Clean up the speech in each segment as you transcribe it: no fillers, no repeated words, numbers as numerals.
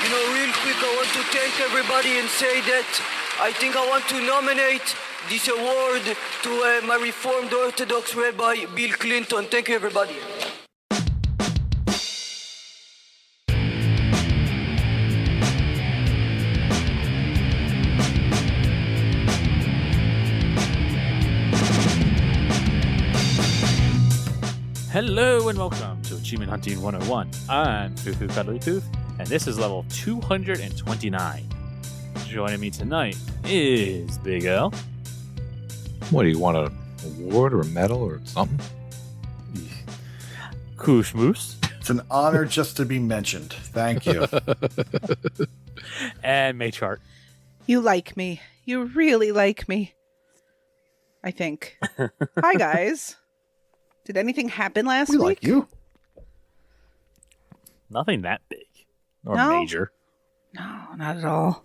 Real quick, I want to thank everybody and say that I think I want to nominate this award to my Reformed Orthodox Rabbi, Bill Clinton. Thank you, everybody. Hello and welcome to Achievement Hunting 101. I'm FuFuCuddilyPoof, and this is level 229. Joining me tonight is Big L. What, do you want an award or a medal or something? KooshMoose. It's an honor just to be mentioned. Thank you. And Matrarch. You like me. You really like me. I think. Hi, guys. Did anything happen last week? We like you. Nothing that big. Or No? major. No, not at all.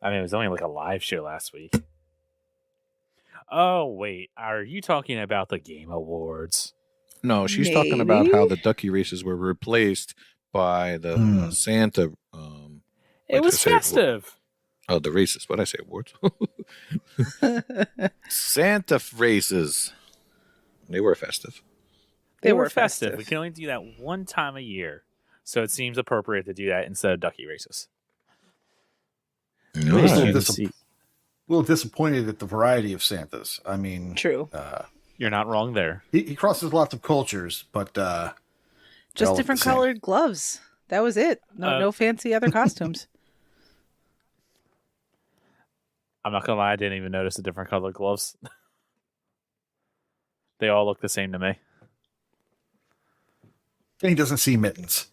I mean, it was only like a live show last week. Oh, wait. Are you talking about the Game Awards? No, she's talking about how the ducky races were replaced by the Santa. It was festive. Oh, the races. What did I say? Awards? Santa races. They were festive. They were festive. We can only do that one time a year. So it seems appropriate to do that instead of ducky races. No. A little disappointed at the variety of Santas. I mean, True. You're not wrong there. He crosses lots of cultures, but Just different colored gloves. That was it. No fancy other costumes. I'm not gonna lie, I didn't even notice the different colored gloves. They all look the same to me. he doesn't see mittens.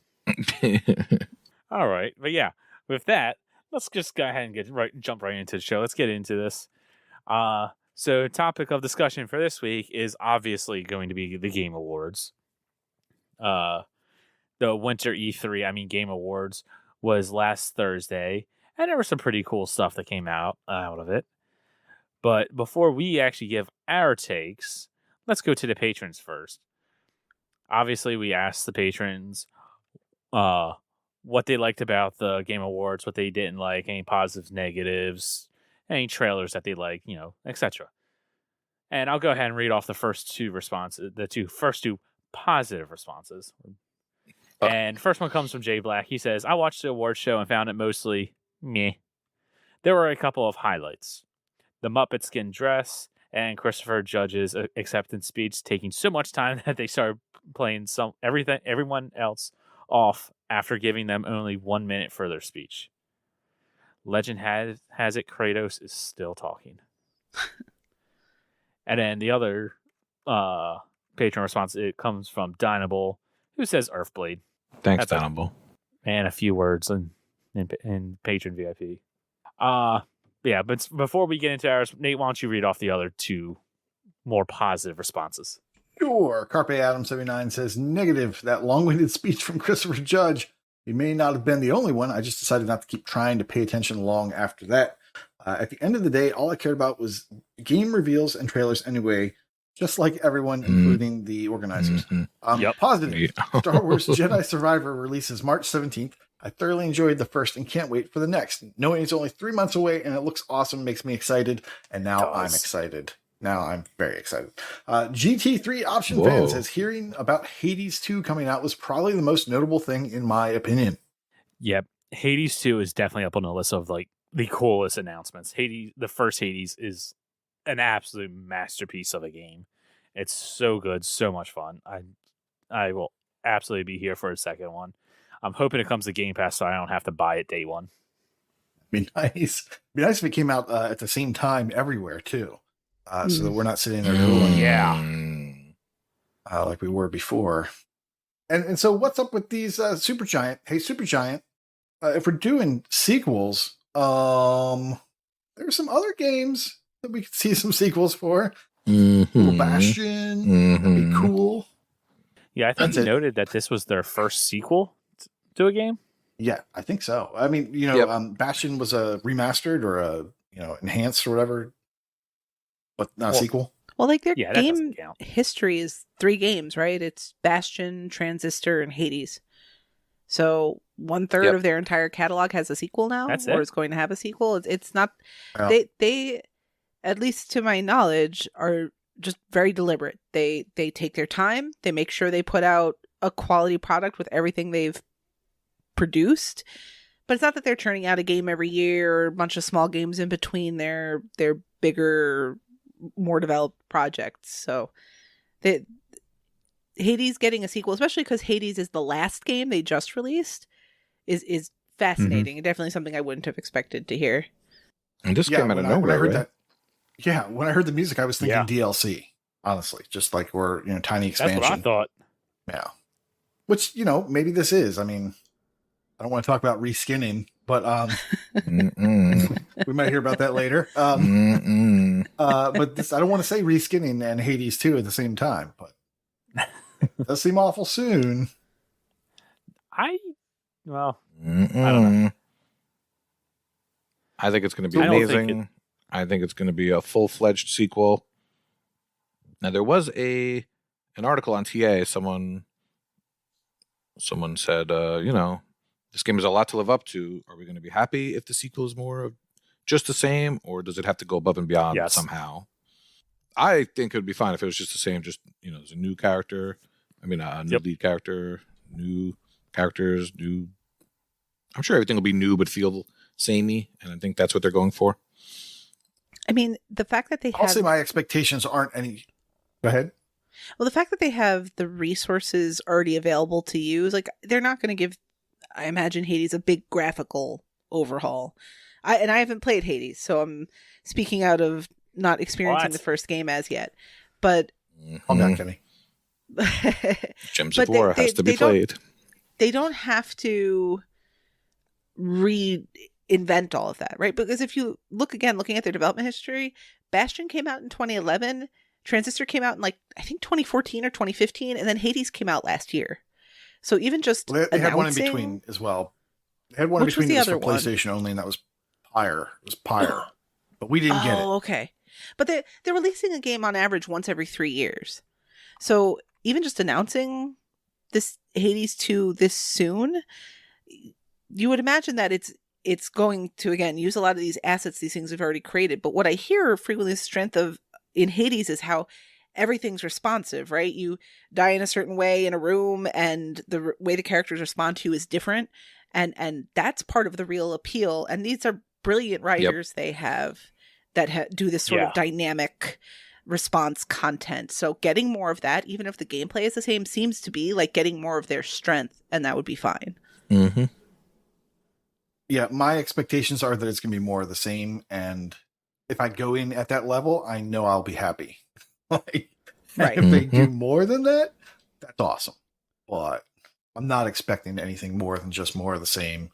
All right, but yeah, with that, let's just go ahead and jump right into the show. Let's get into this. So topic of discussion for this week is obviously going to be the Game Awards. The Winter E3, Game Awards, was last Thursday, and there was some pretty cool stuff that came out of it. But before we actually give our takes, let's go to the patrons first. Obviously, we asked the patrons what they liked about the Game Awards, what they didn't like, any positives, negatives, any trailers that they like, etc. And I'll go ahead and read off the first two responses, first two positive responses. And first one comes from Jay Black. He says, I watched the award show and found it mostly meh. There were a couple of highlights. The Muppet skin dress and Christopher Judge's acceptance speech taking so much time that they started playing everyone else off after giving them only 1 minute for their speech. Legend has it Kratos is still talking. And then the other patron response, it comes from Dynable, who says Earthblade. Thanks, Dynable. And a few words in patron VIP. Yeah, but before we get into ours, Nate, why don't you read off the other two more positive responses? Sure. Carpe Adam 79 says, negative, that long-winded speech from Christopher Judge. He may not have been the only one. I just decided not to keep trying to pay attention long after that. At the end of the day, all I cared about was game reveals and trailers anyway, just like everyone, including the organizers. Yep. Positive. Star Wars Jedi Survivor releases March 17th. I thoroughly enjoyed the first and can't wait for the next. Knowing it's only 3 months away and it looks awesome makes me excited. And now I'm excited. Now I'm very excited. GT3 Option Fan says, hearing about Hades 2 coming out was probably the most notable thing in my opinion. Yep. Hades 2 is definitely up on the list of like the coolest announcements. The first Hades is an absolute masterpiece of a game. It's so good, so much fun. I will absolutely be here for a second one. I'm hoping it comes to Game Pass so I don't have to buy it day one. Be nice. Be nice if it came out at the same time everywhere too, so that we're not sitting there going, like we were before. And so, what's up with these Supergiant? Hey, Supergiant, if we're doing sequels, there's some other games that we could see some sequels for. Little Bastion, that'd be cool. Yeah, I think you noted that this was their first sequel to a game. Yeah, I think so. I mean, Bastion was a remastered or a enhanced or whatever, but not a sequel. Well, like their game history is 3 games, right? It's Bastion, Transistor, and Hades. So 1/3 Yep. of their entire catalog has a sequel now, That's or it? is going to have a sequel. It's not. Yeah. They, at least to my knowledge, are just very deliberate. They take their time. They make sure they put out a quality product with everything they've produced. But it's not that they're churning out a game every year or a bunch of small games in between their bigger, more developed projects. So Hades getting a sequel, especially because Hades is the last game they just released, is fascinating and definitely something I wouldn't have expected to hear. And this came out of when I nowhere, heard right? that, yeah, when I heard the music, I was thinking Yeah. DLC. Honestly, just like we're tiny That's expansion. what I thought. Yeah, which maybe this is. I mean, I don't want to talk about reskinning, but we might hear about that later. But this, I don't want to say reskinning and Hades 2 at the same time, but it does seem awful soon. I don't know. I think it's going to be I don't think amazing. I think it's going to be a full-fledged sequel. Now, there was an article on TA. Someone said, this game has a lot to live up to. Are we going to be happy if the sequel is more of just the same, or does it have to go above and beyond somehow? I think it would be fine if it was just the same. Just there's a new character. I mean, a new lead character, new characters, new. I'm sure everything will be new, but feel samey, and I think that's what they're going for. I mean, the fact that they I'll have say my expectations aren't any. Go ahead. Well, the fact that they have the resources already available to use, like they're not going to give, I imagine, Hades a big graphical overhaul. I haven't played Hades, so I'm speaking out of not experiencing the first game as yet. But I'm not kidding. Gems of War has to be played. They don't have to reinvent all of that, right? Because if you looking at their development history, Bastion came out in 2011. Transistor came out in I think 2014 or 2015, and then Hades came out last year. So even just they had one in between as well. They had one in between that was for PlayStation only, and that was Pyre. It was Pyre, but we didn't get it. Oh, okay. But they're releasing a game on average once every 3 years. So even just announcing this Hades 2 this soon, you would imagine that it's going to again use a lot of these assets these things have already created. But what I hear frequently the strength of in Hades is how everything's responsive, right? You die in a certain way in a room and the way the characters respond to you is different. And that's part of the real appeal. And these are brilliant writers they have that do this sort of dynamic response content. So getting more of that, even if the gameplay is the same, seems to be like getting more of their strength, and that would be fine. Mm-hmm. Yeah, my expectations are that it's going to be more of the same, and if I go in at that level, I know I'll be happy. Right. If they do more than that, that's awesome. But I'm not expecting anything more than just more of the same.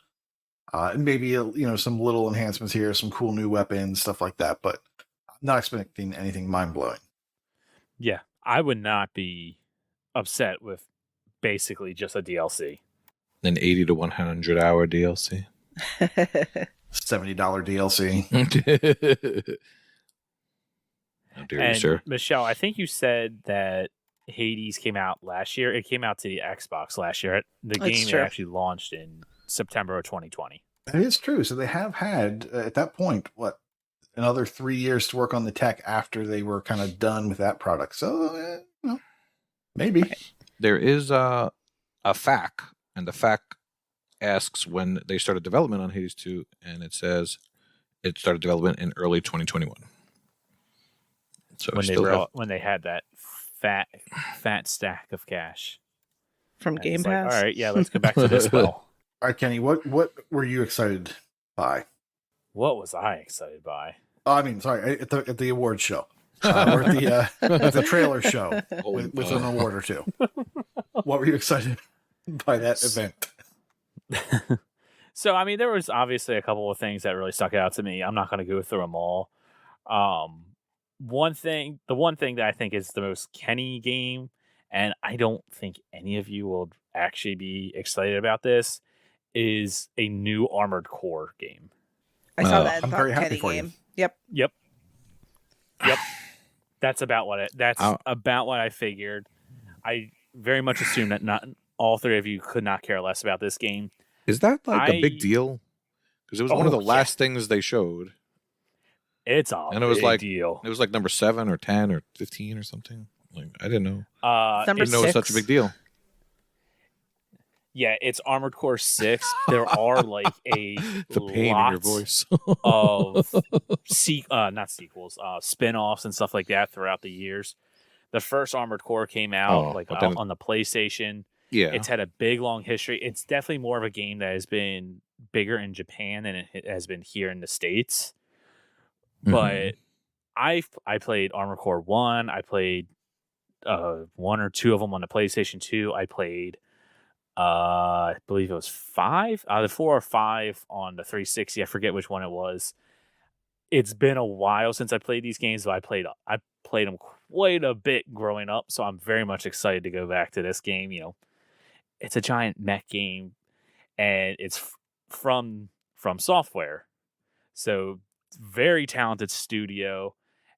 And maybe, some little enhancements here, some cool new weapons, stuff like that. But I'm not expecting anything mind-blowing. Yeah, I would not be upset with basically just a DLC. An 80 to 100 hour DLC. $70 DLC. Oh, dear And sir. Michelle, I think you said that Hades came out last year. It came out to the Xbox last year. The That's game true. actually launched in September of 2020. That is true. So they have had, at that point, another 3 years to work on the tech after they were kind of done with that product. So, maybe. Right. There is a FAQ, and the FAQ asks when they started development on Hades 2, and it says it started development in early 2021. So when they had that fat stack of cash From And Game it's like, Pass. all right, yeah, let's go back to this well. All right, Kenny, what were you excited by? What was I excited by? Oh, I mean, sorry, at the awards show. Or at the trailer show with an award or two. What were you excited by that event? So, I mean, there was obviously a couple of things that really stuck out to me. I'm not going to go through them all. The one thing that I think is the most Kenny game, and I don't think any of you will actually be excited about this, is a new Armored Core game. I saw that I'm in very happy Kenny for you. game. Yep. That's about what I figured. I very much assumed that all three of you could not care less about this game. Is that like a big deal? Because it was one of the last things they showed. It's a and it was big like, deal. It was like number 7 or 10 or 15 or something. Like I didn't know. Number I didn't know it was such a big deal. Yeah, it's Armored Core 6. There are like a the pain in your voice of not sequels, spin-offs and stuff like that throughout the years. The first Armored Core came out on the PlayStation. Yeah, it's had a big long history. It's definitely more of a game that has been bigger in Japan than it has been here in the States. But I played Armored Core 1. I played 1 or 2 of them on the PlayStation 2. I played I believe it was 5, either 4 or 5 on the 360. I forget which one it was. It's been a while since I played these games, but I played them quite a bit growing up, so I'm very much excited to go back to this game. You know, it's a giant mech game, and it's from Software, so very talented studio.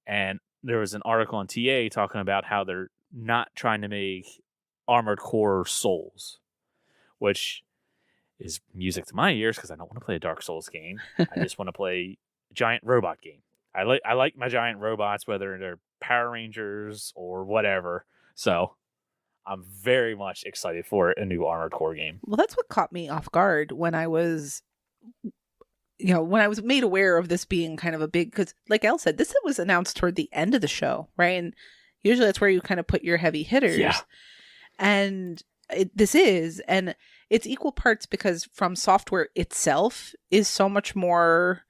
And there was an article on TA talking about how they're not trying to make Armored Core Souls, which is music to my ears because I don't want to play a Dark Souls game. I just want to play a giant robot game. I like my giant robots, whether they're Power Rangers or whatever. So I'm very much excited for a new Armored Core game. Well, that's what caught me off guard when I was made aware of this being kind of a big, because like Elle said, this was announced toward the end of the show, right? And usually that's where you kind of put your heavy hitters. Yeah. And this is, and it's equal parts because From Software itself is so much more,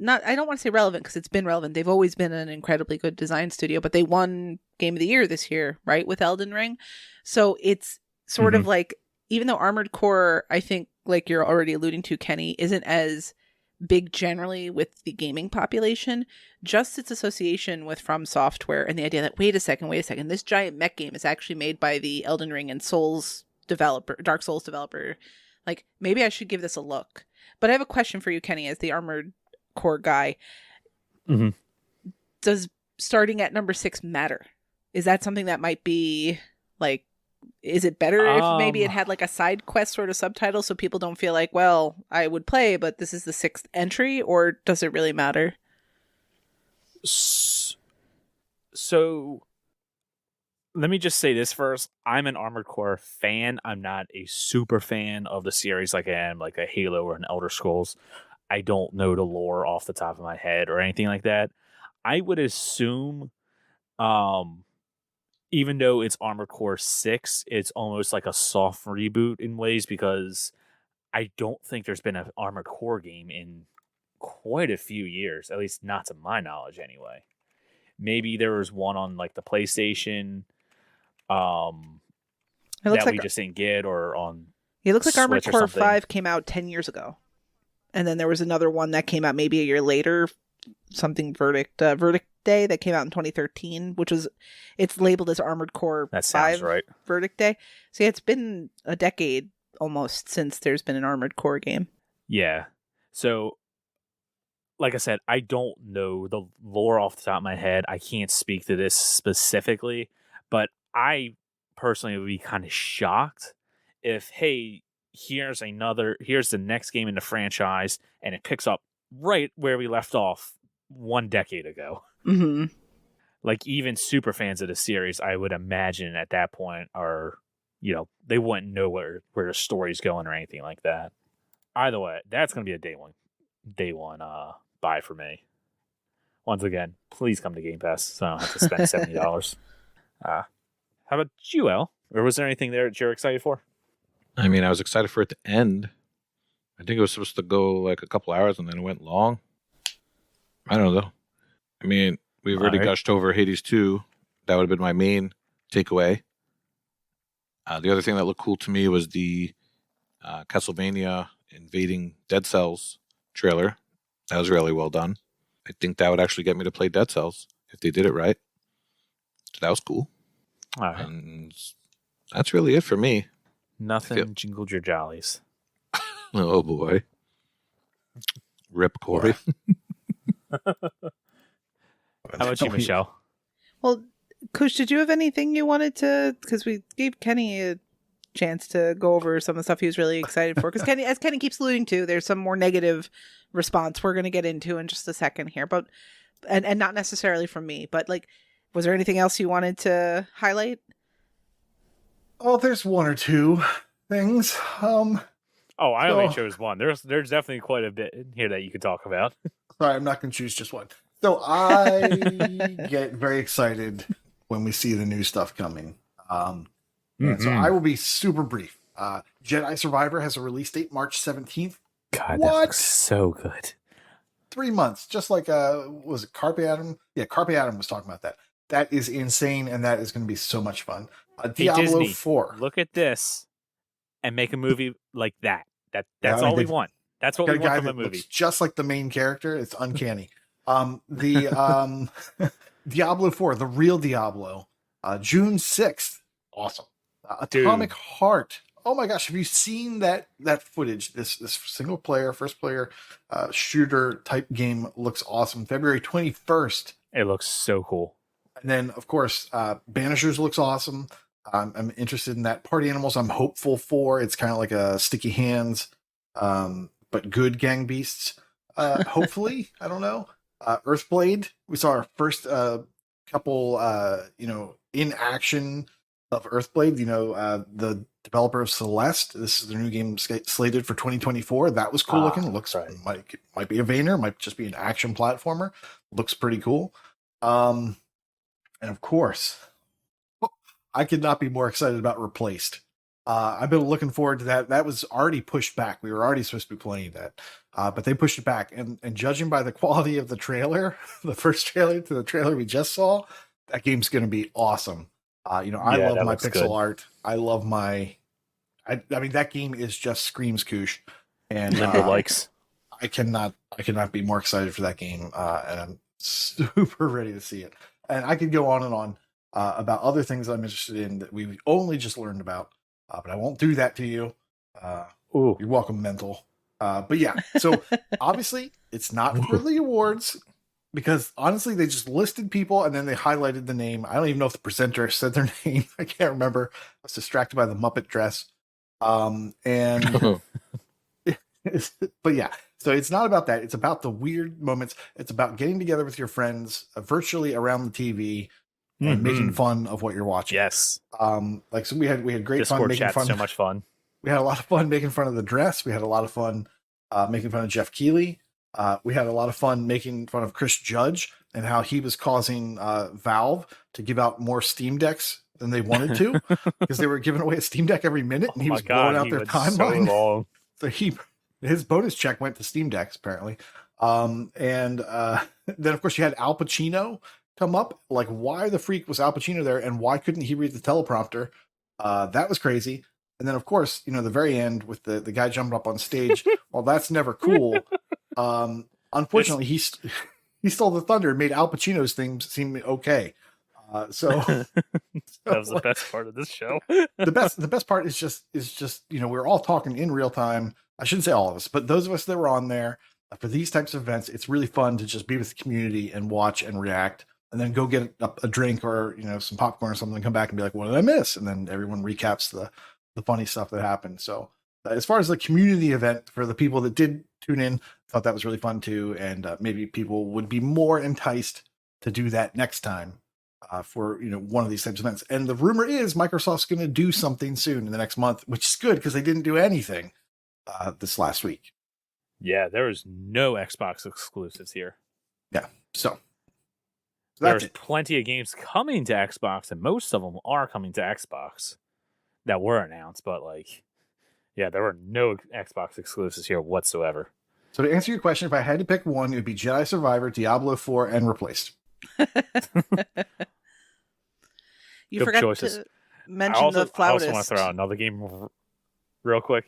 I don't want to say relevant because it's been relevant. They've always been an incredibly good design studio, but they won Game of the Year this year, right? With Elden Ring. So it's sort of like, even though Armored Core, I think, like you're already alluding to, Kenny, isn't as big generally with the gaming population, just its association with From Software and the idea that, wait a second, this giant mech game is actually made by the Elden Ring and Dark Souls developer. Like, maybe I should give this a look. But I have a question for you, Kenny, as the Armored Core guy. Does starting at number 6 matter? Is that something that might be like, is it better if maybe it had like a side quest sort of subtitle so people don't feel like, well, I would play, but this is the 6th entry, or does it really matter? So let me just say this first. I'm an Armored Core fan. I'm not a super fan of the series like I am like a Halo or an Elder Scrolls. I don't know the lore off the top of my head or anything like that. I would assume even though it's Armored Core 6, it's almost like a soft reboot in ways, because I don't think there's been an Armored Core game in quite a few years, at least not to my knowledge anyway. Maybe there was one on like the PlayStation that we just didn't get, or on it looks like Armored Core something. 5 came out 10 years ago. And then there was another one that came out maybe a year later, something Verdict Day, that came out in 2013, it's labeled as Armored Core 5 right. Verdict Day. So yeah, it's been a decade almost since there's been an Armored Core game. Yeah. So like I said, I don't know the lore off the top of my head. I can't speak to this specifically, but I personally would be kind of shocked if, hey, here's the next game in the franchise, and it picks up right where we left off 1 decade ago. Like, even super fans of the series, I would imagine at that point are, they wouldn't know where the story's going or anything like that. Either way, that's going to be a day one buy for me. Once again, please come to Game Pass so I don't have to spend $70. How about you, El? Or was there anything there that you're excited for? I mean, I was excited for it to end. I think it was supposed to go like a couple hours, and then it went long. I don't know. I mean, we've already gushed over Hades 2. That would have been my main takeaway. The other thing that looked cool to me was the Castlevania invading Dead Cells trailer. That was really well done. I think that would actually get me to play Dead Cells if they did it right. So that was cool. All right. And that's really it for me. Nothing jingled your jollies. Oh boy. Rip Corey. How about you, Michelle? Well, Koosh, did you have anything you wanted to, because we gave Kenny chance to go over some of the stuff he was really excited for. Because as Kenny keeps alluding to, there's some more negative response we're going to get into in just a second here, but and not necessarily from me. But like, was there anything else you wanted to highlight? Oh, there's one or two things. I only chose one. There's definitely quite a bit in here that you could talk about. Sorry, I'm not going to choose just one. So I get very excited when we see the new stuff coming. And so I will be super brief. Jedi Survivor has a release date, March 17th. God, that looks so good. 3 months, just like was it Carpe Adam? Yeah, Carpe Adam was talking about that. That is insane, and that is going to be so much fun. Diablo Disney, 4. Look at this and make a movie like that. That's all we want. That's what we want from a movie. Looks just like the main character. It's uncanny. The Diablo 4, the real Diablo, June 6th. Awesome. Atomic Heart. Oh my gosh, have you seen that footage? This single player, first player shooter type game looks awesome. February 21st. It looks so cool. And then, of course, Banishers looks awesome. I'm interested in that. Party Animals, I'm hopeful for. It's kind of like a Sticky Hands, but good gang beasts. Hopefully, I don't know. Earthblade, we saw our first couple, in action of Earthblade. The developer of Celeste. This is their new game slated for 2024. That was cool looking. Looks right. might be a Vayner, might just be an action platformer. Looks pretty cool. And of course, I could not be more excited about Replaced. I've been looking forward to that. That was already pushed back. We were already supposed to be playing that, but they pushed it back. And judging by the quality of the trailer, the first trailer to the trailer we just saw, that game's going to be awesome. I love my pixel art. I love I mean, that game is just screams Koosh. And Limbo likes. I cannot be more excited for that game. And I'm super ready to see it. And I could go on and on about other things I'm interested in that we only just learned about. But I won't do that to you. You're welcome, mental. But yeah, so obviously it's not for the awards because honestly, they just listed people and then they highlighted the name. I don't even know if the presenter said their name. I can't remember. I was distracted by the Muppet dress. But yeah, so it's not about that. It's about the weird moments. It's about getting together with your friends virtually around the TV. And making fun of what you're watching. Yes. So we had great Discord fun making fun. So much fun. We had a lot of fun making fun of the dress. We had a lot of fun making fun of Jeff Keighley. We had a lot of fun making fun of Chris Judge and how he was causing Valve to give out more Steam Decks than they wanted to because they were giving away a Steam Deck every minute and he was blowing out their timeline. So his bonus check went to Steam Decks apparently. Then of course you had Al Pacino come up. Like, why the freak was Al Pacino there and why couldn't he read the teleprompter? That was crazy. And then of course, the very end with the guy jumping up on stage. Well, that's never cool. Unfortunately, he stole the thunder and made Al Pacino's thing seem okay. That was the best part of this show. the best part is just we're all talking in real time. I shouldn't say all of us, but those of us that were on there for these types of events, it's really fun to just be with the community and watch and react. And then go get a drink or, some popcorn or something and come back and be like, what did I miss? And then everyone recaps the funny stuff that happened. So as far as the community event for the people that did tune in, I thought that was really fun too. And maybe people would be more enticed to do that next time for, one of these types of events. And the rumor is Microsoft's going to do something soon in the next month, which is good because they didn't do anything this last week. Yeah, there was no Xbox exclusives here. Yeah. So there's plenty of games coming to Xbox, and most of them are coming to Xbox that were announced, but there were no Xbox exclusives here whatsoever. So to answer your question, if I had to pick one, it would be Jedi Survivor, Diablo 4, and Replaced. You Good forgot choices. to mention the flautist. I also want to throw out another game real quick.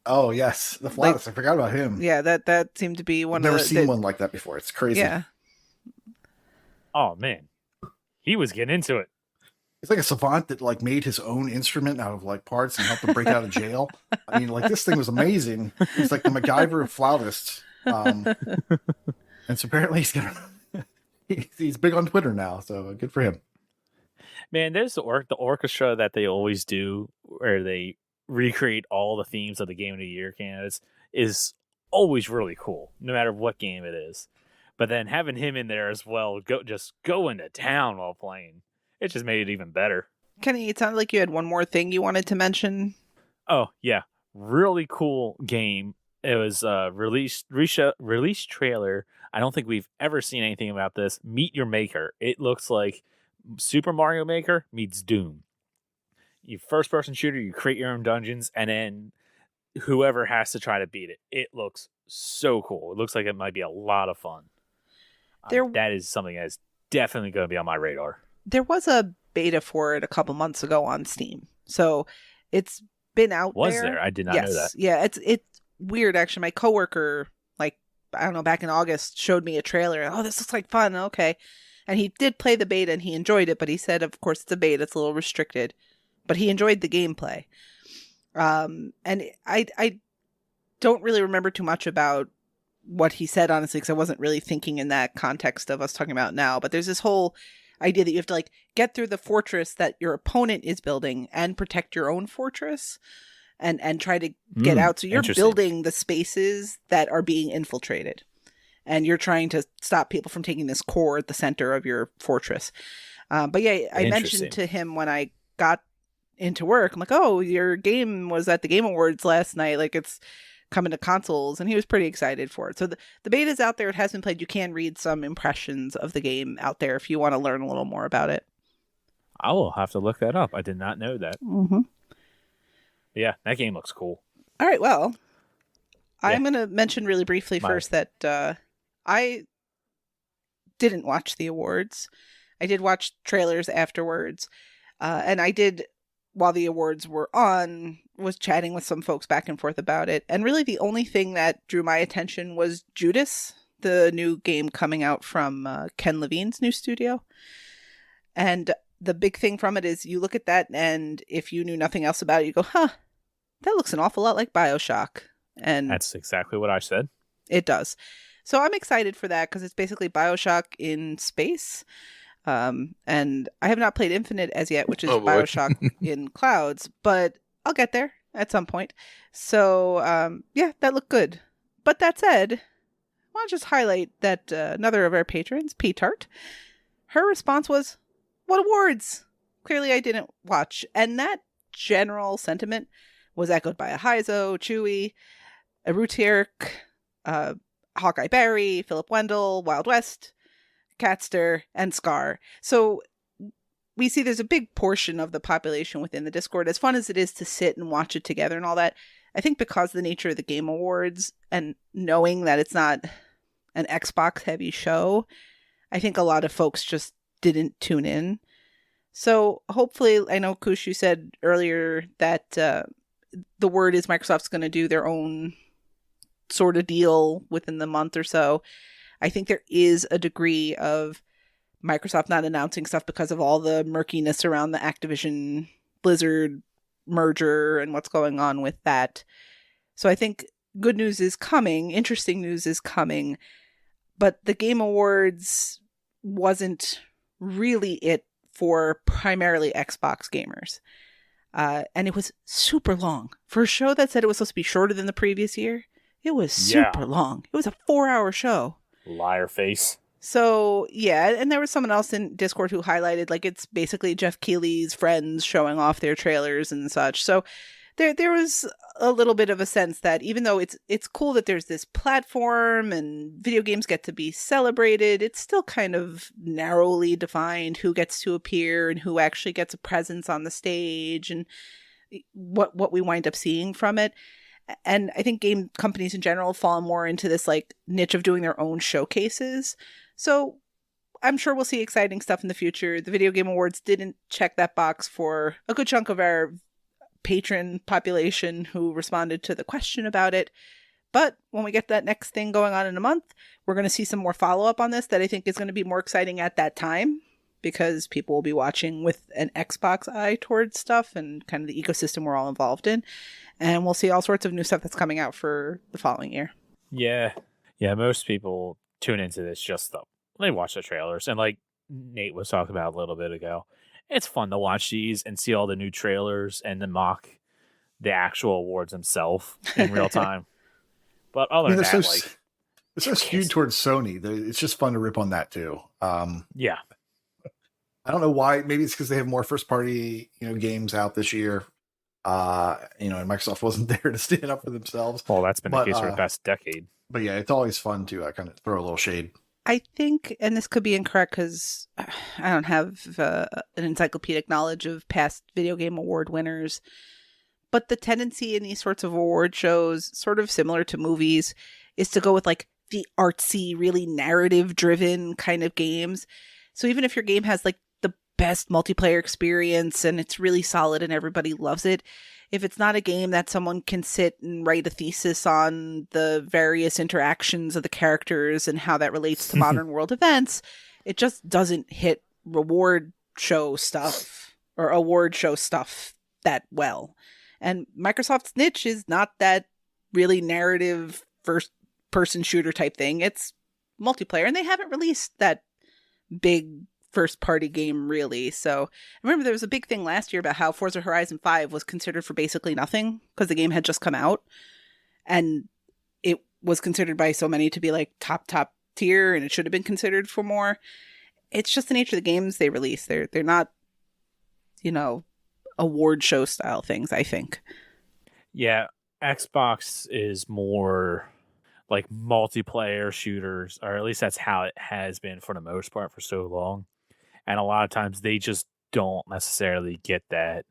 Oh yes, the flautist. I forgot about him. Yeah, that seemed to be one. I've never seen one like that before. It's crazy. Yeah. Oh man, he was getting into it. He's like a savant that made his own instrument out of parts and helped him break out of jail. I mean, this thing was amazing. He's like the MacGyver of flautists. And so apparently he's big on Twitter now. So good for him. Man, there's the orchestra that they always do, where they recreate all the themes of the Game of the Year candidates, is always really cool, no matter what game it is. But then having him in there as well, go into town while playing, it just made it even better. Kenny, it sounded like you had one more thing you wanted to mention. Oh yeah, really cool game. It was release trailer. I don't think we've ever seen anything about this. Meet Your Maker. It looks like Super Mario Maker meets Doom. You first person shooter, you create your own dungeons, and then whoever has to try to beat it. It looks so cool. It looks like it might be a lot of fun. That is something that is definitely going to be on my radar. There was a beta for it a couple months ago on Steam, so it's been out there. Was there? I did not know that. Yeah, it's weird actually. My coworker, like, I don't know, back in August, showed me a trailer. Oh, this looks like fun. Okay, and he did play the beta and he enjoyed it, but he said, of course, it's a beta, it's a little restricted, but he enjoyed the gameplay. And I don't really remember too much about what he said, honestly, because I wasn't really thinking in that context of us talking about now. But there's this whole idea that you have to, like, get through the fortress that your opponent is building and protect your own fortress and try to get out. So you're building the spaces that are being infiltrated, and you're trying to stop people from taking this core at the center of your fortress. But yeah, I mentioned to him when I got into work, I'm like, oh, your game was at the Game Awards last night, like, it's coming to consoles, and he was pretty excited for it. So the beta's out there. It has been played. You can read some impressions of the game out there if you want to learn a little more about it. I will have to look that up. I did not know that. Mm-hmm. Yeah, that game looks cool. All right, well, I'm going to mention really briefly first that I didn't watch the awards. I did watch trailers afterwards, and I did, while the awards were on, was chatting with some folks back and forth about it. And really the only thing that drew my attention was Judas, the new game coming out from Ken Levine's new studio. And the big thing from it is you look at that, and if you knew nothing else about it, you go, huh, that looks an awful lot like Bioshock. And that's exactly what I said. It does. So I'm excited for that because it's basically Bioshock in space. And I have not played Infinite as yet, which is Bioshock in clouds, but I'll get there at some point. So, yeah, that looked good. But that said, I want to just highlight that another of our patrons, P-Tart, her response was, what awards? Clearly I didn't watch. And that general sentiment was echoed by Ahizo, Chewy, Arutierk, Hawkeye Barry, Philip Wendell, Wild West, Catster, and Scar. So we see there's a big portion of the population within the Discord. As fun as it is to sit and watch it together and all that, I think because of the nature of the Game Awards and knowing that it's not an Xbox heavy show, I think a lot of folks just didn't tune in. So hopefully, I know Koosh, you said earlier that the word is Microsoft's going to do their own sort of deal within the month or so. I think there is a degree of Microsoft not announcing stuff because of all the murkiness around the Activision Blizzard merger and what's going on with that. So I think good news is coming, interesting news is coming, but the Game Awards wasn't really it for primarily Xbox gamers. And it was super long. For a show that said it was supposed to be shorter than the previous year, it was super long. It was a 4-hour show. Liar face. So, yeah, and there was someone else in Discord who highlighted, like, it's basically Jeff Keighley's friends showing off their trailers and such. So there was a little bit of a sense that even though it's cool that there's this platform and video games get to be celebrated, it's still kind of narrowly defined who gets to appear and who actually gets a presence on the stage and what we wind up seeing from it. And I think game companies in general fall more into this, like, niche of doing their own showcases. So I'm sure we'll see exciting stuff in the future. The Video Game Awards didn't check that box for a good chunk of our patron population who responded to the question about it. But when we get that next thing going on in a month, we're going to see some more follow-up on this that I think is going to be more exciting at that time, because people will be watching with an Xbox eye towards stuff and kind of the ecosystem we're all involved in. And we'll see all sorts of new stuff that's coming out for the following year. Yeah. Yeah, most people tune into this just they watch the trailers. And like Nate was talking about a little bit ago, it's fun to watch these and see all the new trailers and then mock the actual awards themselves in real time. But other than that, like, it's so skewed towards Sony. It's just fun to rip on that too. Yeah. I don't know why. Maybe it's because they have more first party, games out this year. And Microsoft wasn't there to stand up for themselves. Well, that's been the case for the past decade. But yeah, it's always fun to kind of throw a little shade. I think, and this could be incorrect because I don't have an encyclopedic knowledge of past video game award winners, but the tendency in these sorts of award shows, sort of similar to movies, is to go with like the artsy, really narrative driven kind of games. So even if your game has like the best multiplayer experience and it's really solid and everybody loves it, if it's not a game that someone can sit and write a thesis on the various interactions of the characters and how that relates to modern world events, it just doesn't hit reward show stuff or award show stuff that well. And Microsoft's niche is not that really narrative first person shooter type thing. It's multiplayer, and they haven't released that big first party game really. So I remember there was a big thing last year about how Forza Horizon 5 was considered for basically nothing because the game had just come out, and it was considered by so many to be like top tier, and it should have been considered for more. It's just the nature of the games they release. They're not, award show style things, I think. Yeah, Xbox is more like multiplayer shooters, or at least that's how it has been for the most part for so long. And a lot of times they just don't necessarily get that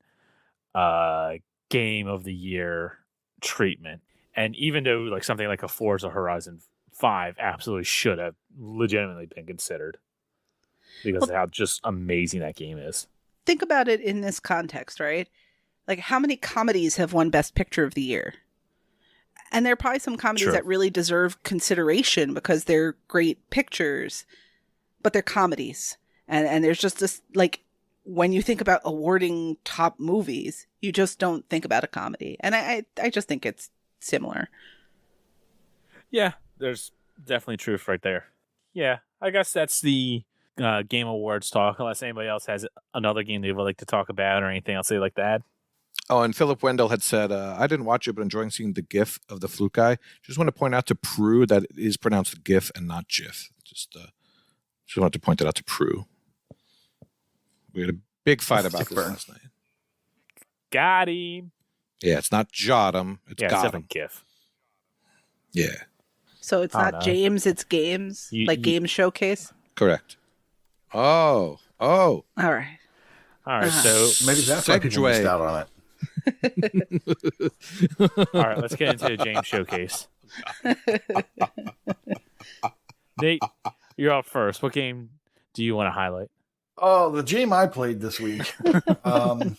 game of the year treatment. And even though like something like a Forza Horizon 5 absolutely should have legitimately been considered because of how just amazing that game is. Think about it in this context, right? Like, how many comedies have won Best Picture of the Year? And there are probably some comedies that really deserve consideration because they're great pictures, but they're comedies. And there's just this, like, when you think about awarding top movies, you just don't think about a comedy. And I just think it's similar. Yeah, there's definitely truth right there. Yeah, I guess that's the Game Awards talk, unless anybody else has another game they would like to talk about or anything else they'd like to add. Oh, and Philip Wendell had said, I didn't watch it, but enjoying seeing the GIF of the fluke guy. Just want to point out to Prue that it is pronounced GIF and not GIF. Just wanted to point that out to Prue. We had a big fight about this last night. Got him. Yeah, it's not jot him. It's got him. GIF. Yeah. So it's not James, it's games? Game Showcase? Correct. Oh. All right. So maybe that's why people missed out on it. All right, let's get into the James Showcase. Nate, you're up first. What game do you want to highlight? Oh, the game I played this week. I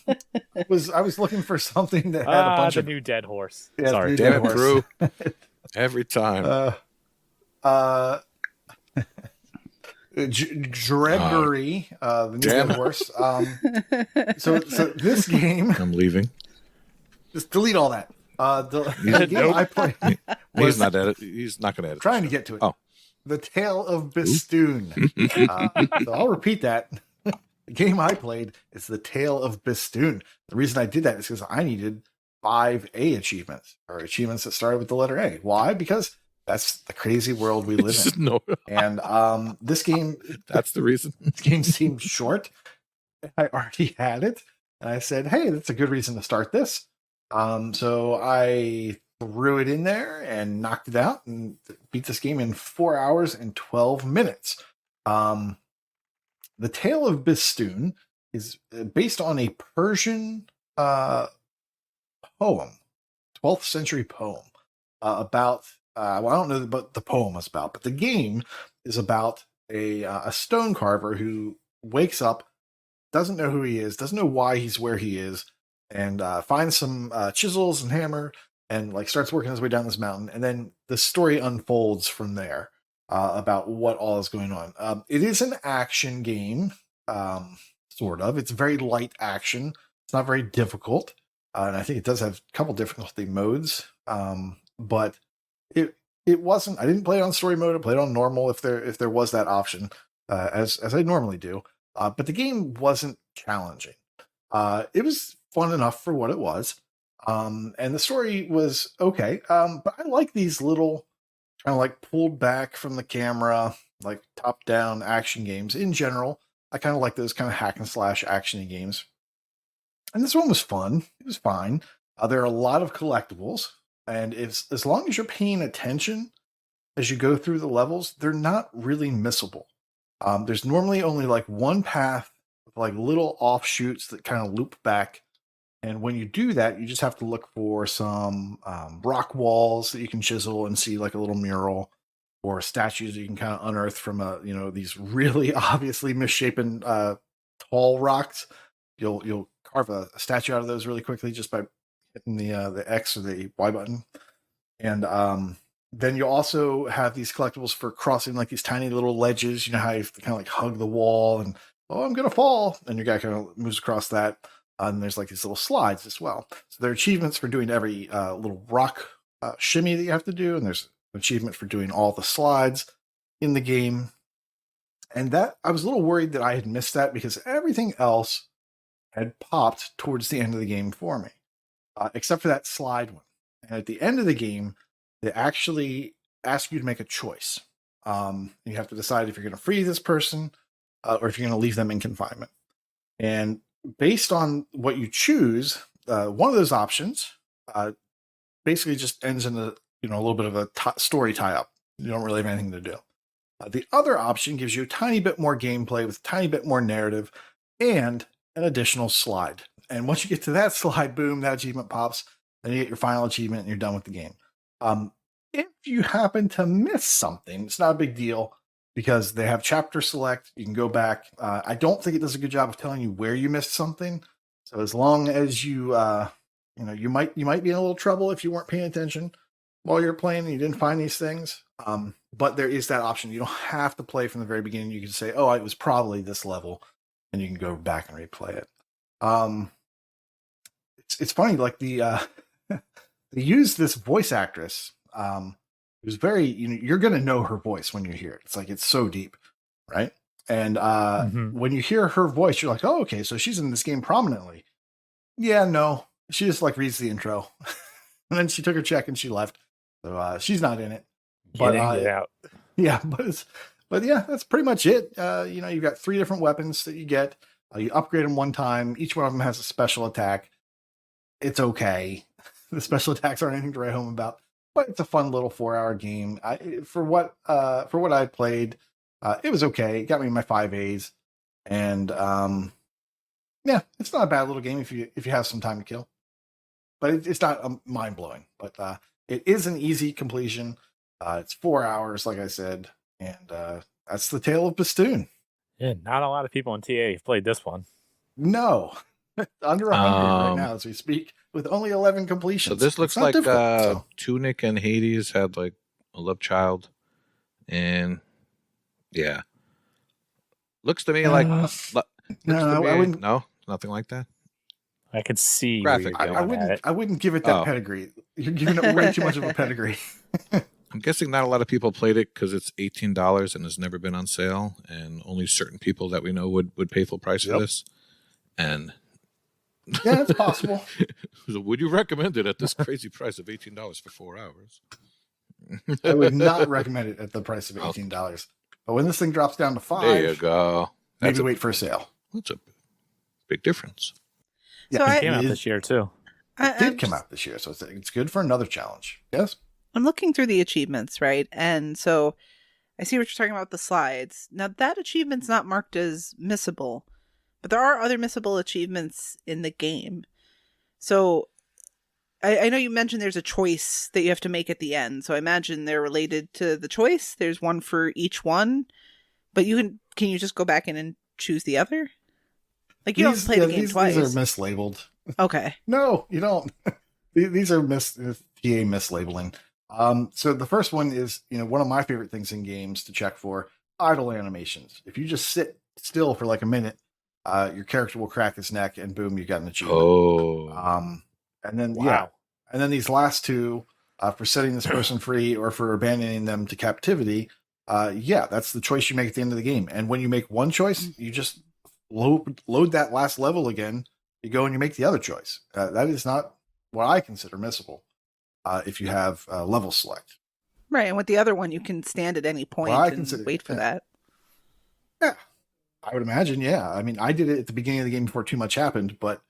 was looking for something that had a bunch of new Dead Horse. Yeah, sorry, damn it, Drew. Every time. Gregory, the new Dead Horse. So this game, I'm leaving. Just delete all that. The game I played. He's not going to edit. Trying to get to it. Oh. The Tale of Bistun. So I'll repeat that. The game I played is The Tale of Bistun. The reason I did that is because I needed 5 A achievements, or achievements that started with the letter A. Why? Because that's the crazy world we live in. No. And this game... That's the reason. This game seemed short. I already had it. And I said, hey, that's a good reason to start this. So I threw it in there and knocked it out and beat this game in 4 hours and 12 minutes. The Tale of Bistun is based on a Persian poem, 12th century poem about, I don't know what the poem was about, but the game is about a stone carver who wakes up, doesn't know who he is, doesn't know why he's where he is, and finds some chisels and hammer and starts working his way down this mountain. And then the story unfolds from there about what all is going on. It is an action game, sort of. It's very light action. It's not very difficult. And I think it does have a couple difficulty modes. But it wasn't, I didn't play it on story mode. I played it on normal if there was that option, as I normally do. but the game wasn't challenging. It was fun enough for what it was. And the story was okay. But I like these little kind of like pulled back from the camera, like top down action games in general. I kind of like those kind of hack and slash action games. And this one was fun. It was fine. There are a lot of collectibles, and as long as you're paying attention as you go through the levels, they're not really missable. There's normally only like one path with like little offshoots that kind of loop back. And when you do that, you just have to look for some rock walls that you can chisel and see like a little mural, or statues that you can kind of unearth from these really obviously misshapen tall rocks. You'll carve a statue out of those really quickly just by hitting the X or the Y button. And then you also have these collectibles for crossing like these tiny little ledges. You know how you have to kind of like hug the wall and, oh, I'm going to fall. And your guy kind of moves across that. And there's like these little slides as well. So there are achievements for doing every little rock shimmy that you have to do. And there's an achievement for doing all the slides in the game. And that I was a little worried that I had missed that because everything else had popped towards the end of the game for me, except for that slide one. And at the end of the game, they actually ask you to make a choice. You have to decide if you're going to free this person or if you're going to leave them in confinement. And based on what you choose, one of those options basically just ends in a little bit of a story tie-up. You don't really have anything to do. The other option gives you a tiny bit more gameplay with a tiny bit more narrative and an additional slide. And once you get to that slide, boom, that achievement pops. Then you get your final achievement and you're done with the game. If you happen to miss something, it's not a big deal because they have chapter select. You can go back. I don't think it does a good job of telling you where you missed something. So as long as you might be in a little trouble if you weren't paying attention while you're playing and you didn't find these things. But there is that option. You don't have to play from the very beginning. You can say, oh, it was probably this level, and you can go back and replay it. It's funny, like they use this voice actress. It was very, you're going to know her voice when you hear it. It's like, it's so deep, right? And when you hear her voice, you're like, oh, okay, so she's in this game prominently. Yeah, no, she just like reads the intro. And then she took her check and she left. So she's not in it. Get out. Yeah, but yeah, that's pretty much it. You've got 3 different weapons that you get. You upgrade them one time. Each one of them has a special attack. It's okay. The special attacks aren't anything to write home about, but it's a fun little 4-hour game. For what I played, it was okay. It got me my 5 A's, and yeah, it's not a bad little game if you have some time to kill. But it's not mind blowing. But it is an easy completion. It's 4 hours, like I said, and that's the tale of Bistun. Yeah, not a lot of people in TA have played this one. No, under 100 right now as we speak, with only 11 completions. So this looks like Tunic and Hades had like a love child, and yeah, looks to me like no, nothing like that. I could see graphic. I wouldn't give it that pedigree. You're giving it way too much of a pedigree. I'm guessing not a lot of people played it because it's $18 and has never been on sale, and only certain people that we know would pay full price for this. And yeah, it's possible. So would you recommend it at this crazy price of $18 for 4 hours? I would not recommend it at the price of $18. But when this thing drops down to 5, there you go. Maybe wait for a sale. That's a big difference. Yeah, so it came out this year too. It did come out this year, so it's good for another challenge. Yes. I'm looking through the achievements, right? And so I see what you're talking about, the slides. Now, that achievement's not marked as missable, but there are other missable achievements in the game. So I know you mentioned there's a choice that you have to make at the end. So I imagine they're related to the choice. There's one for each one, but can you just go back in and choose the other? Like you don't play the game twice. These are mislabeled. Okay. No, you don't. These are TA mislabeling. So the first one is, one of my favorite things in games to check for: idle animations. If you just sit still for like a minute, your character will crack his neck, and boom, you got an achievement. Oh. And then and then these last 2 for setting this person free or for abandoning them to captivity. That's the choice you make at the end of the game. And when you make one choice, you just load that last level again, you go and you make the other choice. That is not what I consider missable if you have level select. Right, and with the other one, you can stand at any point and wait for that. Yeah, I would imagine, yeah. I mean, I did it at the beginning of the game before too much happened, but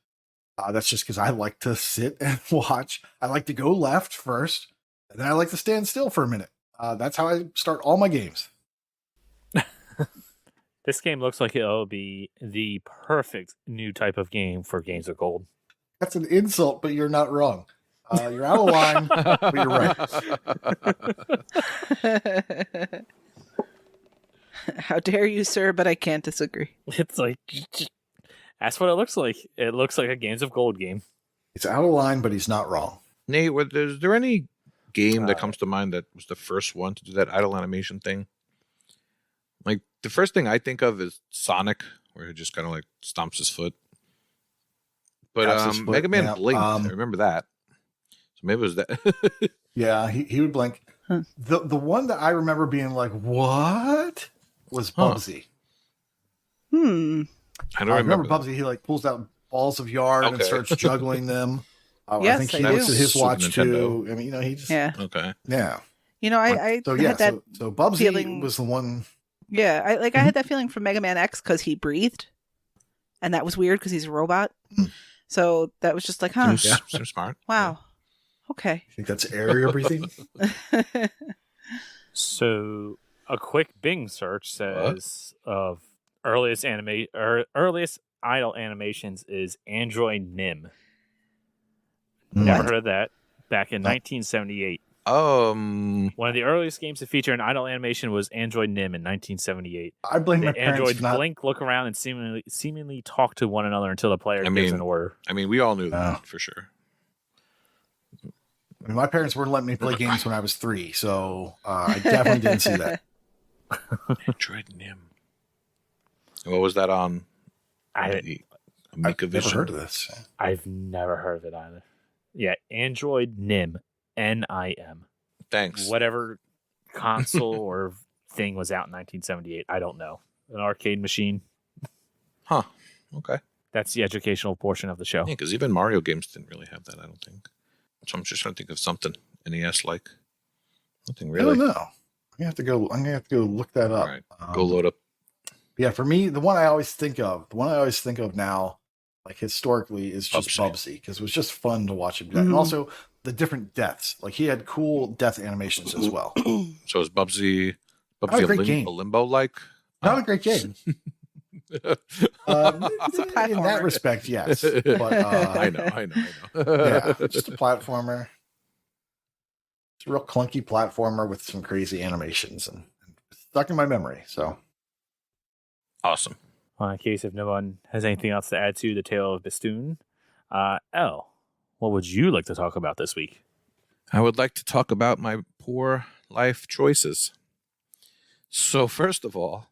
that's just because I like to sit and watch. I like to go left first, and then I like to stand still for a minute. That's how I start all my games. This game looks like it'll be the perfect new type of game for Games of Gold. That's an insult, but you're not wrong. You're out of line, but you're right. How dare you, sir, but I can't disagree. It's like, that's what it looks like. It looks like a Games of Gold game. He's out of line, but he's not wrong. Nate, is there any game that comes to mind that was the first one to do that idle animation thing? Like, the first thing I think of is Sonic, where he just kind of like stomps his foot. But Mega Man blinked. I remember that. So maybe it was that. Yeah, he would blink. Huh. The one that I remember being like, what? Was Bubsy. I don't remember Bubsy. He like pulls out balls of yarn and starts juggling them. Yes, I think he looks at his watch too. I mean, he just okay. Yeah. I had that. So Bubsy was the one. Yeah, I had that feeling from Mega Man X because he breathed, and that was weird because he's a robot. So that was just like, huh? Seems smart. Wow. Okay. I think that's area breathing. So a quick Bing search says of earliest idle animations is Android Nim. Never heard of that. Back in 1978. One of the earliest games to feature an idle animation was Android Nim in 1978. I blame my androids parents blink, look around, and seemingly talk to one another until the player gives an order. I mean, we all knew that for sure. I mean, my parents wouldn't let me play games when I was 3, so I definitely didn't see that. Android Nim. What was that on? I've never heard of this. I've never heard of it either. Yeah, Android Nim. NIM. Thanks. Whatever console or thing was out in 1978, I don't know. An arcade machine. Huh. Okay. That's the educational portion of the show. Yeah, because even Mario games didn't really have that, I don't think. So I'm just trying to think of something NES-like. Nothing really. I don't know. I'm gonna have to go look that up. All right. Go load up. Yeah, for me, the one I always think of now, like historically, is just Bubsy, because it was just fun to watch him do that. And also the different deaths. Like he had cool death animations as well. So is Bubsy a limbo-like? Not a great game. In that respect, yes. But I know. Yeah, just a platformer. It's a real clunky platformer with some crazy animations, and it's stuck in my memory. So awesome. In case if no one has anything else to add to the tale of Bistun, Elle, what would you like to talk about this week? I would like to talk about my poor life choices. So first of all,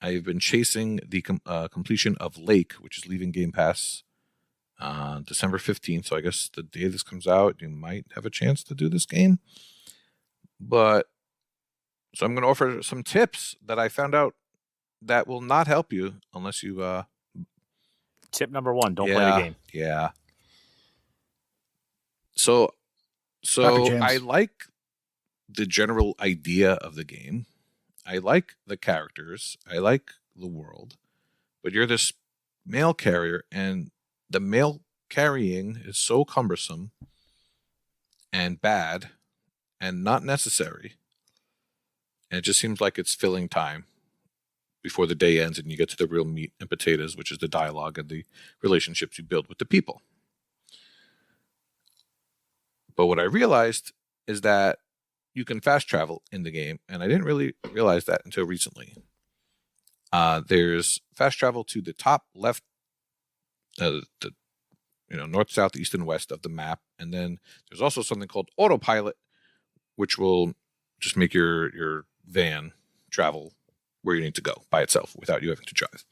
I've been chasing the completion of Lake, which is leaving Game Pass December 15th. So I guess the day this comes out, you might have a chance to do this game. So I'm going to offer some tips that I found out that will not help you unless you... Tip number 1, don't play the game. Yeah. So I like the general idea of the game. I like the characters. I like the world. But you're this mail carrier, and the mail carrying is so cumbersome and bad and not necessary. And it just seems like it's filling time before the day ends and you get to the real meat and potatoes, which is the dialogue and the relationships you build with the people. But what I realized is that you can fast travel in the game, and I didn't really realize that until recently. There's fast travel to the top left, north, south, east, and west of the map, and then there's also something called autopilot, which will just make your van travel where you need to go by itself without you having to drive.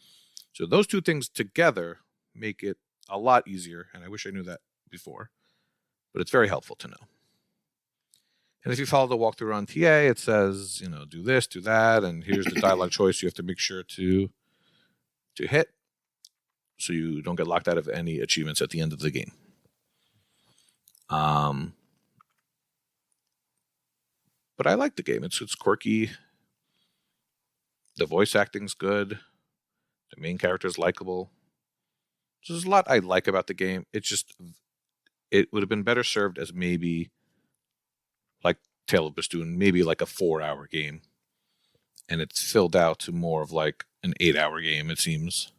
So those two things together make it a lot easier, and I wish I knew that before, but it's very helpful to know. And if you follow the walkthrough on TA, it says, do this, do that, and here's the dialogue choice you have to make sure to hit. so you don't get locked out of any achievements at the end of the game. But I like the game. It's quirky. The voice acting's good. The main character is likable. There's a lot I like about the game. It would have been better served as maybe like Tale of Bistun, maybe like a 4-hour game. And it's filled out to more of like an 8-hour game, it seems.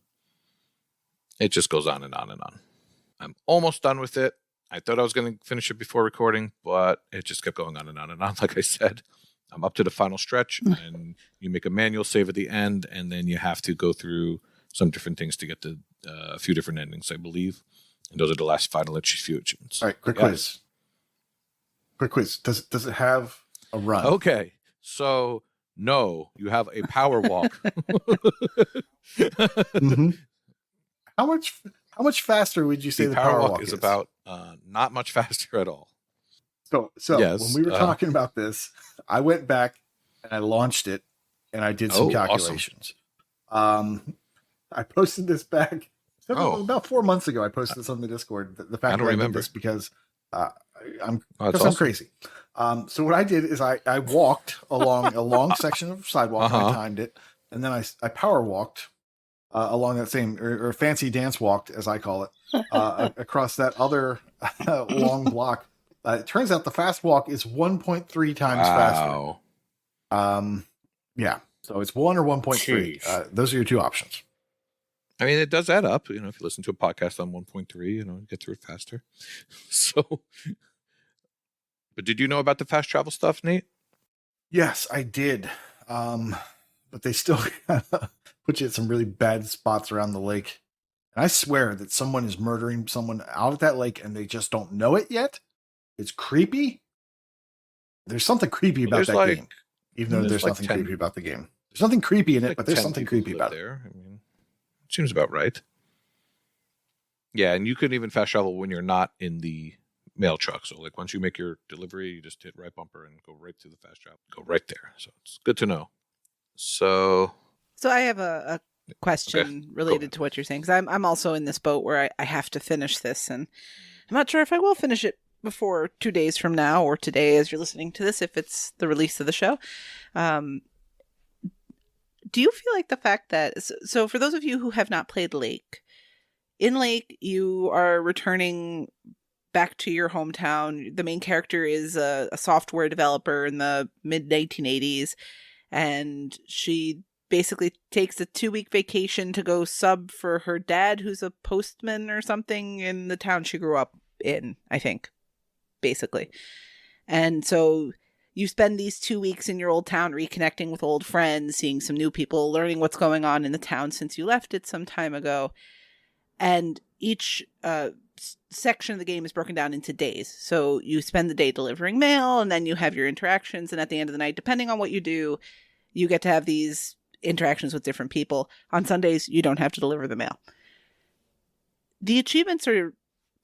It just goes on and on and on. I'm almost done with it. I thought I was going to finish it before recording, but it just kept going on and on and on. Like I said, I'm up to the final stretch, and you make a manual save at the end, and then you have to go through some different things to get to a few different endings, I believe. And those are the last final few achievements. All right, quick quiz. Quick quiz. Does it have a run? Okay, so no, you have a power walk. Mm-hmm. How much faster would you say the power walk is? About not much faster at all. So yes, when we were talking about this, I went back and I launched it and I did some calculations. Awesome. I posted this back about 4 months ago. I posted this on the Discord. The fact that I did this because I'm crazy. So what I did is I walked along a long section of sidewalk. And I timed it, and then I power walked along that same or fancy dance walked, as I call it, across that other long block. It turns out the fast walk is 1.3 times faster. Yeah. So it's 1 or 1.3. Those are your two options. I mean, it does add up. You know, if you listen to a podcast on 1.3, you get through it faster. So, but did you know about the fast travel stuff, Nate? Yes, I did. But they still put you at some really bad spots around the lake. And I swear that someone is murdering someone out at that lake and they just don't know it yet. It's creepy. There's something creepy about that game. Even though there's nothing creepy about the game. There's nothing creepy in it, but there's something creepy about it. I mean, it seems about right. Yeah, and you can even fast travel when you're not in the mail truck. So, like, once you make your delivery, you just hit right bumper and go right to the fast travel. Go right there. So it's good to know. So I have a question related to what you're saying, because I'm also in this boat where I have to finish this, and I'm not sure if I will finish it before 2 days from now, or today as you're listening to this, if it's the release of the show. Do you feel like the fact that, so for those of you who have not played Lake, in Lake, you are returning back to your hometown. The main character is a software developer in the mid-1980s, and she basically takes a 2-week vacation to go sub for her dad, who's a postman or something in the town she grew up in, I think, basically. And so you spend these 2 weeks in your old town reconnecting with old friends, seeing some new people, learning what's going on in the town since you left it some time ago. And each section of the game is broken down into days. So you spend the day delivering mail, and then you have your interactions. And at the end of the night, depending on what you do, you get to have these interactions with different people. On Sundays, you don't have to deliver the mail. The achievements are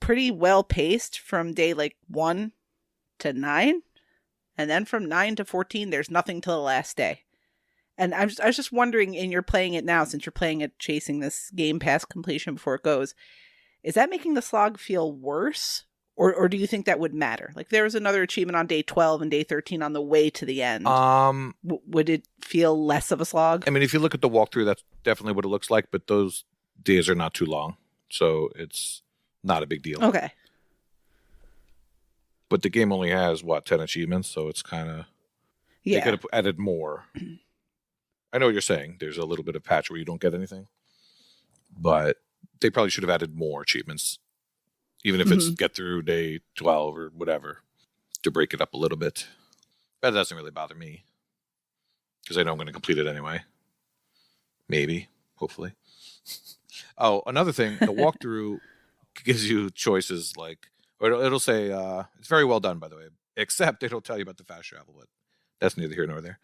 pretty well paced from day 1 to 9. And then from 9 to 14, there's nothing till the last day. And I was just wondering, in your playing it now, since you're playing it chasing this game past completion before it goes, is that making the slog feel worse? Or do you think that would matter? Like, there was another achievement on day 12 and day 13 on the way to the end. Would it feel less of a slog? I mean, if you look at the walkthrough, that's definitely what it looks like, but those days are not too long. So it's not a big deal. Okay. But the game only has, 10 achievements, so it's kind of... Yeah. They could have added more. I know what you're saying. There's a little bit of patch where you don't get anything. But they probably should have added more achievements, even if it's get through day 12 or whatever, to break it up a little bit. That doesn't really bother me, because I know I'm going to complete it anyway. Maybe. Hopefully. Oh, another thing. The walkthrough gives you choices like... Or it'll say, it's very well done, by the way, except it'll tell you about the fast travel, but that's neither here nor there.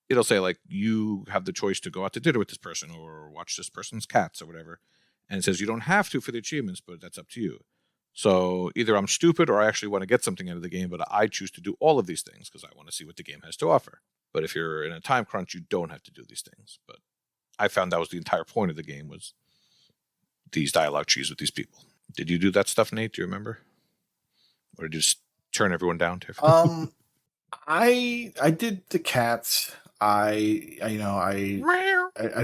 It'll say, like, you have the choice to go out to dinner with this person or watch this person's cats or whatever. And it says you don't have to for the achievements, but that's up to you. So either I'm stupid or I actually want to get something out of the game, but I choose to do all of these things because I want to see what the game has to offer. But if you're in a time crunch, you don't have to do these things. But I found that was the entire point of the game, was these dialogue trees with these people. Did you do that stuff, Nate? Do you remember? Or did you just turn everyone down? I did the cats. I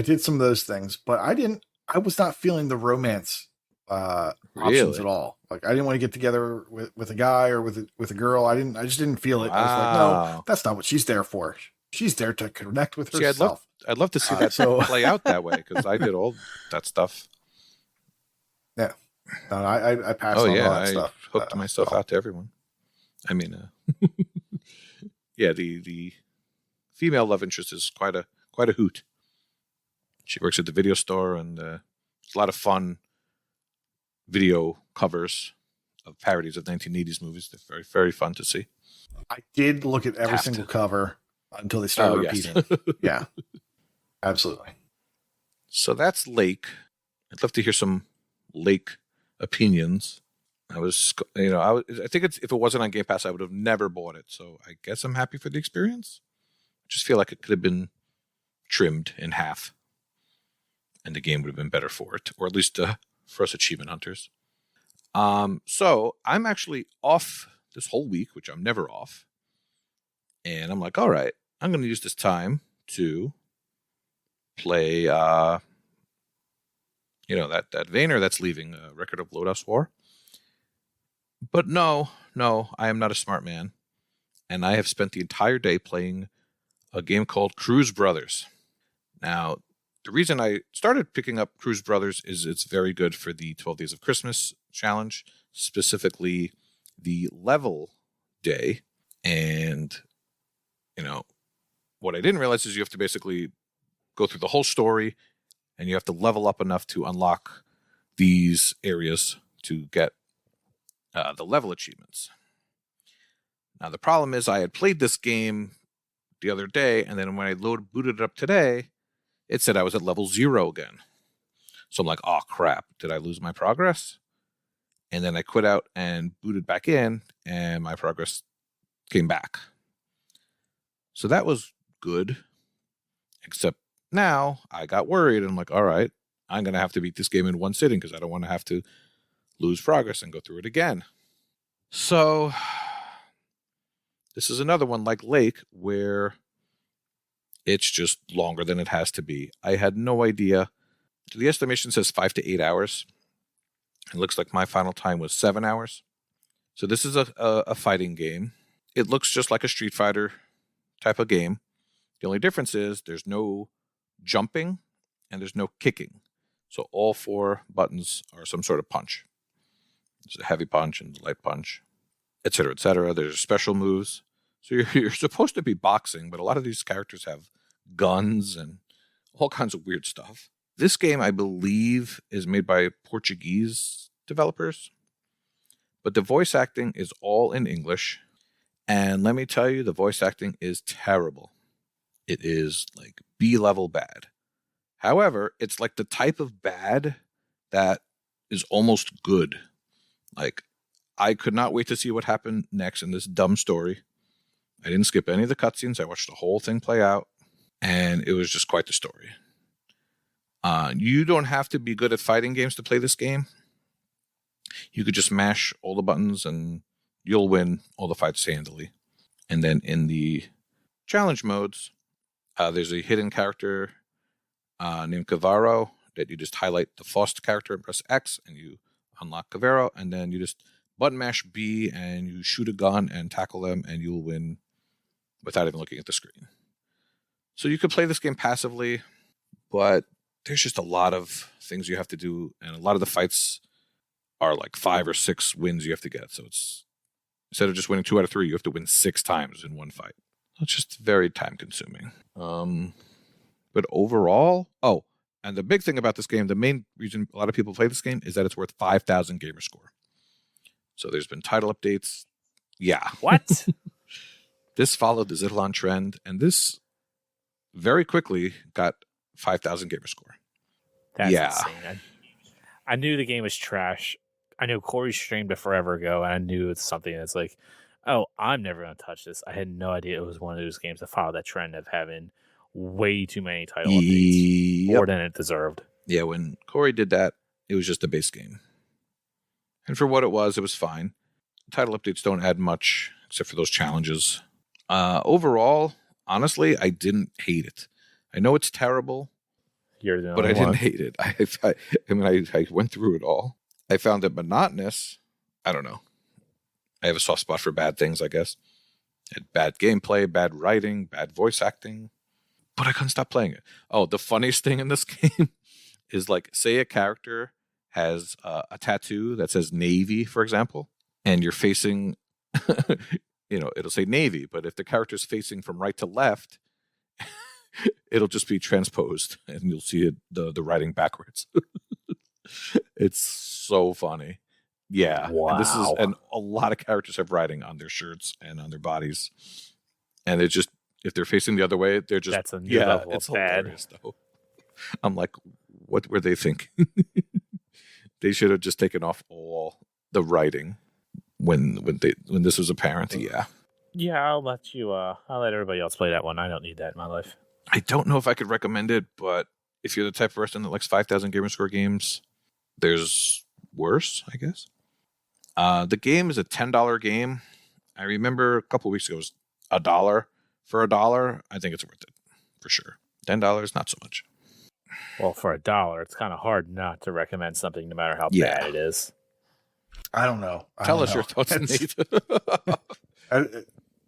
did some of those things, but I was not feeling the romance options at all. Like I didn't want to get together with a guy or with a girl. I just didn't feel it. Wow. I was like, no, that's not what she's there for. She's there to connect with herself. I'd love to see that play out that way, because I did all that stuff. Yeah. No, I passed on all that stuff. I hooked myself out to everyone. I mean, yeah, the female love interest is quite a hoot. She works at the video store, and there's a lot of fun video covers of parodies of 1980s movies. They're very, very fun to see. I did look at every single cover until they started repeating. Yes. Yeah, absolutely. So that's Lake. I'd love to hear some Lake opinions. I think if it wasn't on Game Pass, I would have never bought it. So I guess I'm happy for the experience. I just feel like it could have been trimmed in half, and the game would have been better for it, or at least for us achievement hunters. So I'm actually off this whole week, which I'm never off. And I'm like, all right, I'm going to use this time to play, that Vayner that's leaving, Record of Lodoss War. But no, I am not a smart man. And I have spent the entire day playing a game called Cruz Brothers. Now, the reason I started picking up Cruz Brothers is it's very good for the 12 Days of Christmas challenge, specifically the level day. And, what I didn't realize is you have to basically go through the whole story, and you have to level up enough to unlock these areas to get the level achievements. Now, the problem is I had played this game the other day, and then when I booted it up today, it said I was at level 0 again. So I'm like, oh, crap. Did I lose my progress? And then I quit out and booted back in, and my progress came back. So that was good. Except now I got worried, and I'm like, all right, I'm going to have to beat this game in one sitting because I don't want to have to lose progress and go through it again. So this is another one like Lake where it's just longer than it has to be. I had no idea. The estimation says 5 to 8 hours. It looks like my final time was 7 hours. So this is a fighting game. It looks just like a Street Fighter type of game. The only difference is there's no jumping and there's no kicking. So all 4 buttons are some sort of punch. There's a heavy punch and a light punch, etc., etc. There's special moves. So you're supposed to be boxing, but a lot of these characters have guns and all kinds of weird stuff. This game, I believe, is made by Portuguese developers, but the voice acting is all in English. And let me tell you, the voice acting is terrible. It is like B-level bad. However, it's like the type of bad that is almost good. Like, I could not wait to see what happened next in this dumb story. I didn't skip any of the cutscenes. I watched the whole thing play out, and it was just quite the story. You don't have to be good at fighting games to play this game. You could just mash all the buttons, and you'll win all the fights handily. And then in the challenge modes, there's a hidden character named Cavaro that you just highlight the Faust character and press X, and you unlock Cavaro, and then you just button mash B, and you shoot a gun and tackle them, and you'll win without even looking at the screen. So you could play this game passively, but there's just a lot of things you have to do, and a lot of the fights are like 5 or 6 wins you have to get. So it's instead of just winning 2 out of 3, you have to win 6 times in one fight. It's just very time consuming. But overall, and the big thing about this game, the main reason a lot of people play this game is that it's worth 5,000 gamer score. So there's been title updates. Yeah. What? This followed the Zidalon trend, and this very quickly got 5,000 gamer score. That's insane. I knew the game was trash. I knew Corey streamed it forever ago, and I knew it's something that's like, oh, I'm never going to touch this. I had no idea it was one of those games that followed that trend of having way too many title updates, more than it deserved. Yeah, when Corey did that, It was just a base game. And for what it was fine. Title updates don't add much except for those challenges. Overall, honestly, I didn't hate it. I know it's terrible, but I didn't hate it. I went through it all. I found it monotonous. I don't know. I have a soft spot for bad things, I guess. Had bad gameplay, bad writing, bad voice acting, but I couldn't stop playing it. Oh, the funniest thing in this game is like, say a character has a tattoo that says Navy, for example, and you're facing, it'll say Navy, but if the character's facing from right to left, it'll just be transposed and you'll see the writing backwards. It's so funny. Yeah. Wow. And a lot of characters have writing on their shirts and on their bodies. And it's just, if they're facing the other way, they're just, that's a new level it's of bad. Hilarious, though. I'm like, what were they thinking? They should have just taken off all the writing when this was apparent. Yeah. Yeah, I'll let everybody else play that one. I don't need that in my life. I don't know if I could recommend it, but if you're the type of person that likes 5,000 gamerscore games, there's worse, I guess. The game is a $10 game. I remember a couple weeks ago it was $1. For $1, I think it's worth it for sure. $10, not so much. Well, for $1, it's kind of hard not to recommend something, no matter how bad it is. I don't know. Tell us your thoughts, Nate.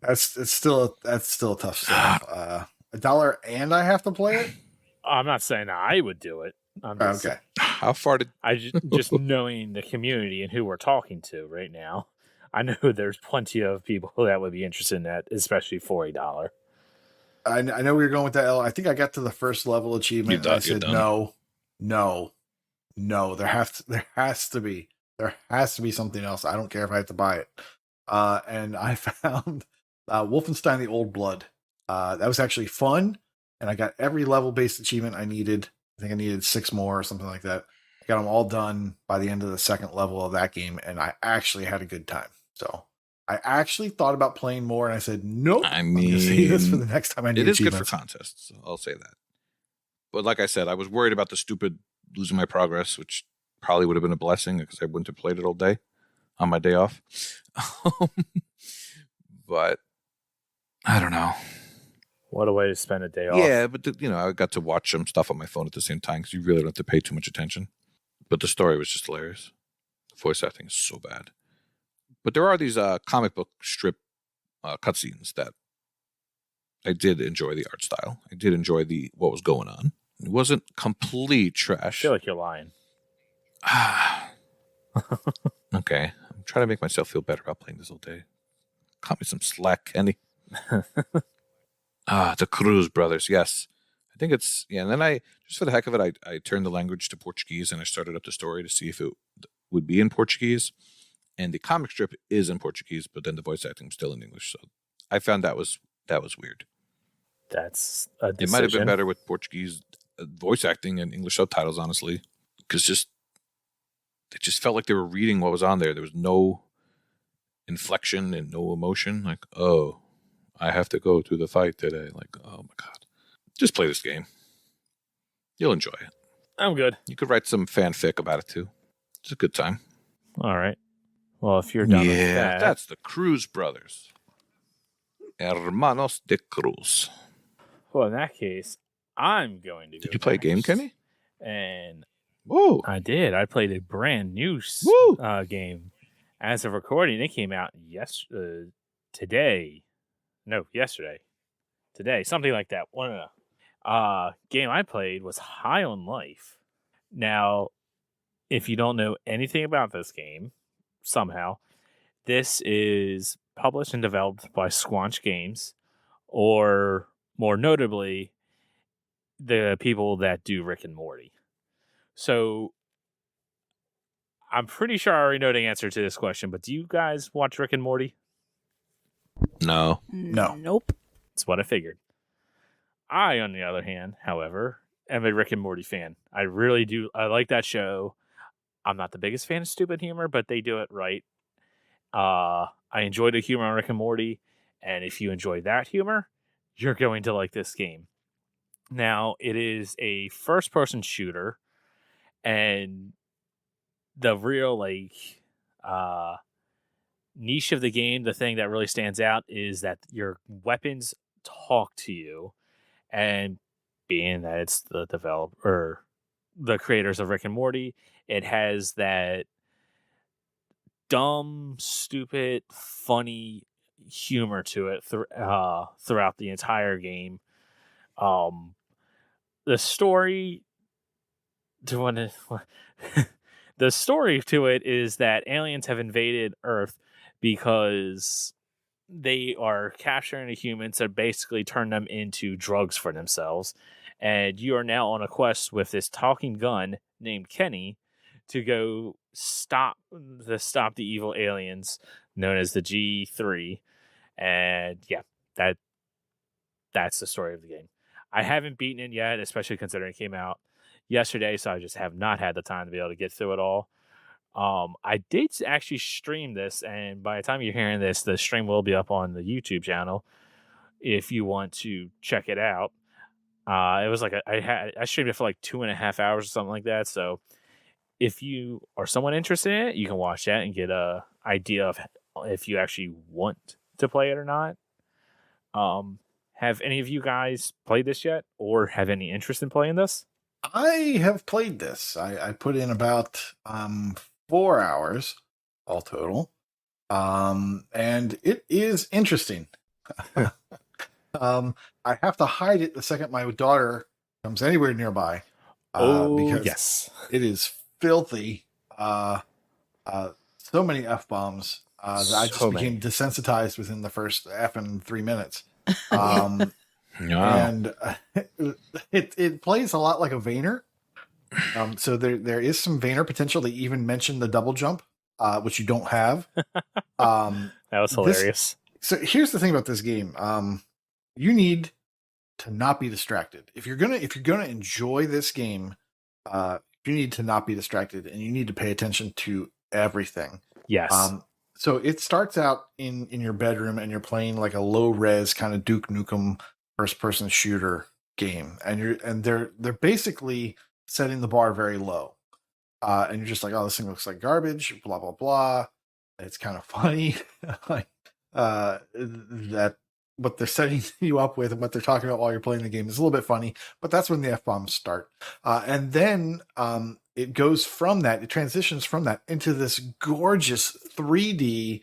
That's still a tough stuff. $1 and I have to play it. I'm not saying I would do it. Okay. How far did just knowing the community and who we're talking to right now, I know there's plenty of people that would be interested in that, especially for $1. I know we were going with that. I think I got to the first level achievement. And I said no. There has to be something else. I don't care if I have to buy it. And I found Wolfenstein: The Old Blood. That was actually fun, and I got every level-based achievement I needed. I think I needed 6 more or something like that. I got them all done by the end of the second level of that game, and I actually had a good time. So I actually thought about playing more, and I said, nope. I'm going to save this for the next time I need achievements. It is good for contests. I'll say that. But like I said, I was worried about the stupid losing my progress, which probably would have been a blessing because I wouldn't have played it all day on my day off. But I don't know. What a way to spend a day off. Yeah, but I got to watch some stuff on my phone at the same time because you really don't have to pay too much attention. But the story was just hilarious. The voice acting is so bad. But there are these comic book strip cutscenes that I did enjoy the art style. I did enjoy what was going on. It wasn't complete trash. I feel like you're lying. Okay. I'm trying to make myself feel better about playing this all day. Cut me some slack, Kenny. The Cruz brothers, yes. I think it's, and then just for the heck of it, I turned the language to Portuguese and I started up the story to see if it would be in Portuguese. And the comic strip is in Portuguese, but then the voice acting is still in English. So I found that was weird. That's a decision. It might have been better with Portuguese voice acting and English subtitles, honestly, because it just felt like they were reading what was on there. There was no inflection and no emotion. Like, oh, I have to go to the fight today. Like, oh my God. Just play this game. You'll enjoy it. I'm good. You could write some fanfic about it too. It's a good time. All right. Well, if you're done with that. That's the Cruz brothers. Hermanos de Cruz. Well, in that case, I'm going to go. Did you play a game, Kenny? And whoa, I did. I played a brand new game. As of recording, it came out today. No, yesterday. Today, something like that. One of the game I played was High on Life. Now, if you don't know anything about this game, somehow, this is published and developed by Squanch Games, or more notably, the people that do Rick and Morty. So, I'm pretty sure I already know the answer to this question, but do you guys watch Rick and Morty? No. Nope. That's what I figured. I, on the other hand, however, am a Rick and Morty fan. I really do. I like that show. I'm not the biggest fan of stupid humor, but they do it right. I enjoy the humor on Rick and Morty, and if you enjoy that humor, you're going to like this game. Now, it is a first-person shooter, and the real niche of the game, the thing that really stands out is that your weapons talk to you, and being that it's the developer, the creators of Rick and Morty, it has that dumb, stupid, funny humor to it throughout the entire game. The story the story to it is that aliens have invaded Earth because they are capturing the humans to basically turn them into drugs for themselves. And you are now on a quest with this talking gun named Kenny to go stop the evil aliens known as the G3. And yeah, that's the story of the game. I haven't beaten it yet, especially considering it came out yesterday, so I just have not had the time to be able to get through it all. I did actually stream this, and by the time you're hearing this, the stream will be up on the YouTube channel if you want to check it out. It was like I streamed it for like 2.5 hours or something like that. So if you are someone interested in it, you can watch that and get a idea of if you actually want to play it or not. Have any of you guys played this yet, or have any interest in playing this? I have played this. I put in about 4 hours all total, and it is interesting. I have to hide it the second my daughter comes anywhere nearby. Because yes, it is filthy. So many F-bombs that I just became desensitized within the first effing 3 minutes. And it plays a lot like a Vayner. So there is some Vayner potential. They even mentioned the double jump, which you don't have. That was hilarious. So here's the thing about this game. You need to not be distracted. If you're gonna enjoy this game, you need to not be distracted, and you need to pay attention to everything. Yes. So it starts out in your bedroom, and you're playing like a low res kind of Duke Nukem first person shooter game, and they're basically setting the bar very low, and you're just like, oh, this thing looks like garbage, blah blah blah. It's kind of funny, like that what they're setting you up with and what they're talking about while you're playing the game is a little bit funny, but that's when the F-bombs start. And then it goes from that, it transitions from that into this gorgeous 3D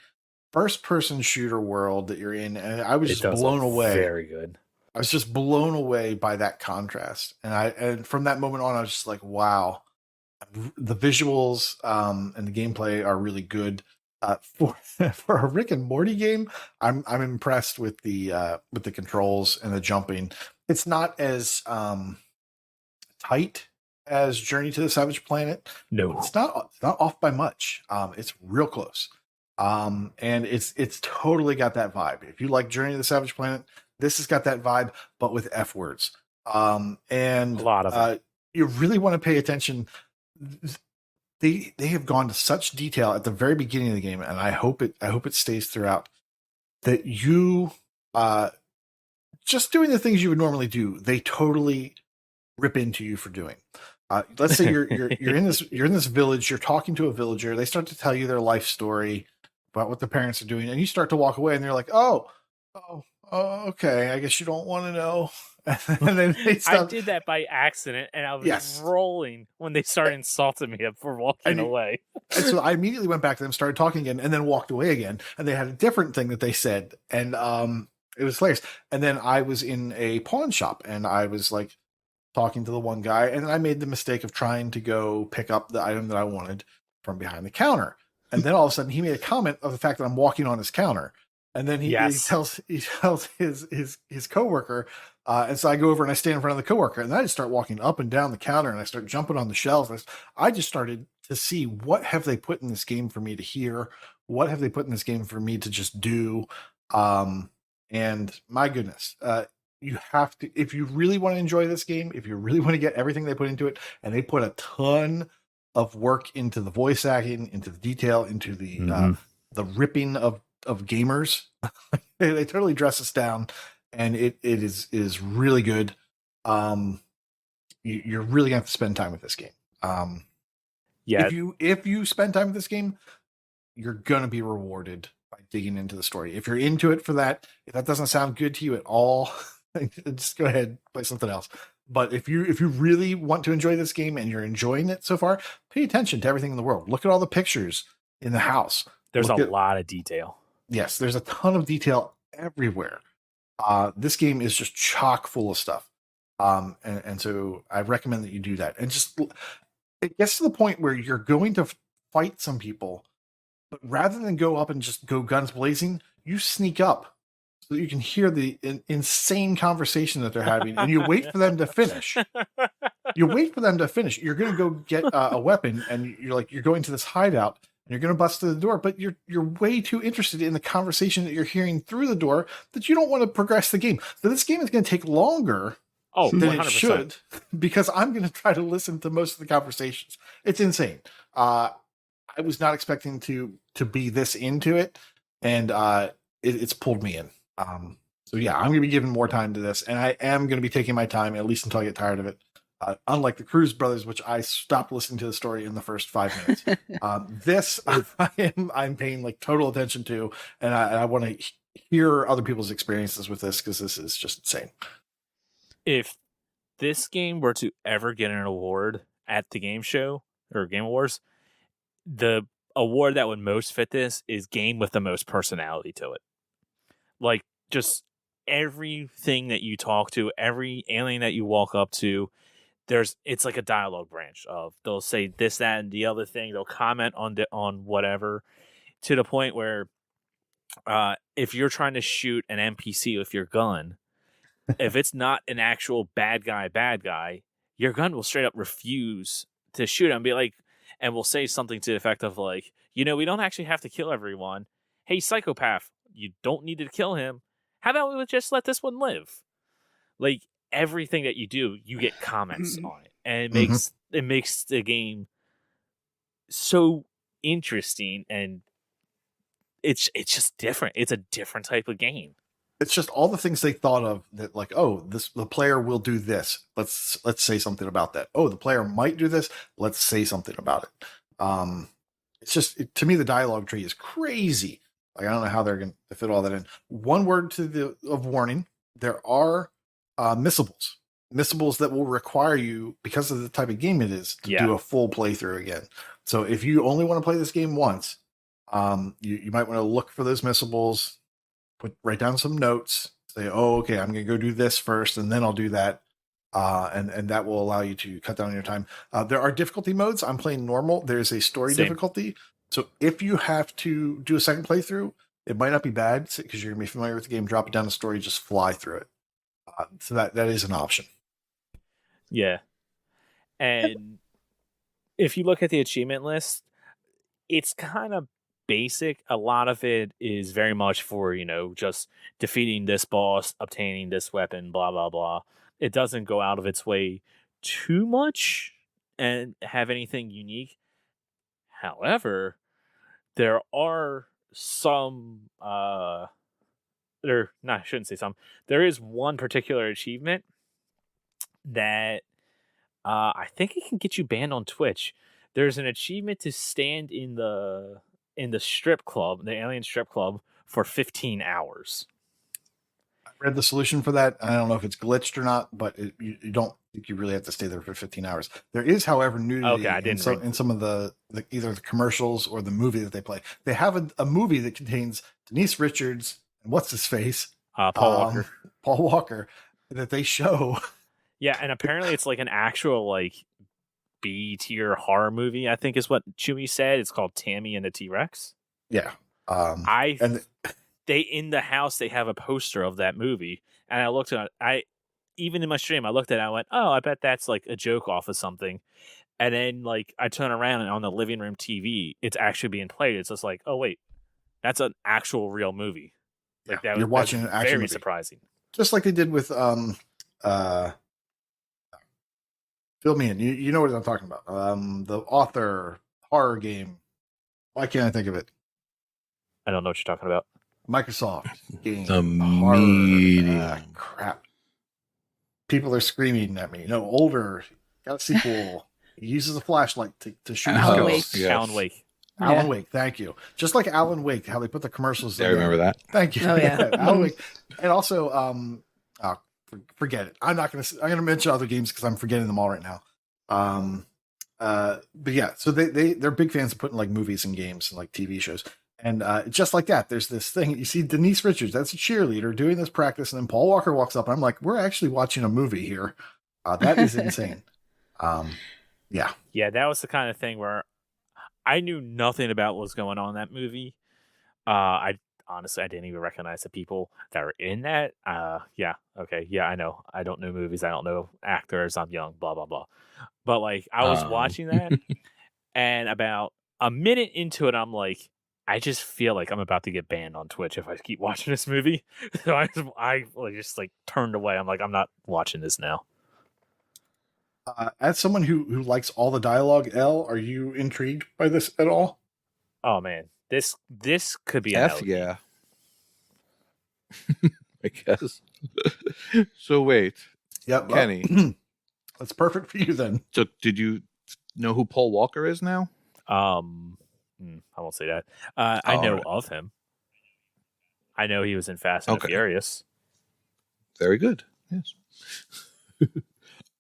first-person shooter world that you're in. And I was just blown away. Very good. I was just blown away by that contrast. And from that moment on, I was just like, wow, the visuals and the gameplay are really good. For a Rick and Morty game, I'm impressed with the controls and the jumping. It's not as tight as Journey to the Savage Planet. No, it's not off by much. It's real close. And it's totally got that vibe. If you like Journey to the Savage Planet, this has got that vibe, but with F words. And a lot of you really want to pay attention. They have gone to such detail at the very beginning of the game, and I hope it stays throughout, that you just doing the things you would normally do, they totally rip into you for doing. Let's say you're in this village, you're talking to a villager, they start to tell you their life story about what their parents are doing, and you start to walk away, and they're like, oh, okay, I guess you don't want to know. And then I did that by accident, and I was rolling when they started insulting me for walking away. And so I immediately went back to them, started talking again, and then walked away again. And they had a different thing that they said, and it was hilarious. And then I was in a pawn shop, and I was like talking to the one guy, and then I made the mistake of trying to go pick up the item that I wanted from behind the counter. And then all of a sudden, he made a comment of the fact that I'm walking on his counter. And then he tells his coworker, and so I go over and I stand in front of the coworker, and I just start walking up and down the counter, and I start jumping on the shelves. I just started to see, what have they put in this game for me to hear? What have they put in this game for me to just do? And my goodness, you have to, if you really want to enjoy this game, if you really want to get everything they put into it, and they put a ton of work into the voice acting, into the detail, into the ripping of gamers. They totally dress us down, and it is really good. You're really gonna have to spend time with this game. Yeah. If you spend time with this game, you're gonna be rewarded by digging into the story. If you're into it for that, if that doesn't sound good to you at all, just go ahead, play something else. But if you really want to enjoy this game and you're enjoying it so far, pay attention to everything in the world. Look at all the pictures in the house. There's a lot of detail. Yes, there's a ton of detail everywhere. This game is just chock full of stuff. And so I recommend that you do that. And just, it gets to the point where you're going to fight some people, but rather than go up and just go guns blazing, you sneak up so that you can hear the insane conversation that they're having, and you wait for them to finish. You wait for them to finish. You're going to go get a weapon, and you're going to this hideout, and you're going to bust through the door, but you're way too interested in the conversation that you're hearing through the door that you don't want to progress the game. So this game is going to take longer than 100%. It should, because I'm going to try to listen to most of the conversations. It's insane. I was not expecting to be this into it, and it's pulled me in. So yeah, I'm going to be giving more time to this, and I am going to be taking my time, at least until I get tired of it. Unlike the Cruz brothers, which I stopped listening to the story in the first 5 minutes. This I'm paying like total attention to, and I want to hear other people's experiences with this, because this is just insane. If this game were to ever get an award at the game show or Game Awards, the award that would most fit this is game with the most personality to it. Like, just everything that you talk to, every alien that you walk up to, it's like a dialogue branch of, they'll say this, that, and the other thing. They'll comment on whatever, to the point where if you're trying to shoot an NPC with your gun, if it's not an actual bad guy, your gun will straight up refuse to shoot him. Be like, and will say something to the effect of like, we don't actually have to kill everyone. Hey, psychopath, you don't need to kill him. How about we just let this one live? Like, everything that you do, you get comments on it, and it makes the game so interesting, and it's just different. It's a different type of game. It's just all the things they thought of that, like, oh, the player will do this. Let's say something about that. Oh, the player might do this. Let's say something about it. It's just, to me, the dialogue tree is crazy. Like, I don't know how they're going to fit all that in. One word of warning: there are missables that will require you, because of the type of game it is, to do a full playthrough again. So if you only want to play this game once, you might want to look for those missables. Write down some notes, say, oh, okay, I'm going to go do this first, and then I'll do that. And that will allow you to cut down on your time. There are difficulty modes. I'm playing normal. There's a story difficulty. So if you have to do a second playthrough, it might not be bad, because you're going to be familiar with the game. Drop it down the story, just fly through it. So that is an option. Yeah. And if you look at the achievement list, it's kind of basic. A lot of it is very much for, just defeating this boss, obtaining this weapon, blah, blah, blah. It doesn't go out of its way too much and have anything unique. However, there are some, I shouldn't say some. There is one particular achievement that I think it can get you banned on Twitch. There's an achievement to stand in the strip club, the alien strip club, for 15 hours. I read the solution for that. I don't know if it's glitched or not, but you don't think you really have to stay there for 15 hours. There is, however, nudity in some of the either the commercials or the movie that they play. They have a movie that contains Denise Richards and what's his face? Paul Walker, that they show. Yeah, and apparently it's like an actual like B-tier horror movie, I think is what Chewie said. It's called Tammy and the T-Rex. Yeah. They in the house, they have a poster of that movie, and I looked at it. Even in my stream, I looked at it, I went, oh, I bet that's like a joke off of something. And then like I turn around, and on the living room TV, it's actually being played. It's just like, oh wait, that's an actual real movie. Like, you're watching an actual very movie. Surprising. Just like they did with fill me in. You know what I'm talking about. The author horror game. Why can't I think of it? I don't know what you're talking about. Microsoft game. The Medium. Crap. People are screaming at me. No, older. Got a sequel. He uses a flashlight to shoot his Alan ghosts. Wake. Yes. Alan Wake. Alan Wake, thank you. Just like Alan Wake, how they put the commercials. I remember that. Thank you. Oh, yeah. Alan Wake, and also, forget it. I'm gonna mention other games because I'm forgetting them all right now. But yeah, so they're big fans of putting like movies and games and like TV shows, and just like that, there's this thing you see Denise Richards, that's a cheerleader doing this practice, and then Paul Walker walks up, and I'm like, we're actually watching a movie here. That is insane. Yeah, that was the kind of thing where I knew nothing about what was going on in that movie. I honestly didn't even recognize the people that were in that. Okay, I know. I don't know movies. I don't know actors. I'm young. Blah blah blah. But like, I was watching that, and about a minute into it, I'm like, I just feel like I'm about to get banned on Twitch if I keep watching this movie. So I just like turned away. I'm like, I'm not watching this now. as someone who likes all the dialogue, Elle, are you intrigued by this at all? Oh man, this could be an F, L. yeah. I guess. So wait, Yep, Kenny. That's perfect for you then. So did you know who Paul Walker is now? I won't say that. I know right. of him. I know he was in Fast and the Furious. Very good. Yes.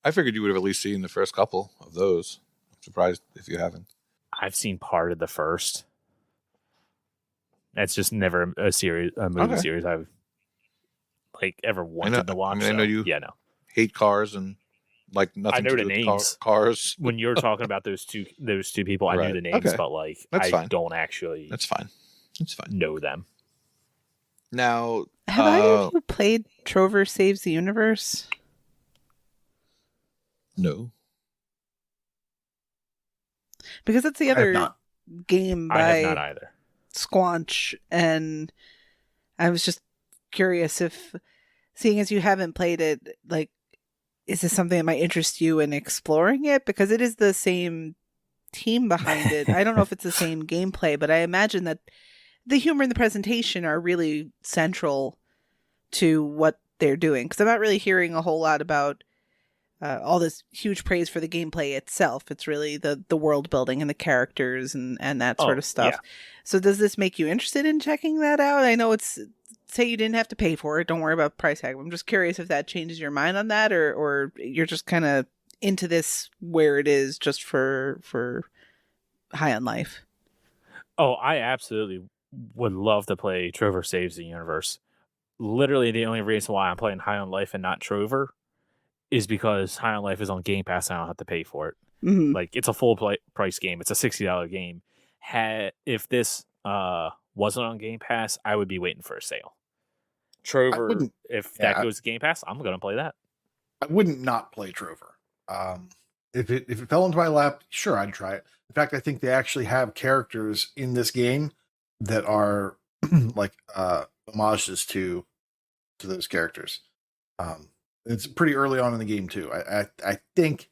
I figured you would have at least seen the first couple of those. I'm surprised if you haven't. I've seen part of the first. That's just never a movie series I've like ever wanted to watch. I know you hate cars and like nothing. I know to the do names. with cars. When you're talking about those two people, I knew the names, but like That's fine. don't actually. That's fine. That's fine. Know them. Now, Have either of you played Trover Saves the Universe? No. Because it's the other game by I have not either. Squanch, and I was just curious if, seeing as you haven't played it, like, is this something that might interest you in exploring it? Because it is the same team behind it. I don't know if it's the same gameplay, but I imagine that the humor and the presentation are really central to what they're doing. Because I'm not really hearing a whole lot about all this huge praise for the gameplay itself. It's really the world building and the characters and that sort of stuff. Yeah. So does this make you interested in checking that out? I know it's, say you didn't have to pay for it. Don't worry about price tag. I'm just curious if that changes your mind on that, or you're just kind of into this where it is just for High on Life. Oh, I absolutely would love to play Trover Saves the Universe. Literally the only reason why I'm playing High on Life and not Trover is because High on Life is on Game Pass and I don't have to pay for it. Mm-hmm. Like, it's a full price game. It's a $60 game. If this wasn't on Game Pass, I would be waiting for a sale. Trover, if that goes to Game Pass, I'm going to play that. I wouldn't not play Trover. If it fell into my lap, sure, I'd try it. In fact, I think they actually have characters in this game that are like homages to those characters. It's pretty early on in the game too. I think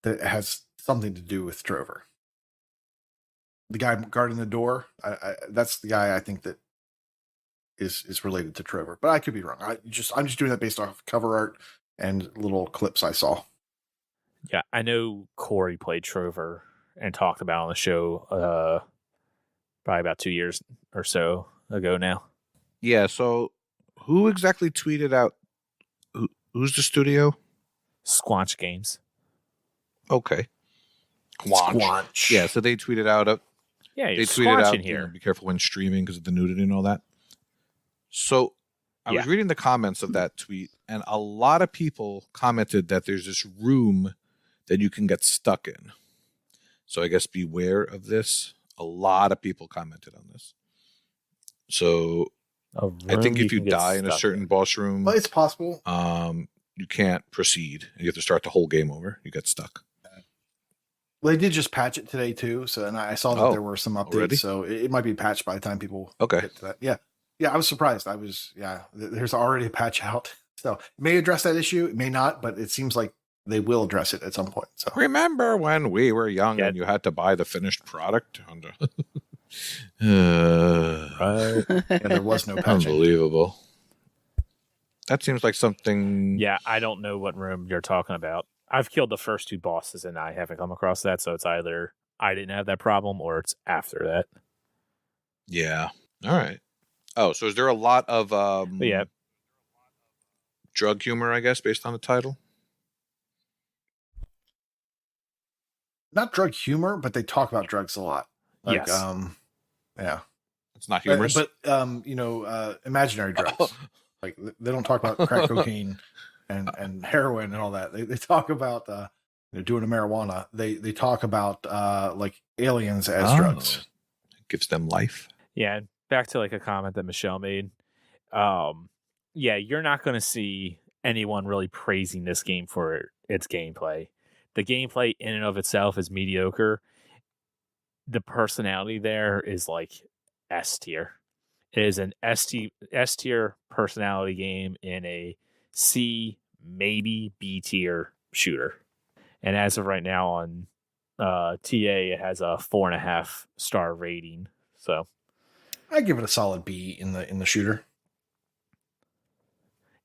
that it has something to do with Trover. The guy guarding the door, that's the guy I think that is related to Trover, but I could be wrong. I'm just doing that based off cover art and little clips I saw. Yeah, I know Corey played Trover and talked about it on the show probably about 2 years or so ago now. Yeah, so who exactly tweeted out? Who's the studio? Squanch Games. Okay. Squanch. Yeah, so they tweeted out. They tweeted out, in here. Be careful when streaming because of the nudity and all that. So I was reading the comments of that tweet, and a lot of people commented that there's this room that you can get stuck in. So I guess beware of this. A lot of people commented on this. So I think if you die in a certain boss room, well, it's possible. You can't proceed. You have to start the whole game over. You get stuck. Well, they did just patch it today too. So, and I saw that there were some updates. Already? So it might be patched by the time people get to that. Yeah. I was surprised. There's already a patch out. So it may address that issue. It may not, but it seems like they will address it at some point. So remember when we were young and you had to buy the finished product? there was no patching. Unbelievable. That seems like something. Yeah, I don't know what room you're talking about. I've killed the first 2 bosses and I haven't come across that, so it's either I didn't have that problem or it's after that. Yeah. All right. Oh, so is there a lot of yeah, drug humor, I guess, based on the title? Not drug humor, but they talk about drugs a lot. Like, yes. Yeah. It's not humorous. But imaginary drugs. Like, they don't talk about crack cocaine and heroin and all that. They talk about doing a marijuana. They talk about like aliens as drugs. It gives them life. Yeah, back to like a comment that Michelle made. Yeah, you're not going to see anyone really praising this game for its gameplay. The gameplay in and of itself is mediocre. The personality there is like S tier. It is an S tier personality game in a C, maybe B tier shooter. And as of right now on TA, it has a 4.5 star rating. So I give it a solid B in the shooter.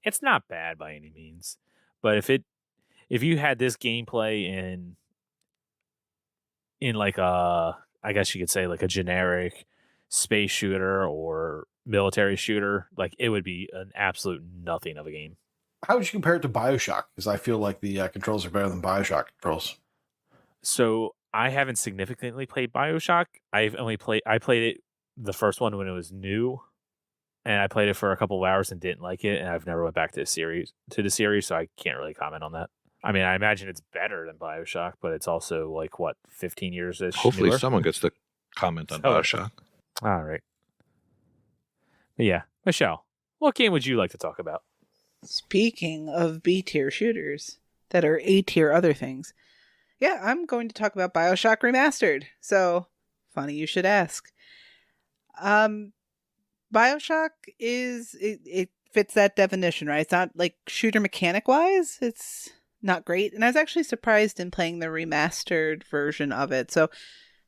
It's not bad by any means, but if you had this gameplay in like a, I guess you could say like a generic space shooter or military shooter, like it would be an absolute nothing of a game. How would you compare it to Bioshock? Because I feel like the controls are better than Bioshock controls. So I haven't significantly played Bioshock. I played it the first one when it was new. And I played it for a couple of hours and didn't like it, and I've never went back to the series, so I can't really comment on that. I mean, I imagine it's better than Bioshock, but it's also like what 15 years ish. Hopefully, newer? someone gets to comment on Bioshock. All right. But yeah, Michelle, what game would you like to talk about? Speaking of B tier shooters that are A tier other things, yeah, I'm going to talk about Bioshock Remastered. So funny you should ask. Bioshock it fits that definition, right? It's not like shooter mechanic wise, it's not great. And I was actually surprised in playing the remastered version of it. So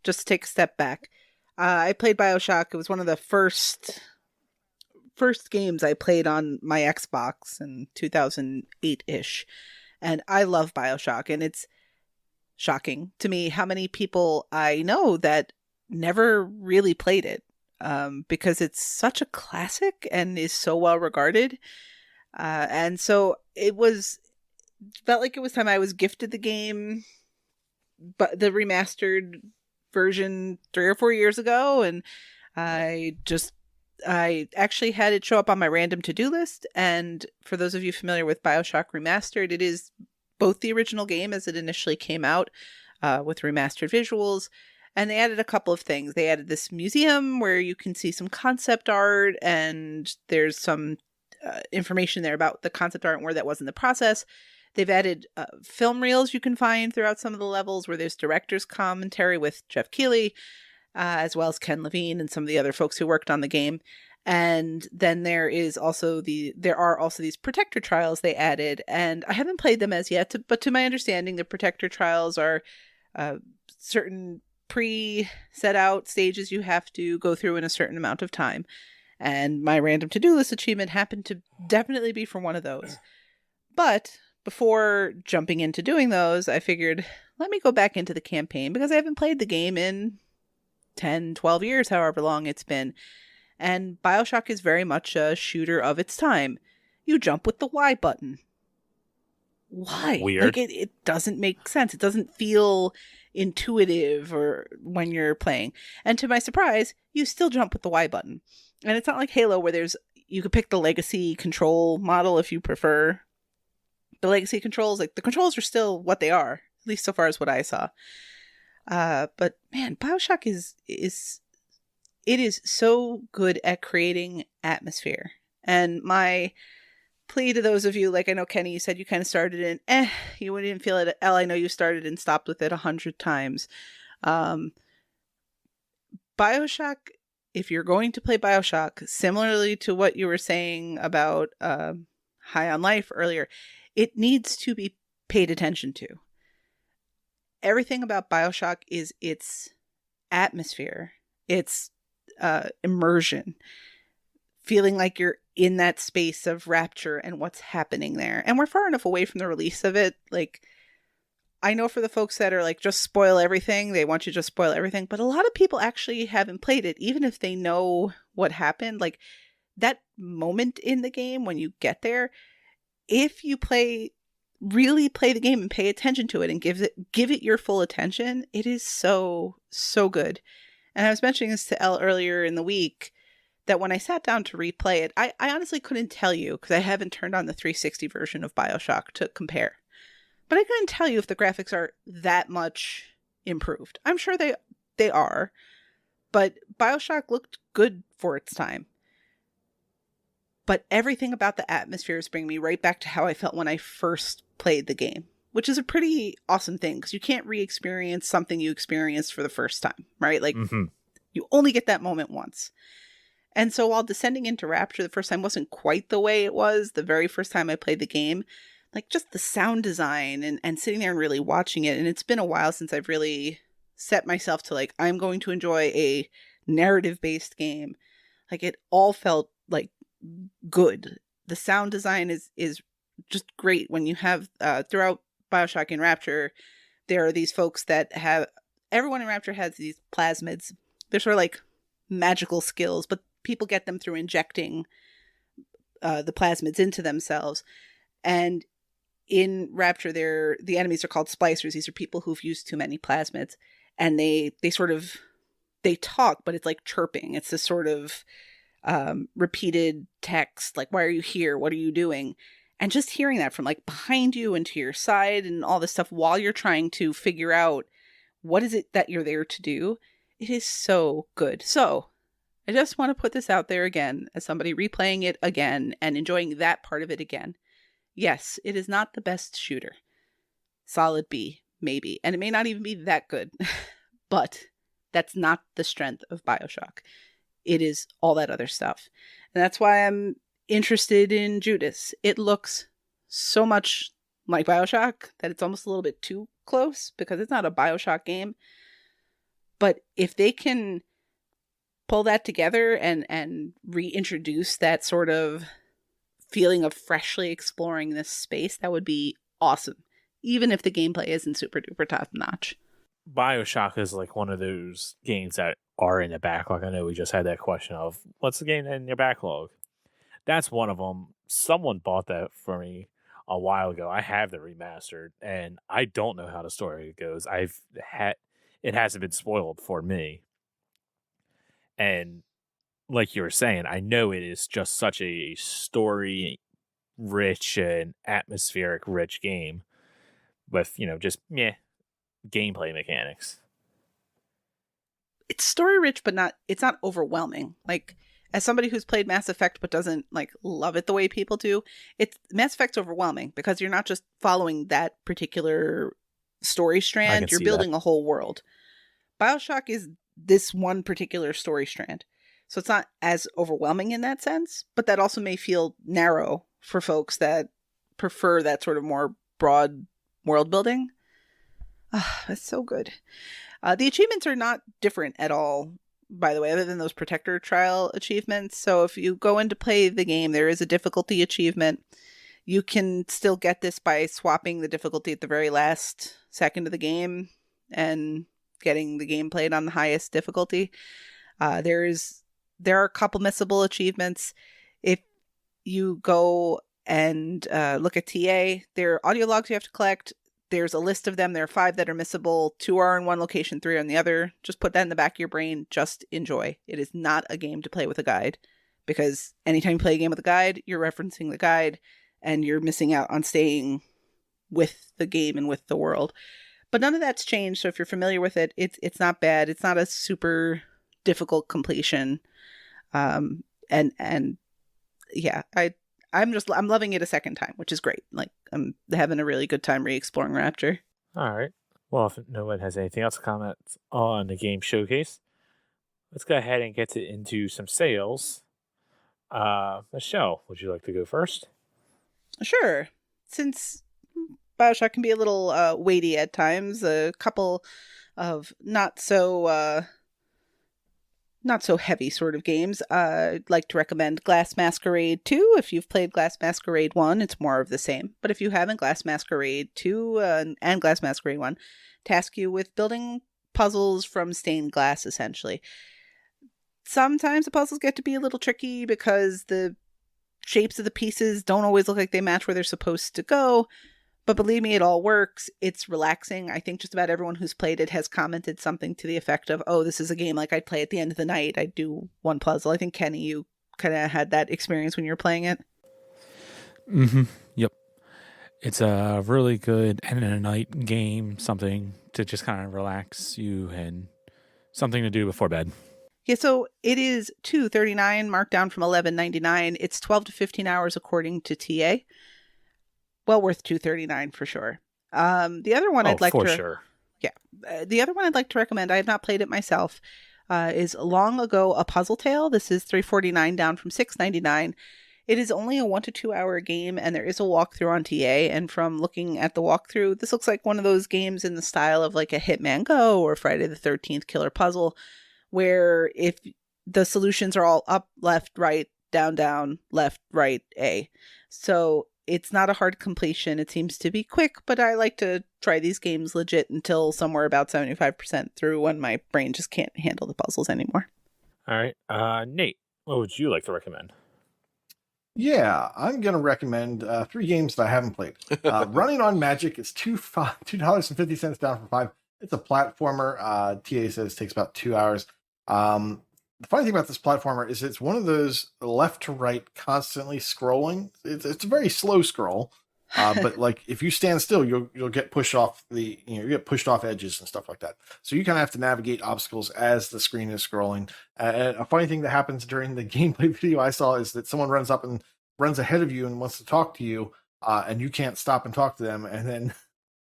just to take a step back, I played Bioshock. It was one of the first games I played on my Xbox in 2008-ish. And I love Bioshock. And it's shocking to me how many people I know that never really played it. Because it's such a classic and is so well regarded. And so felt like it was time. I was gifted the game, but the remastered version 3 or 4 years ago. And I actually had it show up on my random to-do list. And for those of you familiar with Bioshock Remastered, it is both the original game as it initially came out with remastered visuals. And they added a couple of things. They added this museum where you can see some concept art, and there's some information there about the concept art and where that was in the process. They've added film reels you can find throughout some of the levels where there's director's commentary with Jeff Keighley, as well as Ken Levine and some of the other folks who worked on the game. And then there are also these protector trials they added, and I haven't played them as yet, but to my understanding, the protector trials are certain pre-set out stages you have to go through in a certain amount of time. And my random to-do list achievement happened to definitely be for one of those. But before jumping into doing those, I figured, let me go back into the campaign because I haven't played the game in 10, 12 years, however long it's been. And Bioshock is very much a shooter of its time. You jump with the Y button. Why? Weird. Like it doesn't make sense. It doesn't feel intuitive or when you're playing. And to my surprise, you still jump with the Y button. And it's not like Halo where you could pick the legacy control model if you prefer the legacy controls. Like the controls are still what they are, at least so far as what I saw. But man, Bioshock is so good at creating atmosphere. And my plea to those of you, like I know Kenny, you said you kind of started in you didn't feel it. Elle, I know you started and stopped with it 100 times. Bioshock, if you're going to play Bioshock, similarly to what you were saying about High on Life earlier, it needs to be paid attention to. Everything about Bioshock is its atmosphere, its immersion, feeling like you're in that space of rapture and what's happening there. And we're far enough away from the release of it. Like, I know for the folks that are like, just spoil everything, they want you to just spoil everything, but a lot of people actually haven't played it, even if they know what happened. Like, that moment in the game when you get there, if you really play the game and pay attention to it and give it your full attention, it is so, so good. And I was mentioning this to Elle earlier in the week, that when I sat down to replay it, I honestly couldn't tell you, because I haven't turned on the 360 version of Bioshock to compare. But I couldn't tell you if the graphics are that much improved. I'm sure they are, but Bioshock looked good for its time. But everything about the atmosphere is bringing me right back to how I felt when I first played the game, which is a pretty awesome thing, because you can't re-experience something you experienced for the first time, right? Like, you only get that moment once. And so while descending into Rapture the first time wasn't quite the way it was the very first time I played the game, like, just the sound design and sitting there and really watching it. And it's been a while since I've really set myself to, like, I'm going to enjoy a narrative-based game. Like, it all felt like good. The sound design is just great. When you have throughout Bioshock and Rapture, there are these folks that have, everyone in Rapture has these plasmids. They're sort of like magical skills, but people get them through injecting the plasmids into themselves. And in Rapture, the enemies are called splicers. These are people who've used too many plasmids, and they talk, but it's like chirping. It's this sort of repeated text, like, why are you here? What are you doing? And just hearing that from, like, behind you and to your side and all this stuff while you're trying to figure out what is it that you're there to do, it is so good. So I just want to put this out there again as somebody replaying it again and enjoying that part of it again. Yes, it is not the best shooter. Solid B, maybe. And it may not even be that good. But that's not the strength of Bioshock. It is all that other stuff. And that's why I'm interested in Judas. It looks so much like Bioshock that it's almost a little bit too close, because it's not a Bioshock game. But if they can pull that together and reintroduce that sort of feeling of freshly exploring this space, that would be awesome, even if the gameplay isn't super duper top notch. Bioshock is like one of those games that are in the backlog. I know we just had that question of what's the game in your backlog. That's one of them. Someone bought that for me a while ago. I have the remastered, and I don't know how the story goes. It hasn't been spoiled for me. And like you were saying, I know it is just such a story-rich and atmospheric-rich game with, just gameplay mechanics. It's story-rich, but it's not overwhelming. Like, as somebody who's played Mass Effect but doesn't, like, love it the way people do, Mass Effect's overwhelming because you're not just following that particular story strand, you're building a whole world. Bioshock is this one particular story strand. So it's not as overwhelming in that sense, but that also may feel narrow for folks that prefer that sort of more broad world building. That's so good. The achievements are not different at all, by the way, other than those Protector Trial achievements. So if you go in to play the game, there is a difficulty achievement. You can still get this by swapping the difficulty at the very last second of the game and getting the game played on the highest difficulty. There are a couple missable achievements. If you go and look at TA, there are audio logs you have to collect. There's a list of them. There are 5 that are missable. 2 are in one location, 3 are in the other. Just put that in the back of your brain. Just enjoy. It is not a game to play with a guide, because anytime you play a game with a guide, you're referencing the guide and you're missing out on staying with the game and with the world. But none of that's changed. So if you're familiar with it, it's not bad. It's not a super difficult completion. And yeah, I'm loving it a second time, which is great. Like, I'm having a really good time re-exploring Rapture. All right. Well, if no one has anything else to comment on the game showcase, let's go ahead and get into some sales. Michelle, would you like to go first? Sure. Since Bioshock can be a little weighty at times, a couple of not so not so heavy sort of games, I'd like to recommend Glass Masquerade 2. If you've played Glass Masquerade 1, it's more of the same. But if you haven't, Glass Masquerade 2 and Glass Masquerade 1 task you with building puzzles from stained glass, essentially. Sometimes the puzzles get to be a little tricky because the shapes of the pieces don't always look like they match where they're supposed to go. But believe me, it all works. It's relaxing. I think just about everyone who's played it has commented something to the effect of, oh, this is a game like I'd play at the end of the night. I'd do one puzzle. I think, Kenny, you kind of had that experience when you were playing it. Mm-hmm. Yep. It's a really good end of the night game, something to just kind of relax you and something to do before bed. Yeah, so it is $2.39, marked down from $11.99. It's 12 to 15 hours according to TA. Well worth $2.39 for sure. The other one I'd like for to sure. Yeah. The other one I'd like to recommend, I have not played it myself, is Long Ago a Puzzle Tale. This is $3.49 down from $6.99. It is only a 1 to 2 hour game, and there is a walkthrough on TA. And from looking at the walkthrough, this looks like one of those games in the style of like a Hitman Go or Friday the 13th Killer Puzzle, where if the solutions are all up, left, right, down, left, right, A. So it's not a hard completion. It seems to be quick, but I like to try these games legit until somewhere about 75% through when my brain just can't handle the puzzles anymore. All right. Nate, what would you like to recommend? Yeah, I'm going to recommend 3 games that I haven't played. Running on Magic is $2.50 down from $5. It's a platformer. TA says it takes about 2 hours. The funny thing about this platformer is it's one of those left to right constantly scrolling. It's a very slow scroll, but like if you stand still, you'll get pushed off you get pushed off edges and stuff like that. So you kind of have to navigate obstacles as the screen is scrolling. And a funny thing that happens during the gameplay video I saw is that someone runs up and runs ahead of you and wants to talk to you, and you can't stop and talk to them, and then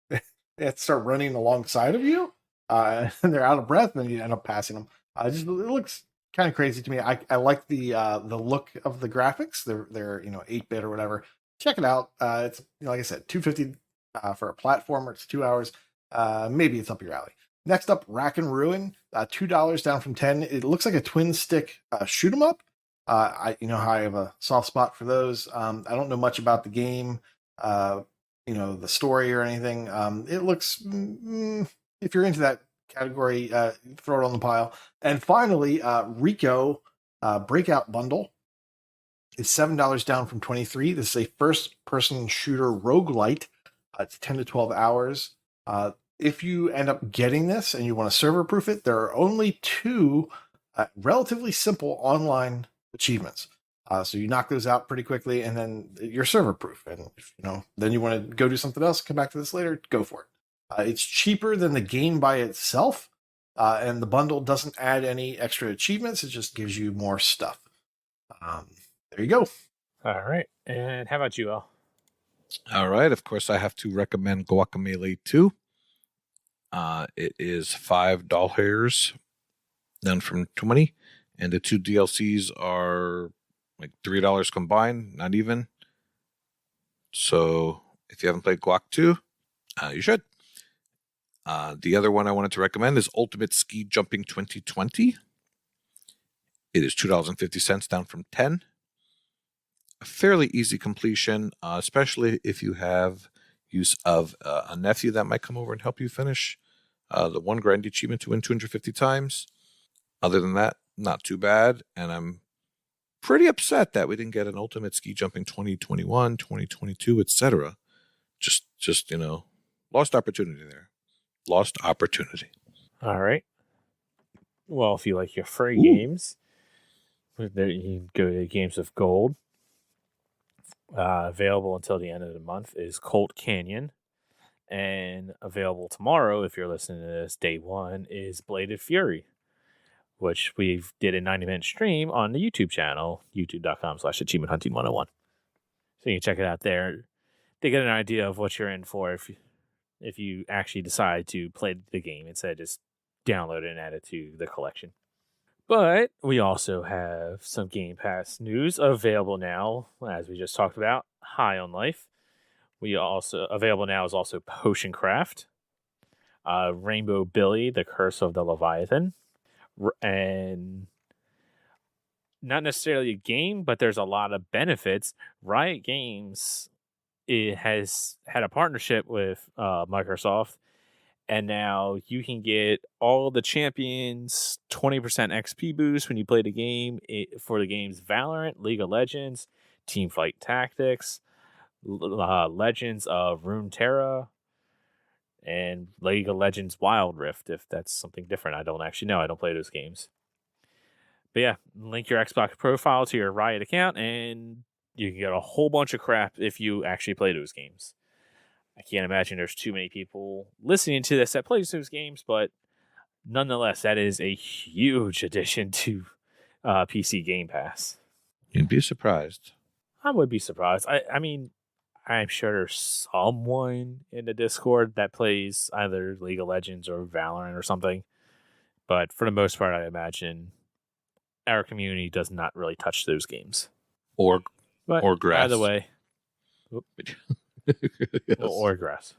they have to start running alongside of you, and they're out of breath, and then you end up passing them. It looks kind of crazy to me. I like the look of the graphics. They're 8-bit or whatever. Check it out. It's like I said, $2.50 for a platformer. It's 2 hours. Maybe it's up your alley. Next up, Rack and Ruin, $2 down from $10. It looks like a twin stick shoot 'em up. I how I have a soft spot for those. I don't know much about the game, the story or anything. It looks if you're into that category, throw it on the pile. And finally, Rico Breakout Bundle is $7 down from $23. This is a first-person shooter roguelite. It's 10 to 12 hours. If you end up getting this and you want to server-proof it, there are only 2 relatively simple online achievements. So you knock those out pretty quickly, and then you're server-proof. And if, then you want to go do something else, come back to this later, go for it. It's cheaper than the game by itself, and the bundle doesn't add any extra achievements. It just gives you more stuff. There you go. All right. And how about you, Al? All right. Of course, I have to recommend Wakapeil 2. It is $5 down from $20, and the 2 DLCs are like $3 combined, not even. So if you haven't played Guac 2, you should. The other one I wanted to recommend is Ultimate Ski Jumping 2020. It is $2.50 down from $10. A fairly easy completion, especially if you have use of a nephew that might come over and help you finish the 1 grand achievement to win 250 times. Other than that, not too bad. And I'm pretty upset that we didn't get an Ultimate Ski Jumping 2021, 2022, etc. Just lost opportunity there. Lost opportunity. All right. Well, if you like your free games, you can go to Games of Gold. Available until the end of the month is Colt Canyon. And available tomorrow, if you're listening to this, day 1, is Bladed Fury, which we did a 90-minute stream on the YouTube channel, youtube.com/achievementhunting101. So you can check it out there to get an idea of what you're in for if you actually decide to play the game instead of just download it and add it to the collection. But we also have some Game Pass news available now, as we just talked about, High on Life. We also available now is also Potion Craft, Rainbow Billy, The Curse of the Leviathan, and not necessarily a game, but there's a lot of benefits. Riot Games, it has had a partnership with Microsoft, and now you can get all the champions 20% XP boost when you play the game for the games Valorant, League of Legends, Teamfight Tactics, Legends of Runeterra, and League of Legends Wild Rift, if that's something different. I don't actually know. I don't play those games. But yeah, link your Xbox profile to your Riot account, and you can get a whole bunch of crap if you actually play those games. I can't imagine there's too many people listening to this that plays those games, but nonetheless, that is a huge addition to PC Game Pass. You'd be surprised. I would be surprised. I mean, I'm sure there's someone in the Discord that plays either League of Legends or Valorant or something. But for the most part, I imagine our community does not really touch those games. Or grass. Either way. Yes. Or grass.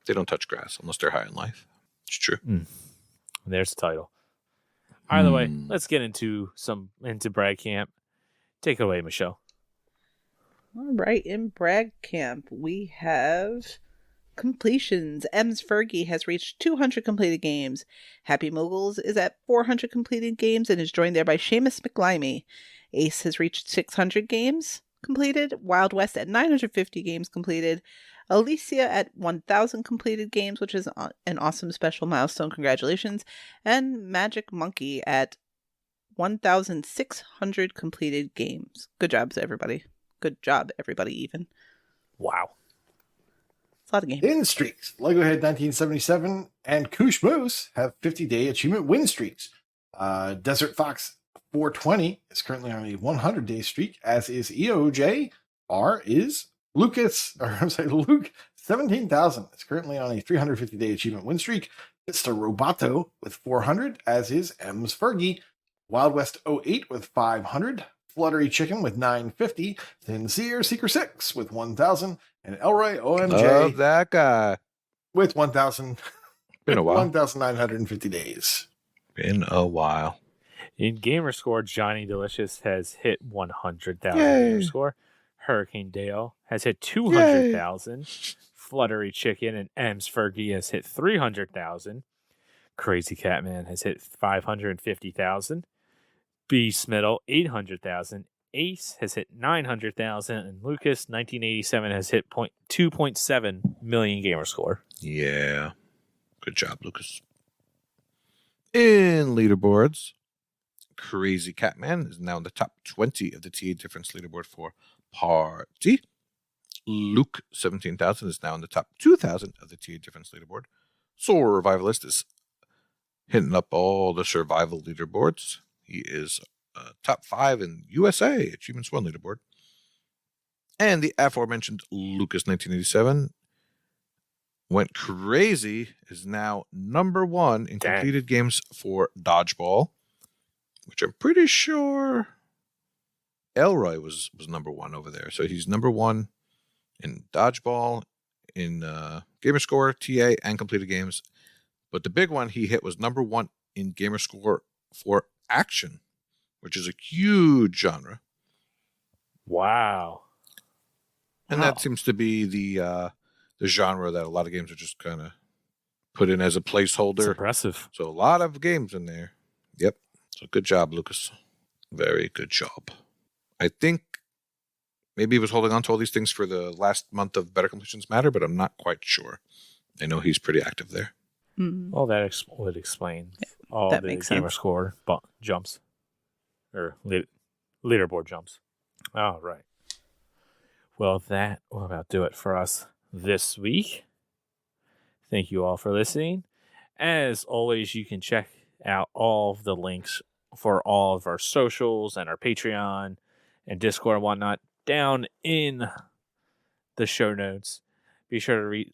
They don't touch grass unless they're high in life. It's true. There's the title. Either way, let's get into Brag Camp. Take it away, Michelle. All right, in Brag Camp, we have completions. Ems Fergie has reached 200 completed games. Happy Moguls is at 400 completed games and is joined there by Seamus McLimey. Ace has reached 600 games completed. Wild West at 950 games completed. Alicia at 1,000 completed games, which is an awesome special milestone. Congratulations. And Magic Monkey at 1,600 completed games. Good job, everybody. Good job, everybody, even. Wow. It's a lot of games. In streaks, Lego Head 1977 and KooshMoose have 50-day achievement win streaks. Desert Fox 420 is currently on a 100-day streak, as is EOJ. R is Luke 17,000 is currently on a 350-day achievement win streak. Mr. Roboto with 400, as is Ems Fergie. Wild West 08 with 500. Fluttery Chicken with 950, Sincere Seeker 6 with 1,000, and Elroy OMJ Love that guy. with 1,000. Been a while. 1,950 days. Been a while. In Gamerscore, Johnny Delicious has hit 100,000 Yay. Gamerscore. Hurricane Dale has hit 200,000. Fluttery Chicken and Ems Fergie has hit 300,000. Crazy Catman has hit 550,000. B. Smiddle, 800,000. Ace has hit 900,000. And Lucas, 1987, has hit 2.7 million gamer score. Yeah. Good job, Lucas. In leaderboards, Crazy Catman is now in the top 20 of the TA Difference leaderboard for Party. Luke, 17,000, is now in the top 2,000 of the TA Difference leaderboard. Soul Revivalist is hitting up all the survival leaderboards. He is top 5 in USA Achievements 1 leaderboard. And the aforementioned Lucas 1987 went crazy, is now number 1 in completed games for Dodgeball, which I'm pretty sure Elroy was number 1 over there. So he's number 1 in Dodgeball, in Gamerscore, TA, and completed games. But the big one he hit was number 1 in Gamerscore for action, which is a huge genre. Wow. And that seems to be the genre that a lot of games are just kind of put in as a placeholder. That's impressive. So a lot of games in there. Yep. So good job, Lucas. Very good job. I think maybe he was holding on to all these things for the last month of Better Completions Matter, but I'm not quite sure. I know he's pretty active there. Well, that would explain all that the makes gamer sense. score jumps. Or leaderboard jumps. All right. Well, that will about do it for us this week. Thank you all for listening. As always, you can check out all of the links for all of our socials and our Patreon and Discord and whatnot down in the show notes. Be sure to read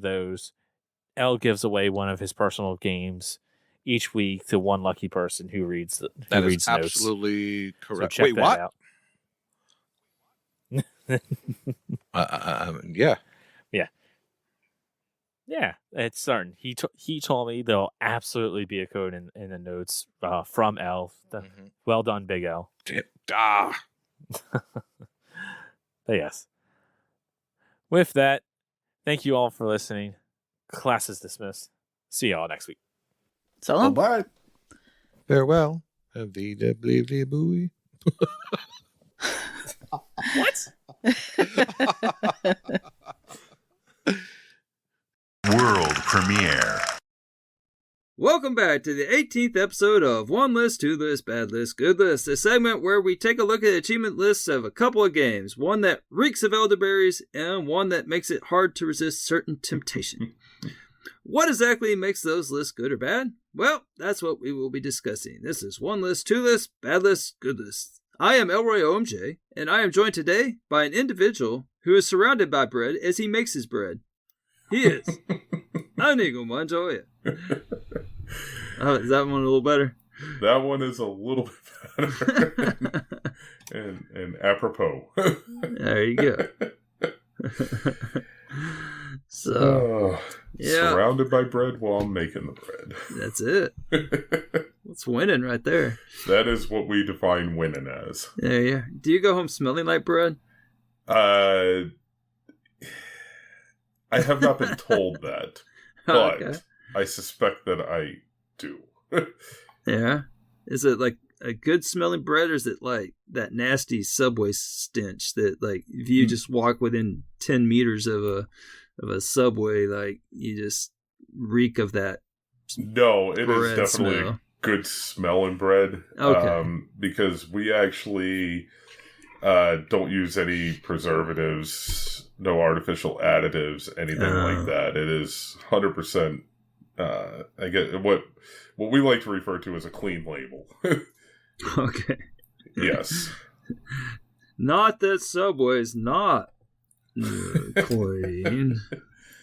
those. L gives away one of his personal games each week to one lucky person who reads That reads is notes. absolutely correct. So check Wait, that what? out. Yeah. Yeah. Yeah, it's certain. He told me there'll absolutely be a code in the notes from L. Well done, Big L. But yes. With that, thank you all for listening. Class is dismissed. See y'all next week. So long. Bye. Farewell. Buoy. What? World premiere. Welcome back to the 18th episode of One List, Two List, Bad List, Good List, a segment where we take a look at achievement lists of a couple of games, one that reeks of elderberries and one that makes it hard to resist certain temptation. What exactly makes those lists good or bad? Well, that's what we will be discussing. This is One List, Two List, Bad List, Good List. I am Elroy OMJ, and I am joined today by an individual who is surrounded by bread as he makes his bread. He is Inigo Montoya. Is that one a little better? That one is a little bit better. and apropos. There you go. So, yeah. Surrounded by bread while I'm making the bread. That's it. That's winning right there. That is what we define winning as. Yeah. Do you go home smelling like bread? I have not been told that, but Okay. I suspect that I do. Yeah. Is it like a good smelling bread, or is it like that nasty Subway stench that, like, if you just walk within 10 meters of a Subway, like, you just reek of that? No, it is definitely smell. Good smelling bread. Okay. Because we actually don't use any preservatives, no artificial additives, anything like that. It is 100%. I get what we like to refer to as a clean label. Okay. Yes. Not that Subway's not clean.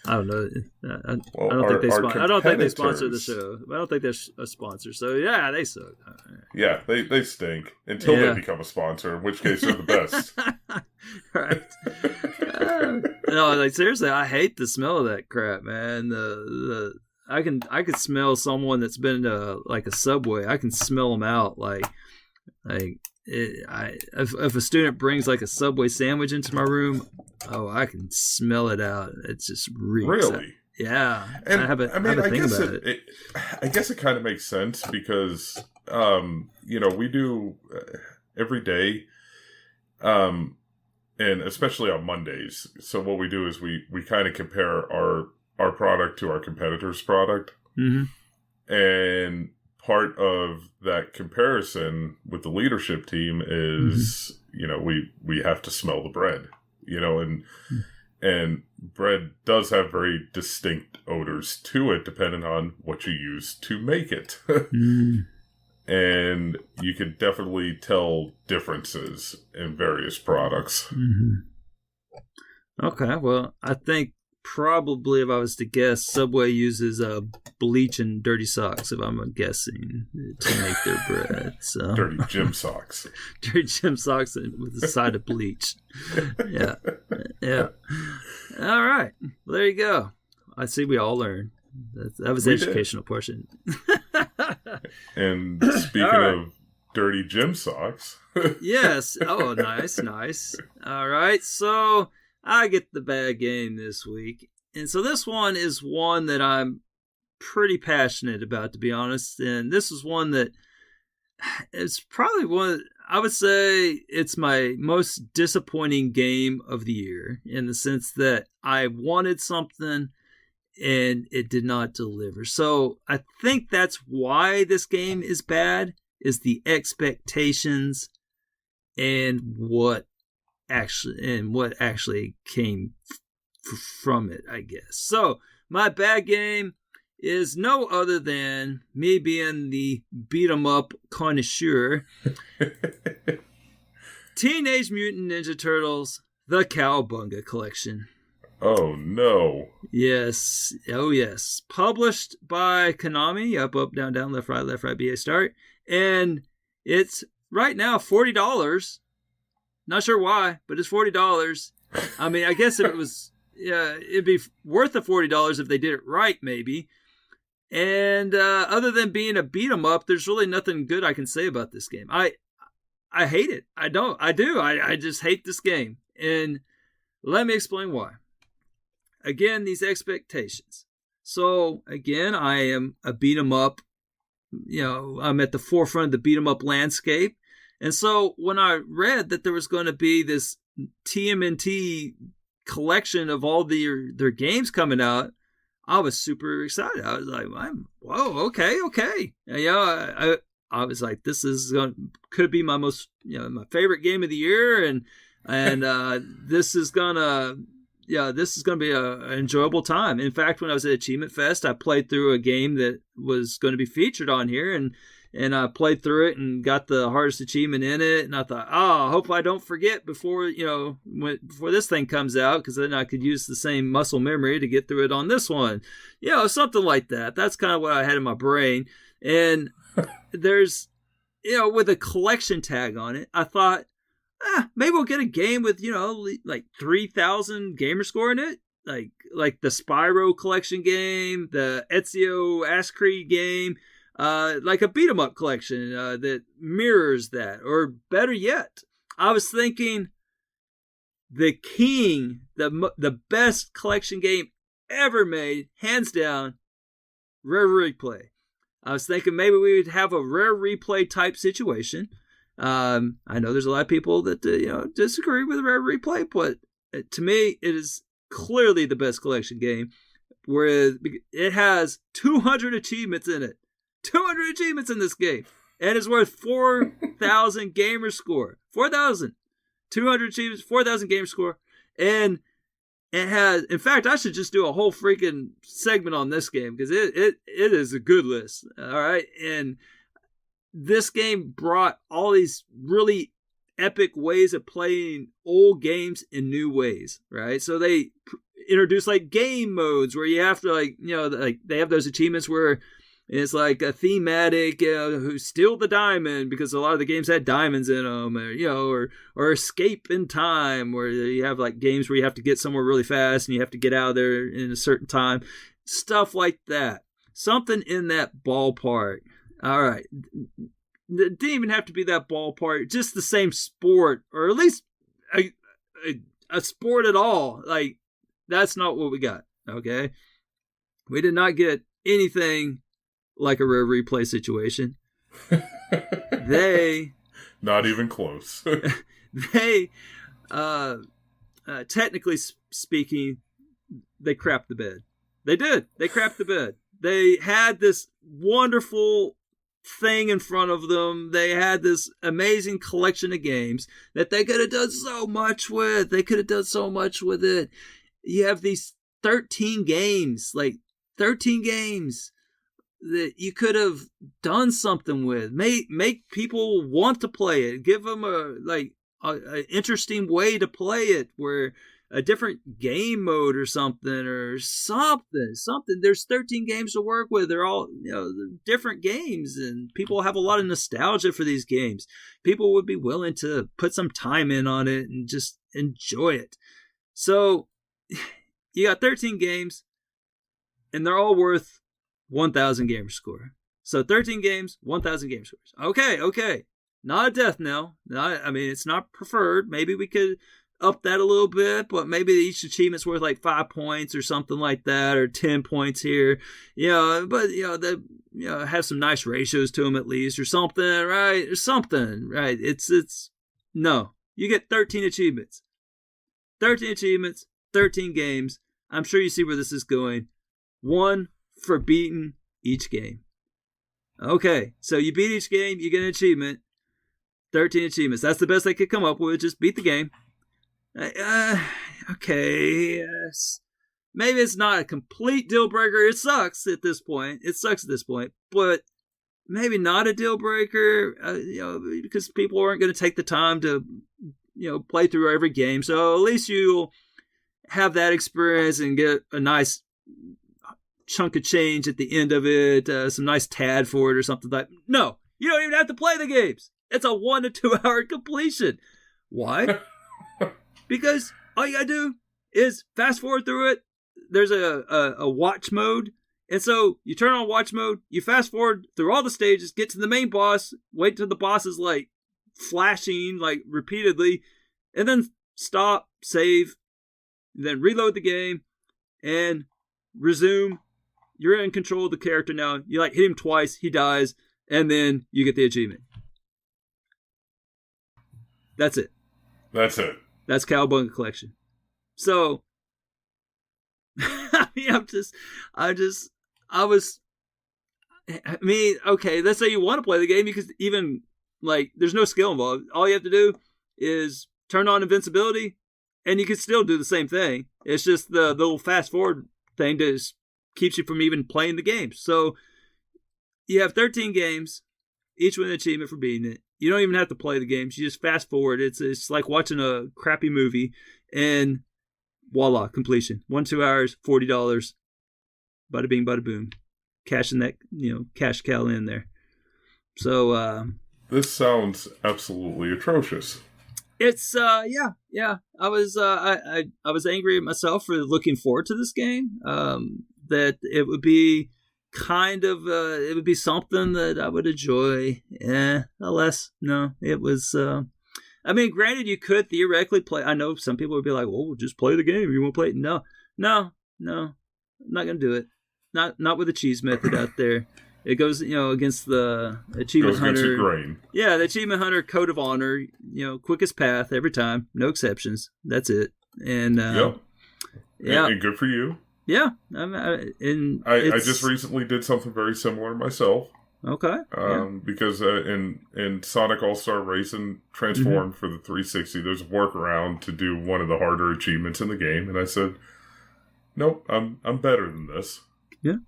I don't know. I don't think they sponsor the show. I don't think they're a sponsor. So yeah, they suck. Yeah, they stink until they become a sponsor, in which case they're the best. Right. No, like, seriously, I hate the smell of that crap, man. I could smell someone that's been to like a Subway. I can smell them out if a student brings like a Subway sandwich into my room, I can smell it out. It just reeks. Really? Yeah. And I guess it kind of makes sense because we do every day, and especially on Mondays. So what we do is we kind of compare our product to our competitor's product. Mm-hmm. And part of that comparison with the leadership team is, we have to smell the bread, and bread does have very distinct odors to it depending on what you use to make it. And you can definitely tell differences in various products. Mm-hmm. Okay, well, I think probably, if I was to guess, Subway uses bleach and dirty socks, if I'm guessing, to make their bread. So. Dirty gym socks. Dirty gym socks with a side of bleach. Yeah. All right. Well, there you go. I see we all learned. That was the educational portion. And speaking of dirty gym socks. Yes. Oh, nice. All right. So I get the bad game this week. And so this one is one that I'm pretty passionate about, to be honest. And this is one that is probably one, I would say it's my most disappointing game of the year, in the sense that I wanted something and it did not deliver. So I think that's why this game is bad, is the expectations and what actually came from it, I guess. So my bad game is no other than me being the beat 'em up connoisseur. Teenage Mutant Ninja Turtles: The Cowabunga Collection. Oh no. Yes. Oh yes. Published by Konami. Up, down, left, right, BA start. And it's right now $40. Not sure why, but it's $40. I mean, I guess if it'd be worth the $40 if they did it right, maybe. And other than being a beat 'em up, there's really nothing good I can say about this game. I hate it. I just hate this game. And let me explain why. Again, these expectations. So again, I am a beat 'em up. I'm at the forefront of the beat 'em up landscape. And so when I read that there was going to be this TMNT collection of all their games coming out, I was super excited. I was like, whoa, okay. I was like, this could be my most, my favorite game of the year, and this is gonna be an enjoyable time. In fact, when I was at Achievement Fest, I played through a game that was going to be featured on here, and I played through it and got the hardest achievement in it. And I thought, I hope I don't forget before this thing comes out, because then I could use the same muscle memory to get through it on this one. Something like that. That's kind of what I had in my brain. And there's, with a collection tag on it, I thought, maybe we'll get a game with, like 3,000 gamer score in it. Like the Spyro collection game, the Ezio Ascree game, like a beat 'em up collection that mirrors that. Or better yet, I was thinking the best collection game ever made, hands down, Rare Replay. I was thinking maybe we would have a Rare Replay type situation. I know there's a lot of people that disagree with Rare Replay, but to me, it is clearly the best collection game, where it has 200 achievements in it. 200 achievements in this game, and it's worth 4,000 gamer score. 4,000. 200 achievements, 4,000 gamer score, and it has. In fact, I should just do a whole freaking segment on this game, because it is a good list. All right, and this game brought all these really epic ways of playing old games in new ways, right? So they introduced like game modes where you have to like they have those achievements where it's like a thematic, who steal the diamond, because a lot of the games had diamonds in them, or escape in time, where you have like games where you have to get somewhere really fast and you have to get out of there in a certain time, stuff like that. Something in that ballpark. All right. It didn't even have to be that ballpark, just the same sport, or at least a sport at all. Like, that's not what we got. Okay. We did not get anything like a Rare Replay situation. They not even close. They technically speaking, they crapped the bed. They did. They crapped the bed. They had this wonderful thing in front of them. They had this amazing collection of games that they could have done so much with. They could have done so much with it. You have these 13 games, like 13 games that you could have done something with. Make people want to play it. Give them a interesting way to play it, where a different game mode or something. There's 13 games to work with. They're all they're different games, and people have a lot of nostalgia for these games. People would be willing to put some time in on it and just enjoy it. So you got 13 games, and they're all worth 1,000 gamer score. So 13 games, 1,000 gamer scores. Okay. Not a death knell. It's not preferred. Maybe we could up that a little bit, but maybe each achievement's worth like 5 points or something like that, or 10 points here. But they have some nice ratios to them at least, or something, right? Or something, right? It's no. You get 13 achievements. 13 achievements, 13 games. I'm sure you see where this is going. One for beating each game. Okay, so you beat each game, you get an achievement. 13 achievements. That's the best they could come up with. Just beat the game. Okay, yes. Maybe it's not a complete deal breaker. It sucks at this point. But maybe not a deal breaker, because people aren't going to take the time to, play through every game. So at least you'll have that experience and get a nice chunk of change at the end of it, some nice tad for it or something like that. No, you don't even have to play the games. It's a 1 to 2 hour completion. Why? Because all you gotta do is fast forward through it. There's a watch mode. And so you turn on watch mode, you fast forward through all the stages, get to the main boss, wait till the boss is like flashing like repeatedly, and then stop, save, then reload the game and resume. You're in control of the character now. You like hit him twice, he dies, and then you get the achievement. That's it. That's it. That's Cowabunga Collection. So, I mean, okay, let's say you want to play the game, because even, like, there's no skill involved. All you have to do is turn on invincibility, and you can still do the same thing. It's just the little fast forward thing that keeps you from even playing the game. So, you have 13 games, each with an achievement for beating it. You don't even have to play the games. You just fast forward. It's like watching a crappy movie, and voila, completion. 1-2 hours, $40. Bada bing, bada boom. Cashing that, cash cow in there. So, this sounds absolutely atrocious. It's, yeah. I was angry at myself for looking forward to this game. That it would be it would be something that I would enjoy. Alas, no, it was, I mean, granted, you could theoretically play. I know some people would be like, well, just play the game. You won't play it. No, I'm not going to do it. Not with the cheese method out there. It goes, against the achievement hunter. Against your grain. Yeah, the achievement hunter code of honor. Quickest path every time, no exceptions. That's it. And yep. Yeah, and good for you. Yeah, I just recently did something very similar myself. Okay. Because in Sonic All-Star Racing Transformed for the 360, there's a workaround to do one of the harder achievements in the game, and I said, nope, I'm better than this. Yeah.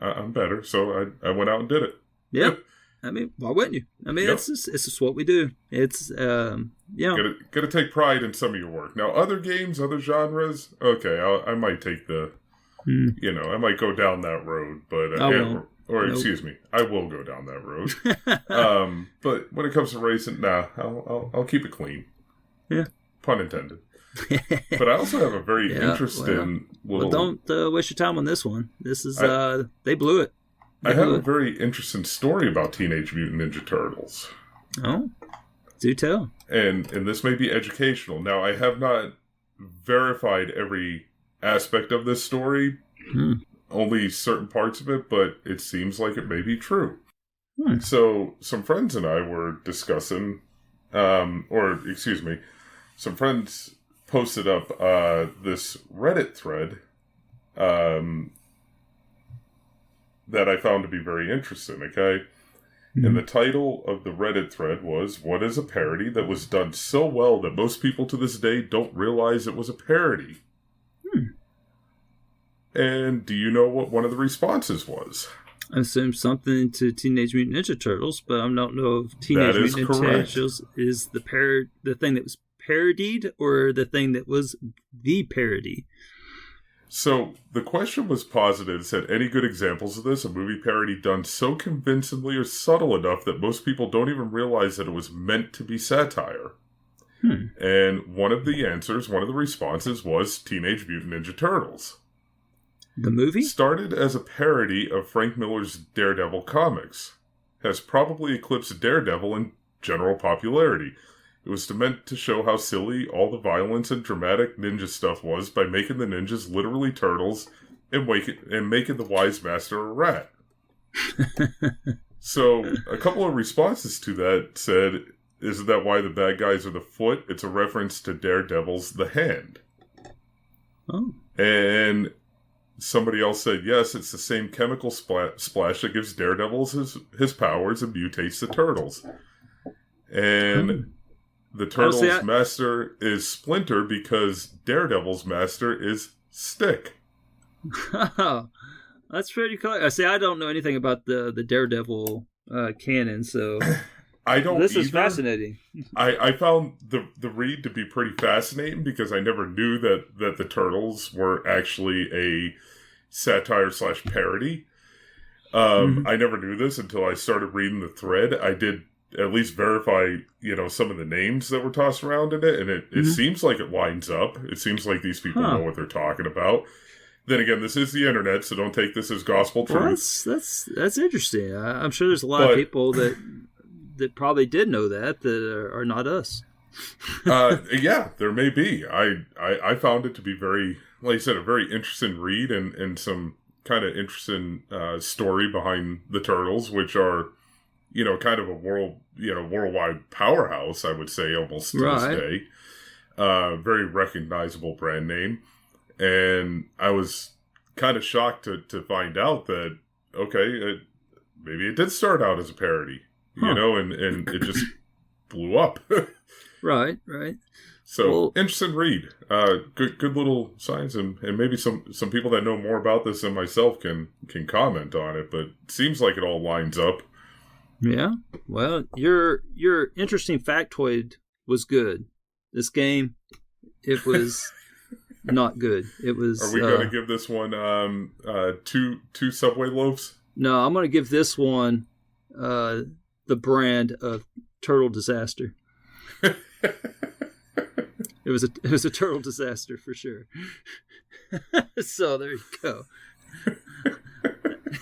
I'm better, so I went out and did it. Yeah. I mean, why wouldn't you? I mean, it's just what we do. It's, Gotta take pride in some of your work. Now, other games, other genres, okay, I might take I might go down that road, but... excuse me, I will go down that road. But when it comes to racing, nah, I'll keep it clean. Yeah. Pun intended. But I also have a very interesting little... Well, don't waste your time on this one. This is, they blew it. I have a very interesting story about Teenage Mutant Ninja Turtles. Oh, do tell. And this may be educational. Now, I have not verified every aspect of this story, only certain parts of it, but it seems like it may be true. So, some friends and I were discussing, some friends posted up this Reddit thread that I found to be very interesting, okay? And the title of the Reddit thread was, "What is a parody that was done so well that most people to this day don't realize it was a parody?" And do you know what one of the responses was? I assume something to Teenage Mutant Ninja Turtles, but I don't know if Teenage Mutant Ninja Turtles is the thing that was parodied or the thing that was the parody. So the question was posited. It said, any good examples of this? A movie parody done so convincingly or subtle enough that most people don't even realize that it was meant to be satire. And one of the responses was Teenage Mutant Ninja Turtles. The movie? Started as a parody of Frank Miller's Daredevil comics. Has probably eclipsed Daredevil in general popularity. It was meant to show how silly all the violence and dramatic ninja stuff was by making the ninjas literally turtles and making the wise master a rat. So, a couple of responses to that said, isn't that why the bad guys are the foot? It's a reference to Daredevil's The Hand. Oh. And somebody else said, yes, it's the same chemical splash that gives Daredevil his powers and mutates the turtles. And the turtle's master is Splinter because Daredevil's master is Stick. That's pretty cool. See, I don't know anything about the Daredevil canon, so I don't. This is fascinating. I found the read to be pretty fascinating because I never knew that the Turtles were actually a satire / parody. I never knew this until I started reading the thread. I did at least verify, some of the names that were tossed around in it, and it seems like it lines up. It seems like these people know what they're talking about. Then again, this is the internet, so don't take this as gospel truth. Well, that's interesting. I'm sure there's a lot of people that probably did know that are not us. Yeah, there may be. I found it to be very, like I said, a very interesting read and some kind of interesting story behind the Turtles, which are, kind of a worldwide powerhouse, I would say, almost to this day. Very recognizable brand name. And I was kind of shocked to find out that, maybe it did start out as a parody, and it just blew up. Right. So, interesting read. Good little signs, and maybe some people that know more about this than myself can comment on it, but it seems like it all lines up. Yeah. Well, your interesting factoid was good. This game, it was not good. It was. Are we going to give this one two Subway loaves? No, I'm going to give this one the brand of Turtle Disaster. It was a turtle disaster for sure. So there you go.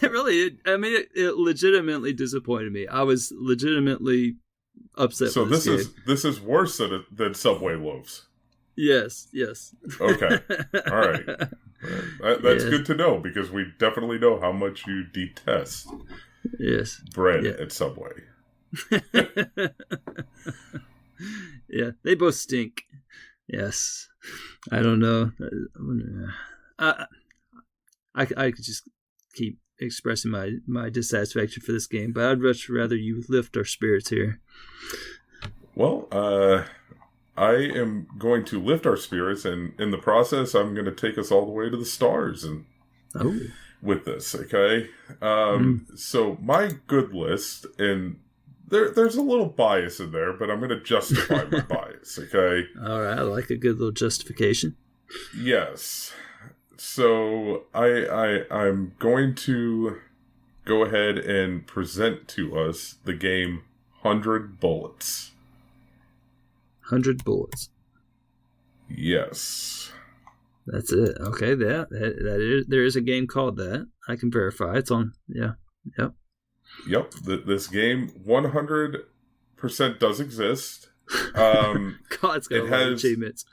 It legitimately disappointed me. I was legitimately upset. So with this this is worse than Subway loaves. Yes. Okay. All right. That's good to know, because we definitely know how much you detest bread at Subway. Yeah, they both stink. Yes. I don't know. I could just keep expressing my dissatisfaction for this game, but I'd much rather you lift our spirits here. Well, I am going to lift our spirits, and in the process, I'm going to take us all the way to the stars and with this, okay? So my good list, and there's a little bias in there, but I'm going to justify my bias, okay? All right, I like a good little justification. Yes. So I'm going to go ahead and present to us the game 100 Bullets. 100 Bullets. Yes. That's it. Okay, that is, there is a game called that. I can verify. It's on. Yeah. Yep. Yep. This game 100% does exist. God, it's got a lot of achievements.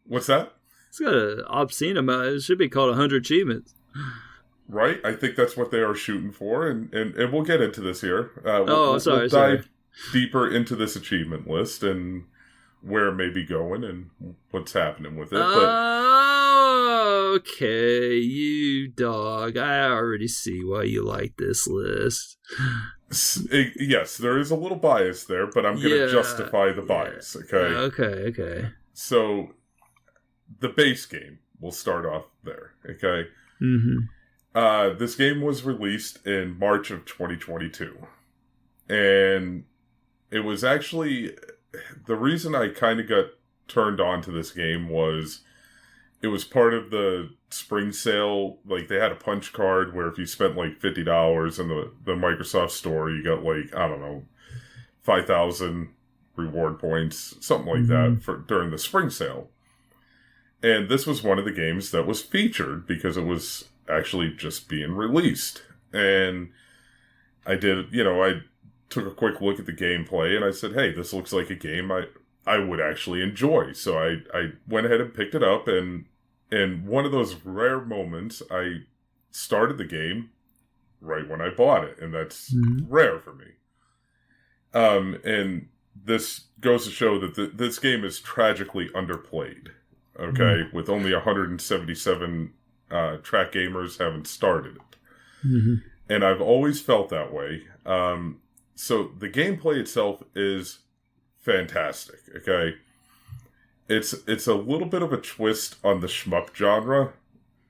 What's that? It's got an obscene amount. It should be called 100 achievements. Right. I think that's what they are shooting for, and we'll get into this here. We'll dive deeper into this achievement list and where it may be going and what's happening with it. Okay, you dog. I already see why you like this list. Yes, there is a little bias there, but I'm going to justify the bias, okay? Okay. So, the base game, we'll start off there, okay? Mm-hmm. This game was released in March of 2022. And it was actually... The reason I kind of got turned on to this game was it was part of the spring sale. Like, they had a punch card where if you spent like $50 in the Microsoft store, you got like, I don't know, 5,000 reward points, something like that during the spring sale. And this was one of the games that was featured because it was actually just being released. And I took a quick look at the gameplay and I said, hey, this looks like a game I would actually enjoy. So I went ahead and picked it up, and in one of those rare moments, I started the game right when I bought it, and that's rare for me. And this goes to show that this game is tragically underplayed, okay, with only 177 track gamers having started it. And I've always felt that way. So the gameplay itself is fantastic, okay? It's a little bit of a twist on the shmup genre,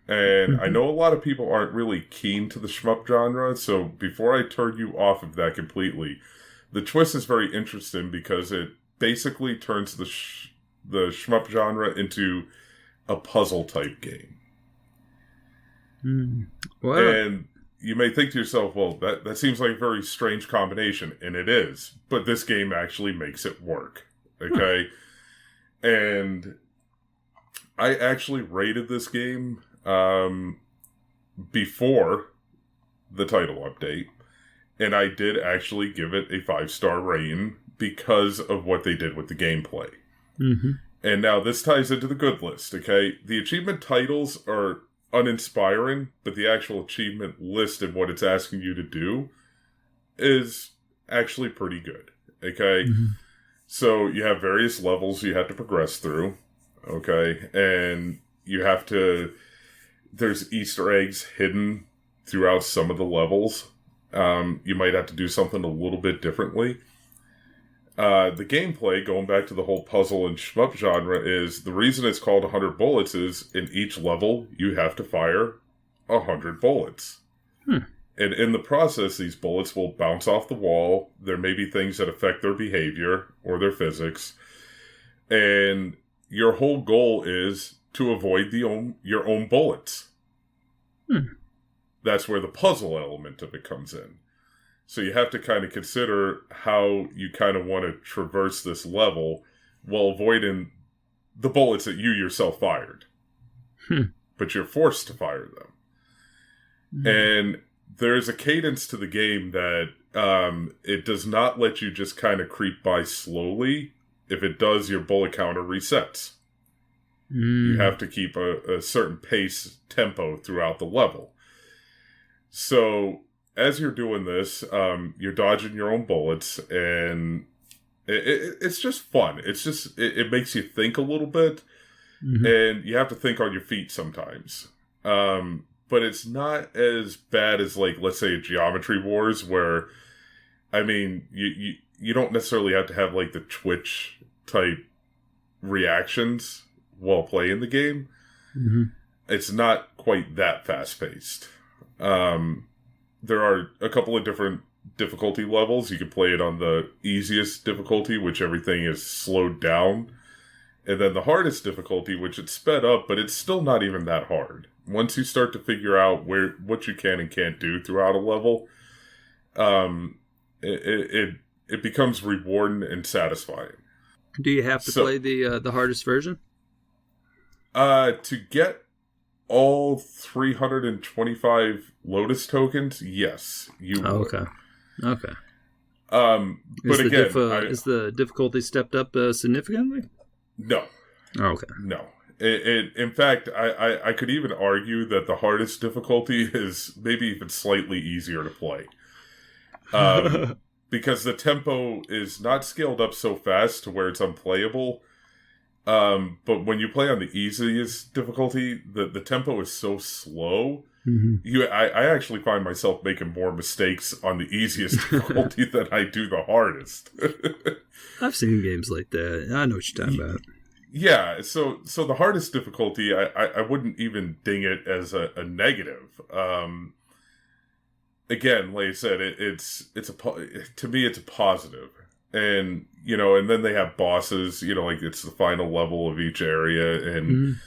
and I know a lot of people aren't really keen to the shmup genre, so before I turn you off of that completely, the twist is very interesting because it basically turns the shmup genre into a puzzle-type game. Wow. And... you may think to yourself, well, that seems like a very strange combination, and it is. But this game actually makes it work. Okay? And I actually rated this game before the title update, and I did actually give it a 5-star rating because of what they did with the gameplay. Mm-hmm. And now this ties into the good list, okay? The achievement titles are uninspiring, but the actual achievement list and what it's asking you to do is actually pretty good, okay? Mm-hmm. So you have various levels you have to progress through, okay? And you have to... There's Easter eggs hidden throughout some of the levels. You might have to do something a little bit differently. The gameplay, going back to the whole puzzle and shmup genre, is the reason it's called 100 bullets is in each level you have to fire 100 bullets. And in the process, these bullets will bounce off the wall. There may be things that affect their behavior or their physics. And your whole goal is to avoid your own bullets. That's where the puzzle element of it comes in. So you have to kind of consider how you kind of want to traverse this level while avoiding the bullets that you yourself fired. But you're forced to fire them. And there's a cadence to the game that it does not let you just kind of creep by slowly. If it does, your bullet counter resets. You have to keep a certain pace, tempo throughout the level. So as you're doing this, you're dodging your own bullets, and it's just fun. It's just, it makes you think a little bit, and you have to think on your feet sometimes. But it's not as bad as, like, let's say, Geometry Wars, where, I mean, you don't necessarily have to have, like, the Twitch-type reactions while playing the game. It's not quite that fast-paced. There are a couple of different difficulty levels. You can play it on the easiest difficulty, which everything is slowed down. And then the hardest difficulty, which it's sped up, but it's still not even that hard. Once you start to figure out what you can and can't do throughout a level, it becomes rewarding and satisfying. Do you have to play the hardest version? To get all 325 Lotus tokens, yes, you would. Okay. But again, is the difficulty stepped up significantly? No. Okay. No. In fact, I could even argue that the hardest difficulty is maybe even slightly easier to play. Because the tempo is not scaled up so fast to where it's unplayable. But when you play on the easiest difficulty, the tempo is so slow. I actually find myself making more mistakes on the easiest difficulty than I do the hardest. I've seen games like that. I know what you're talking about. Yeah, so the hardest difficulty, I wouldn't even ding it as a negative. Again, like I said, to me it's a positive. And, and then they have bosses, like it's the final level of each area, and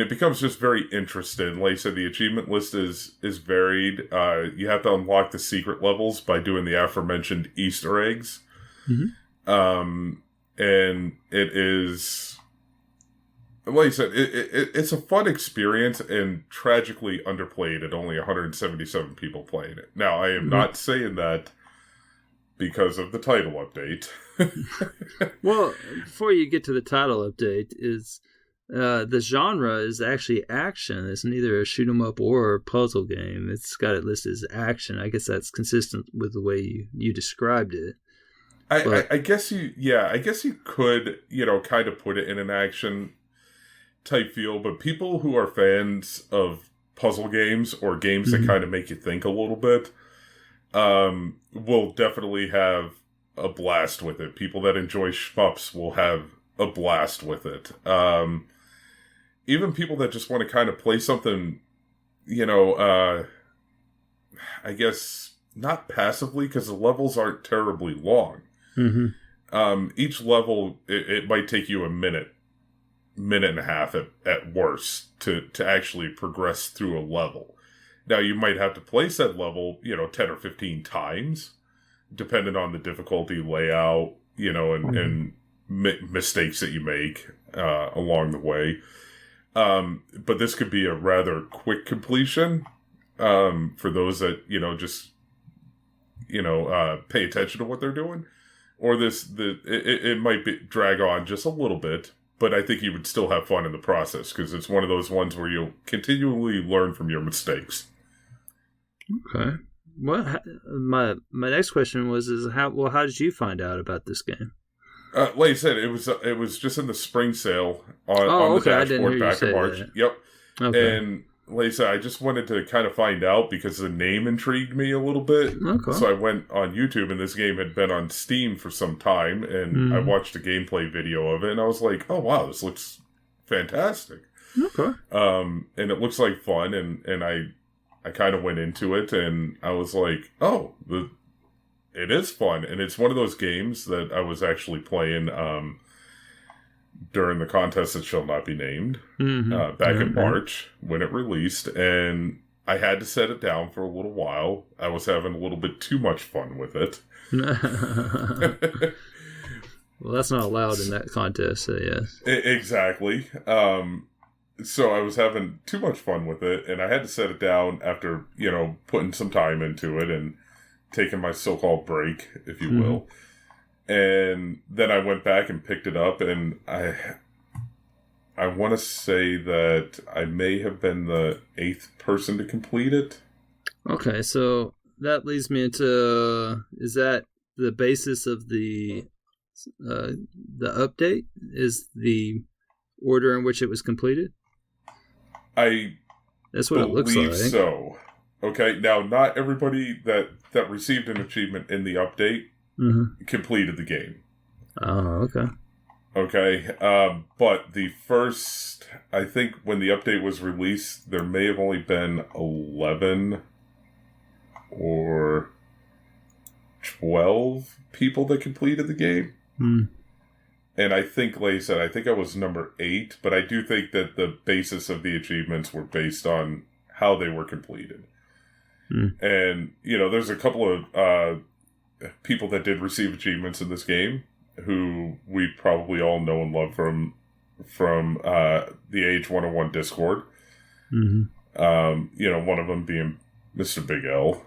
it becomes just very interesting. Like I said, the achievement list is varied. You have to unlock the secret levels by doing the aforementioned Easter eggs. And it is, like I said, it's a fun experience and tragically underplayed at only 177 people playing it. Now, I am not saying that because of the title update. Well, before you get to the title update, the genre is actually action. It's neither a shoot 'em up or a puzzle game. It's got it listed as action. I guess that's consistent with the way you described it. I guess you could, kind of put it in an action type feel, but people who are fans of puzzle games or games that kind of make you think a little bit, will definitely have a blast with it. People that enjoy shmups will have a blast with it. Even people that just want to kind of play something, I guess not passively, because the levels aren't terribly long. Each level, it might take you a minute and a half at worst to actually progress through a level. Now, you might have to play said level, 10 or 15 times, depending on the difficulty, layout, and mistakes that you make along the way. But this could be a rather quick completion for those that, just, pay attention to what they're doing. Or it might drag on just a little bit, but I think you would still have fun in the process, because it's one of those ones where you'll continually learn from your mistakes. Okay. Well, my next question was how did you find out about this game? Like I said, it was just in the spring sale on the dashboard back in March. That. Yep. Okay. And like I said, I just wanted to kind of find out because the name intrigued me a little bit. Okay. So I went on YouTube, and this game had been on Steam for some time, and I watched a gameplay video of it, and I was like, "Oh wow, this looks fantastic." Okay. And it looks like fun, and I kind of went into it, and I was like, "Oh, it is fun," and it's one of those games that I was actually playing during the contest that shall not be named back in March when it released, and I had to set it down for a little while. I was having a little bit too much fun with it. Well, that's not allowed in that contest, so yes. Exactly. So I was having too much fun with it, and I had to set it down after, putting some time into it and taking my so-called break, if you will. And then I went back and picked it up, and I want to say that I may have been the 8th person to complete it. Okay, so that leads me into, is that the basis of the update? Is the order in which it was completed? That's what it looks like. So. Okay, now not everybody that received an achievement in the update completed the game. Oh, okay. Okay, but the first, I think when the update was released, there may have only been 11 or 12 people that completed the game. And I think, like I said, I think I was number 8, but I do think that the basis of the achievements were based on how they were completed. And, there's a couple of people that did receive achievements in this game who we probably all know and love from the Age 101 Discord. One of them being Mr. Big L.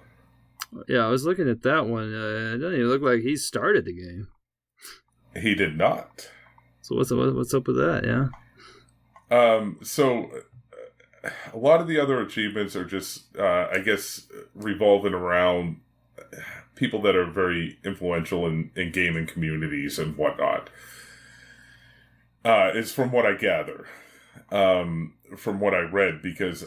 Yeah, I was looking at that one. It doesn't even look like he started the game. He did not. So what's up with that, yeah? So a lot of the other achievements are just, I guess, revolving around people that are very influential in gaming communities and whatnot. Is from what I gather, from what I read, because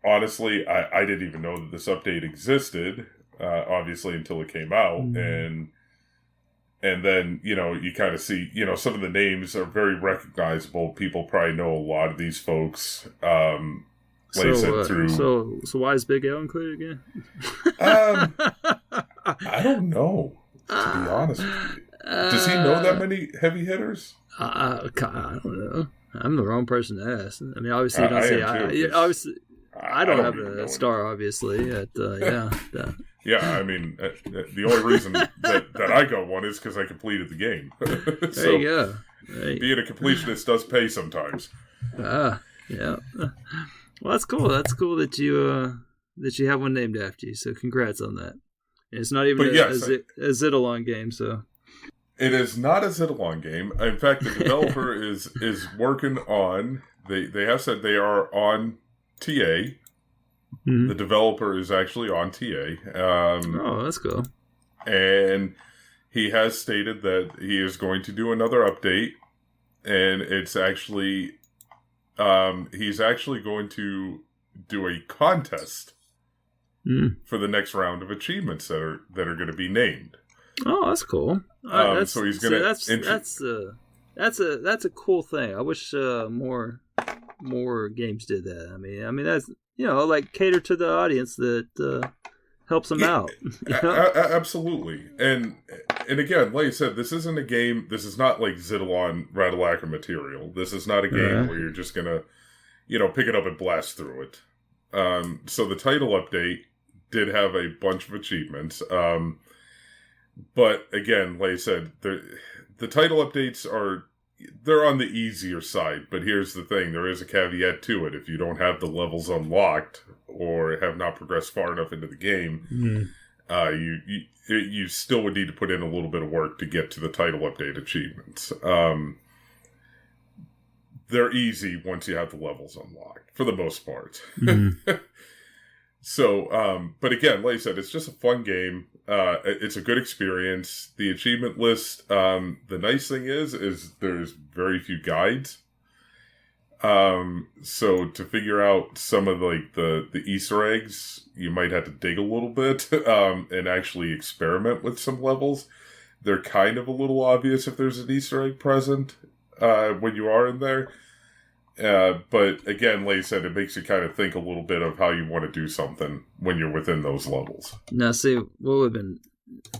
honestly, I didn't even know that this update existed, obviously, until it came out, and then, you kind of see, some of the names are very recognizable. People probably know a lot of these folks. So why is Big L included again? I don't know, to be honest with you. Does he know that many heavy hitters? I don't know. I'm the wrong person to ask. I mean, obviously, you don't see. Obviously, I don't have a star, obviously. Yeah, I mean, the only reason that I got one is because I completed the game. So, there you go. Right. Being a completionist does pay sometimes. Yeah. Well, that's cool. That's cool that you have one named after you. So, congrats on that. And it's not even a Zidalon game, so. It is not a Zidalon game. In fact, the developer is working on. They have said they are on TA. The developer is actually on TA. That's cool. And he has stated that he is going to do another update, and it's actually he's actually going to do a contest for the next round of achievements that are going to be named. Oh, that's cool. So he's going to. That's a cool thing. I wish more games did that. I mean that's like cater to the audience that helps them out. Absolutely. And again, like I said, this isn't a game. This is not like Zidalon Radalaka material. This is not a game where you're just gonna, pick it up and blast through it. So the title update did have a bunch of achievements. But again, like I said, the title updates they're on the easier side. But here's the thing. There is a caveat to it. If you don't have the levels unlocked or have not progressed far enough into the game, you still would need to put in a little bit of work to get to the title update achievements. They're easy once you have the levels unlocked, for the most part. So, but again, like I said, it's just a fun game. It's a good experience. The achievement list, the nice thing is there's very few guides. So to figure out some of the Easter eggs, you might have to dig a little bit, and actually experiment with some levels. They're kind of a little obvious if there's an Easter egg present, when you are in there. But again, like I said, it makes you kind of think a little bit of how you want to do something when you're within those levels. Now, see, what would have been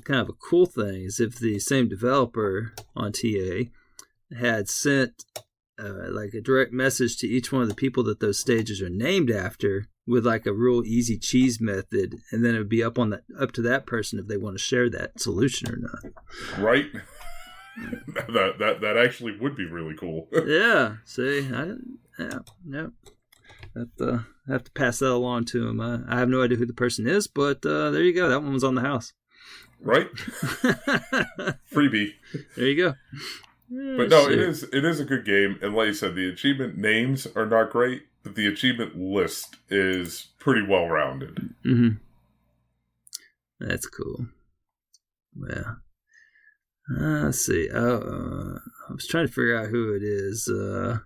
kind of a cool thing is if the same developer on TA had sent like a direct message to each one of the people that those stages are named after with like a real easy cheese method, and then it would be up to that person if they want to share that solution or not. Right? that actually would be really cool. Yeah. See, have to pass that along to him. I have no idea who the person is, but there you go. That one was on the house. Right? Freebie. There you go. But no, it is a good game, and like I said, the achievement names are not great, but the achievement list is pretty well rounded. Mm-hmm. That's cool. Yeah. Let's see. I was trying to figure out who it is. I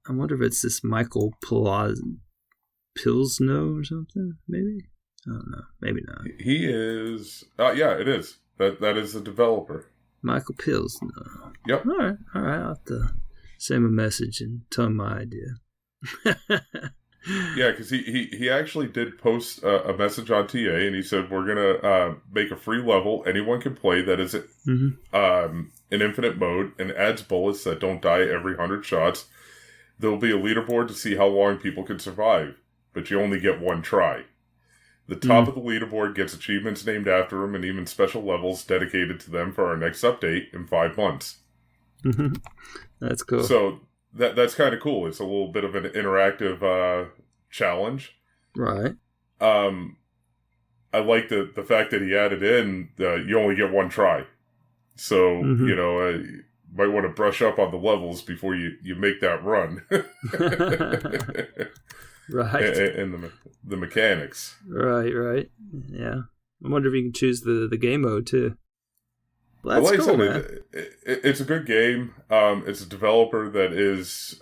wonder if it's this Michael Pilsno or something. Maybe. I don't know. Maybe not. He is. Yeah, it is. That is the developer. Michael Pilsno. Yep. All right. I'll have to send him a message and tell him my idea. Yeah, because he actually did post a message on TA, and he said, we're going to make a free level anyone can play that is in infinite mode and adds bullets that don't die every 100 shots. There'll be a leaderboard to see how long people can survive, but you only get one try. The top of the leaderboard gets achievements named after them and even special levels dedicated to them for our next update in 5 months. That's cool. So that's kind of cool. It's a little bit of an interactive challenge. Right. I like the fact that he added in you only get one try. So, you might want to brush up on the levels before you make that run. Right. And the mechanics. Right. Yeah. I wonder if you can choose the game mode too. Well, that's cool, man. It's a good game. It's a developer that is,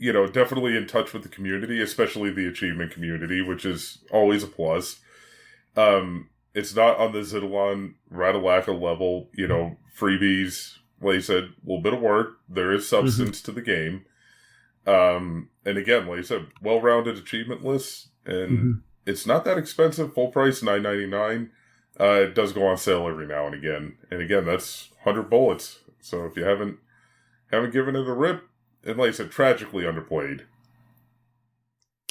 definitely in touch with the community, especially the achievement community, which is always a plus. It's not on the Zidalon Radalaka level, freebies. Like I said, a little bit of work. There is substance to the game. And again, like I said, well-rounded achievement lists, and it's not that expensive. Full price, $9.99. It does go on sale every now and again. And again, that's 100 bullets. So if you haven't given it a rip, and like I said, tragically underplayed.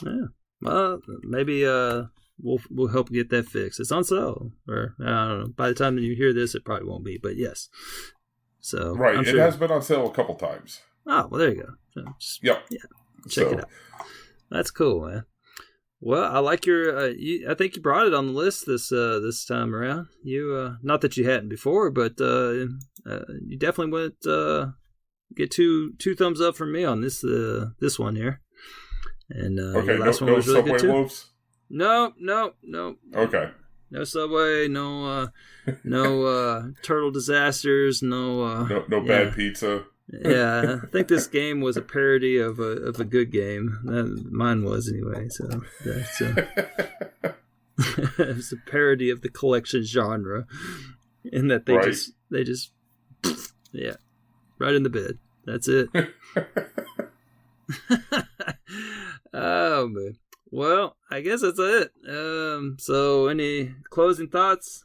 Yeah. Well, maybe we'll help get that fixed. It's on sale, or I don't know. By the time you hear this, it probably won't be. But yes. So right, it has been on sale a couple times. Oh well, there you go. Yep. Yeah. Check it out. That's cool, man. Well, I like your. I think you brought it on the list this time around. You not that you hadn't before, but you definitely went get two thumbs up from me on this one here. And okay, last one no was really Subway good too. loaves? No. Okay. No Subway. No turtle disasters. No bad pizza. Yeah, I think this game was a parody of a good game. Mine was anyway. So that's it's a parody of the collection genre, in that they just right in the bed. That's it. Oh man. Well, I guess that's it. So any closing thoughts?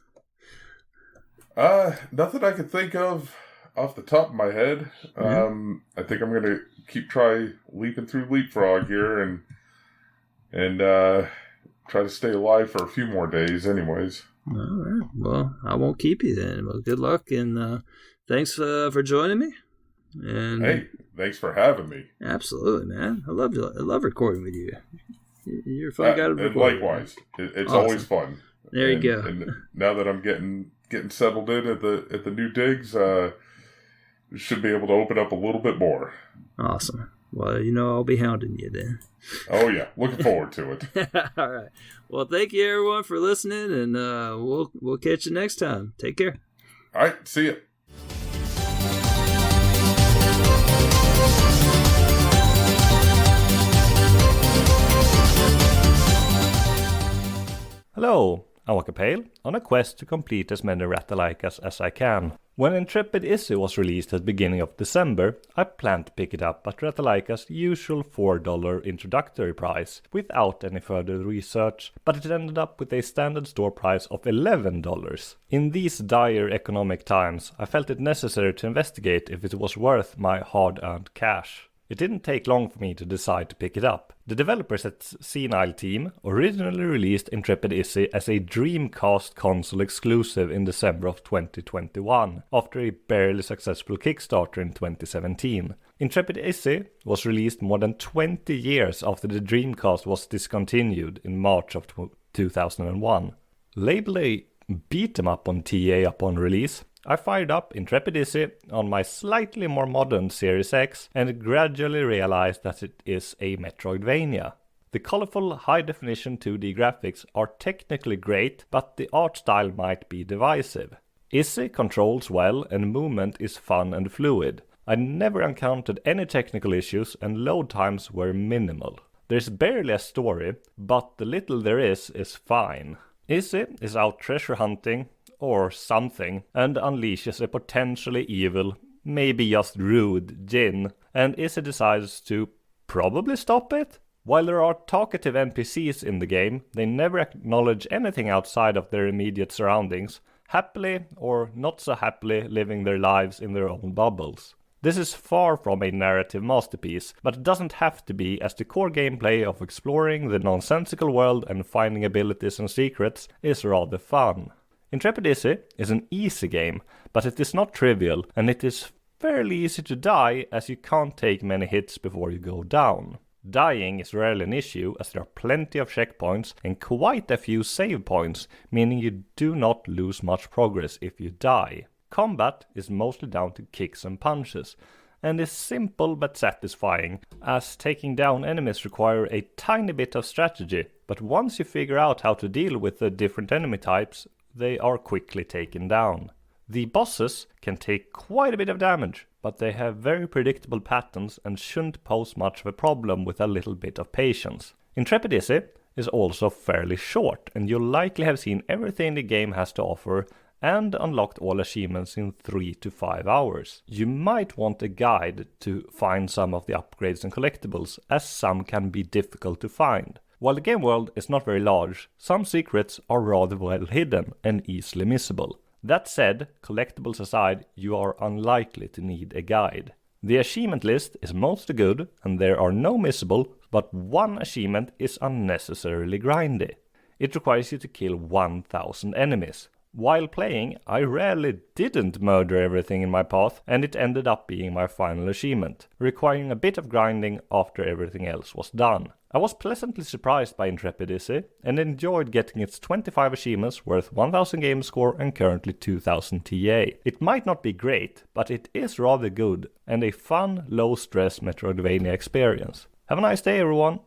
Nothing I could think of. off the top of my head, I think I'm gonna try leaping through Leapfrog here and try to stay alive for a few more days, anyways. All right. Well, I won't keep you then. Well, good luck, and thanks for joining me. And hey, thanks for having me. Absolutely, man. I love recording with you. You're a fun guy to record. And likewise, it's awesome. Always fun. There you go. And now that I'm getting settled in at the new digs, should be able to open up a little bit more. Awesome. Well, I'll be hounding you then. Oh yeah, looking forward to it. All right. Well, thank you everyone for listening, and we'll catch you next time. Take care. All right. See ya. Hello, I'm Wakapeil, on a quest to complete as many Ratalaikas as I can. When Intrepid Izzy was released at the beginning of December, I planned to pick it up at Ratalaika's usual $4 introductory price, without any further research, but it ended up with a standard store price of $11. In these dire economic times, I felt it necessary to investigate if it was worth my hard-earned cash. It didn't take long for me to decide to pick it up. The developers at Senile Team originally released Intrepid Izzy as a Dreamcast console exclusive in December of 2021, after a barely successful Kickstarter in 2017. Intrepid Izzy was released more than 20 years after the Dreamcast was discontinued in March of 2001. Labeled a beat-em-up on TA upon release, I fired up Intrepid Izzy on my slightly more modern Series X and gradually realized that it is a Metroidvania. The colorful high-definition 2D graphics are technically great, but the art style might be divisive. Izzy controls well and movement is fun and fluid. I never encountered any technical issues and load times were minimal. There's barely a story, but the little there is fine. Izzy is out treasure hunting, or something, and unleashes a potentially evil, maybe just rude Jinn, and Izzy decides to probably stop it? While there are talkative NPCs in the game, they never acknowledge anything outside of their immediate surroundings, happily or not so happily living their lives in their own bubbles. This is far from a narrative masterpiece, but it doesn't have to be, as the core gameplay of exploring the nonsensical world and finding abilities and secrets is rather fun. Intrepid Izzy is an easy game, but it is not trivial, and it is fairly easy to die as you can't take many hits before you go down. Dying is rarely an issue, as there are plenty of checkpoints and quite a few save points, meaning you do not lose much progress if you die. Combat is mostly down to kicks and punches, and is simple but satisfying, as taking down enemies require a tiny bit of strategy, but once you figure out how to deal with the different enemy types, they are quickly taken down. The bosses can take quite a bit of damage, but they have very predictable patterns and shouldn't pose much of a problem with a little bit of patience. Intrepid Izzy is also fairly short, and you'll likely have seen everything the game has to offer and unlocked all achievements in 3 to 5 hours. You might want a guide to find some of the upgrades and collectibles, as some can be difficult to find. While the game world is not very large, some secrets are rather well hidden and easily missable. That said, collectibles aside, you are unlikely to need a guide. The achievement list is mostly good, and there are no missable, but one achievement is unnecessarily grindy. It requires you to kill 1,000 enemies. While playing, I rarely didn't murder everything in my path, and it ended up being my final achievement, requiring a bit of grinding after everything else was done. I was pleasantly surprised by Intrepid Izzy, and enjoyed getting its 25 achievements worth 1000 game score and currently 2000 TA. It might not be great, but it is rather good, and a fun, low-stress Metroidvania experience. Have a nice day, everyone!